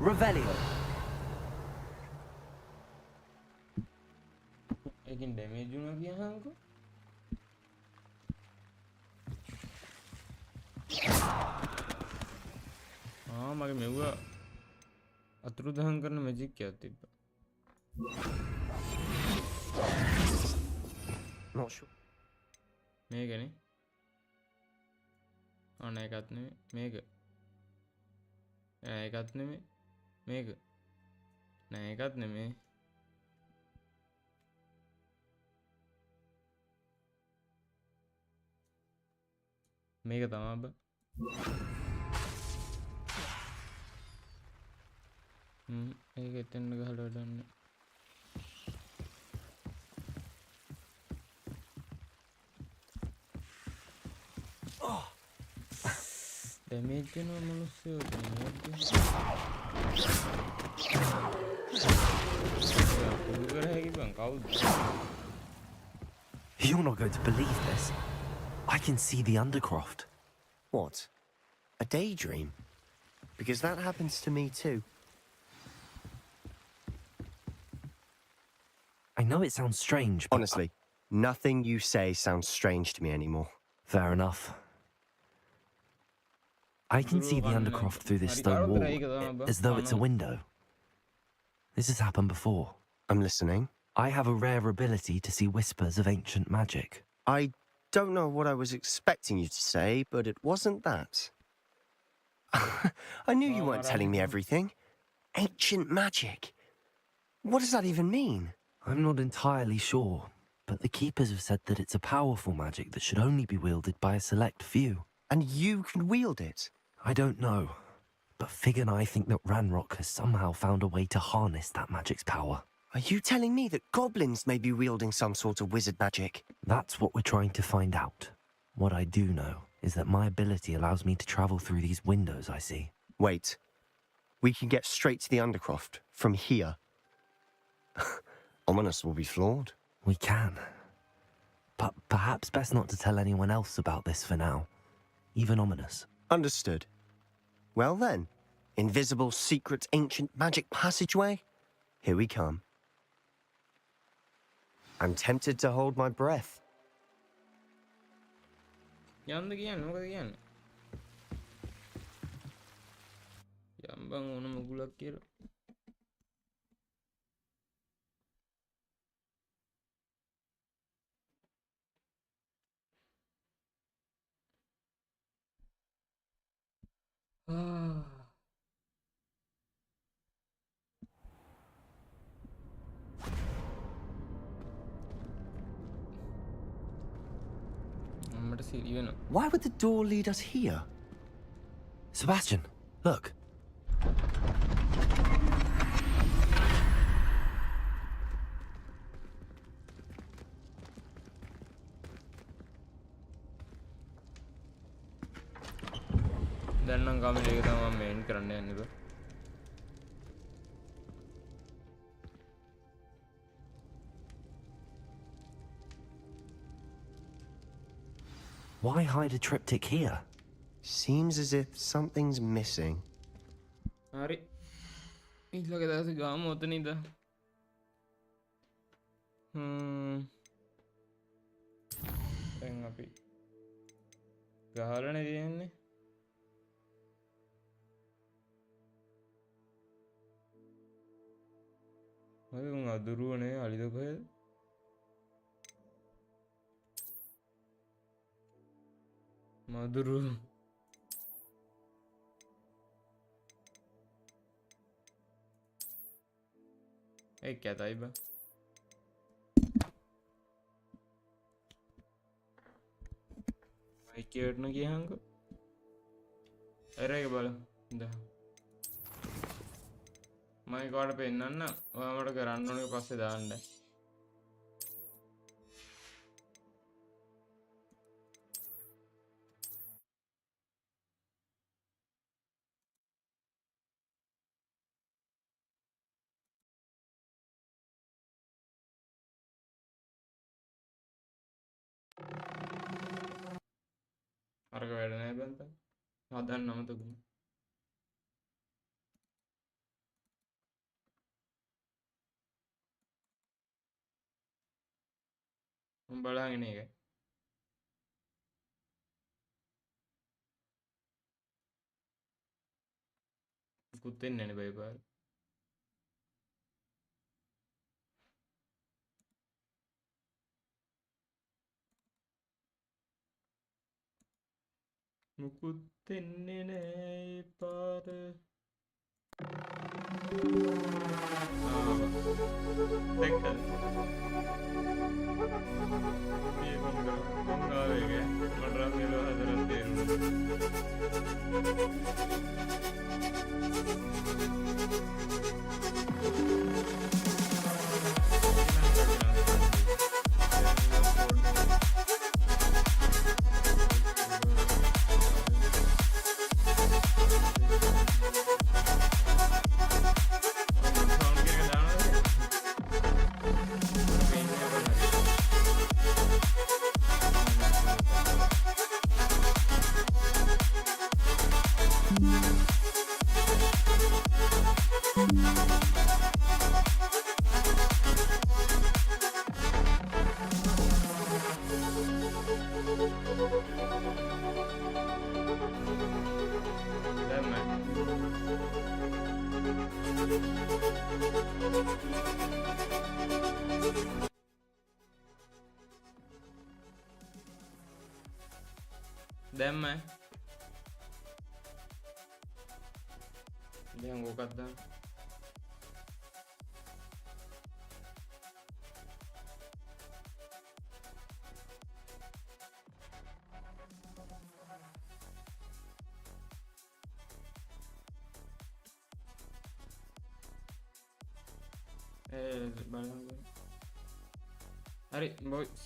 Revelio. Making damage again, Hanko? हाँ मगर मैं वो अतुरुदहन करने magic क्या थी Not sure. मेग नहीं और नए काटने में मेग नए काटने में मेग नए काटने में मेग तमाम एक इतने गहरा डरने डैमेज के ना मनुष्य होते हैं You're not going to believe this. I can see the Undercroft. What? A daydream? Because that happens to me too. I know it sounds strange, but honestly, nothing you say sounds strange to me anymore. Fair enough. I can see the Undercroft through this stone wall, as though it's a window. This has happened before. I'm listening. I have a rare ability to see whispers of ancient magic. I don't know what I was expecting you to say, but it wasn't that. I knew you weren't telling me everything. Ancient magic. What does that even mean? I'm not entirely sure, but the Keepers have said that it's a powerful magic that should only be wielded by a select few. And you can wield it? I don't know, but Fig and I think that Ranrock has somehow found a way to harness that magic's power. Are you telling me that goblins may be wielding some sort of wizard magic? That's what we're trying to find out. What I do know is that my ability allows me to travel through these windows I see. Wait. We can get straight to the Undercroft from here. Ominous will be flawed. We can. But perhaps best not to tell anyone else about this for now. Even Ominous. Understood. Well then, invisible, secret, ancient magic passageway? Here we come. I'm tempted to hold my breath. Yandı giyen, o kadar giyen. Yan ben onu mu kulak yerim? Why would the door lead us here? Sebastian, look. දැන් නම් comment එක තමයි මේන් කරන්න යන්නේ බා. Why hide a triptych here? Seems as if something's missing. හරි. ඊළඟ දවසේ ගාමු ඔතන ඉඳ. දැන් අපි ගහලානේ තියෙන්නේ. මම උන් අදුරුවනේ අලිද කොහෙද? මදුරු ඒ කැතයි බා මයික් එකටන ගියහන්කෝ අර එක බලමු ඉඳ මම ඒකට පෙන්නන්න ඔයාමට කරන්න ඕනේ පස්සේ දාන්න. අරක වැඩ නැහැ බන්ත. හදන්න අමතකුනේ. මම බලහන් ඉන්නේ ඒක. මුකුත් වෙන්නේ නැහැ නේ බයිපාර. මුකුත් වෙන්නේ නැහැ පාර. දැක්කද? මේ මොන ආවේග මට නම් මෙලෝ හදලා දැම්ම දැන් ඕකත් දාන්න. හරි බොයිස්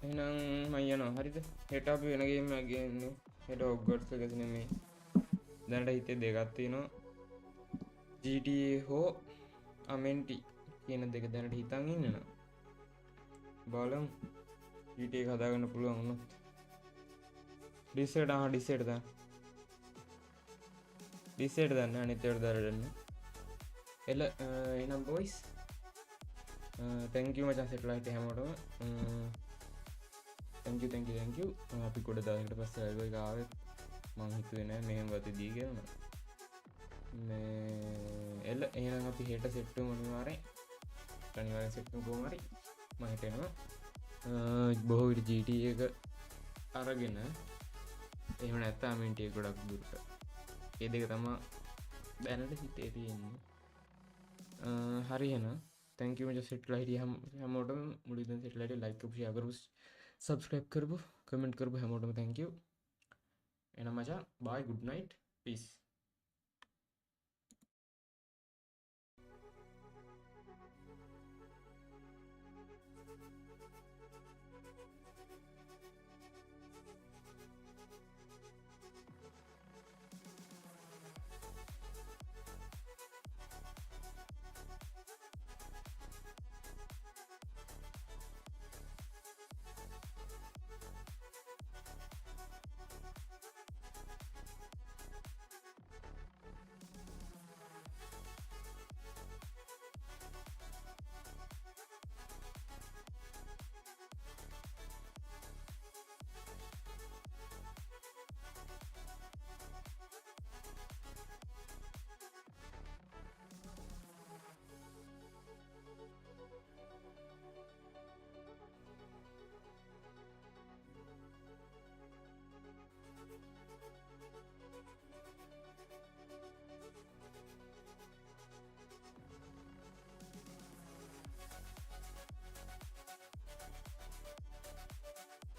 එහෙනම් මම යනවා. හරිද? හෙට අපි වෙන ගේම් එකක් ගේන්නේ. හෙට Hogwarts එක නෙමෙයි. දැනට හිතේ දෙකක් තියෙනවා. GTA හෝ AMD කියන දෙක දැනට හිතන් ඉන්නවා. බලමු. GTA එක හදාගන්න පුළුවන් වුණොත්. ඩිසෙට් දාන්න. ඩිසෙට් දාන්න අනිත් ඒවාට දාන්න. එල එහෙනම් බොයිස් thank you මචං සෙට්ලයිට් හැමෝටම thank you අපි කොට දායකට පස්සේ අයව එක ආවෙත් මං හිතුවේ නෑ මෙහෙම ගතියදී කියලා මේ එල එහෙනම් අපි හෙට සෙට් වෙමු අනිවාර්යෙන් සෙට් වෙමු කොහොම හරි මම හෙට එනවා බොහෝ විට GTA එක අරගෙන එහෙම නැත්නම් AMD එක ගොඩක් දුරට ඒ දෙක තමයි දැනට හිතේ තියෙන්නේ හරි එහෙනම් thank you मुझे सेटेलाइट හැමෝටම මුලින්ම सेटेलाइट लाइक කරපු share කරපු subscribe කරපු comment කරපු හැමෝටම thank you එහෙනම් මචං bye good night peace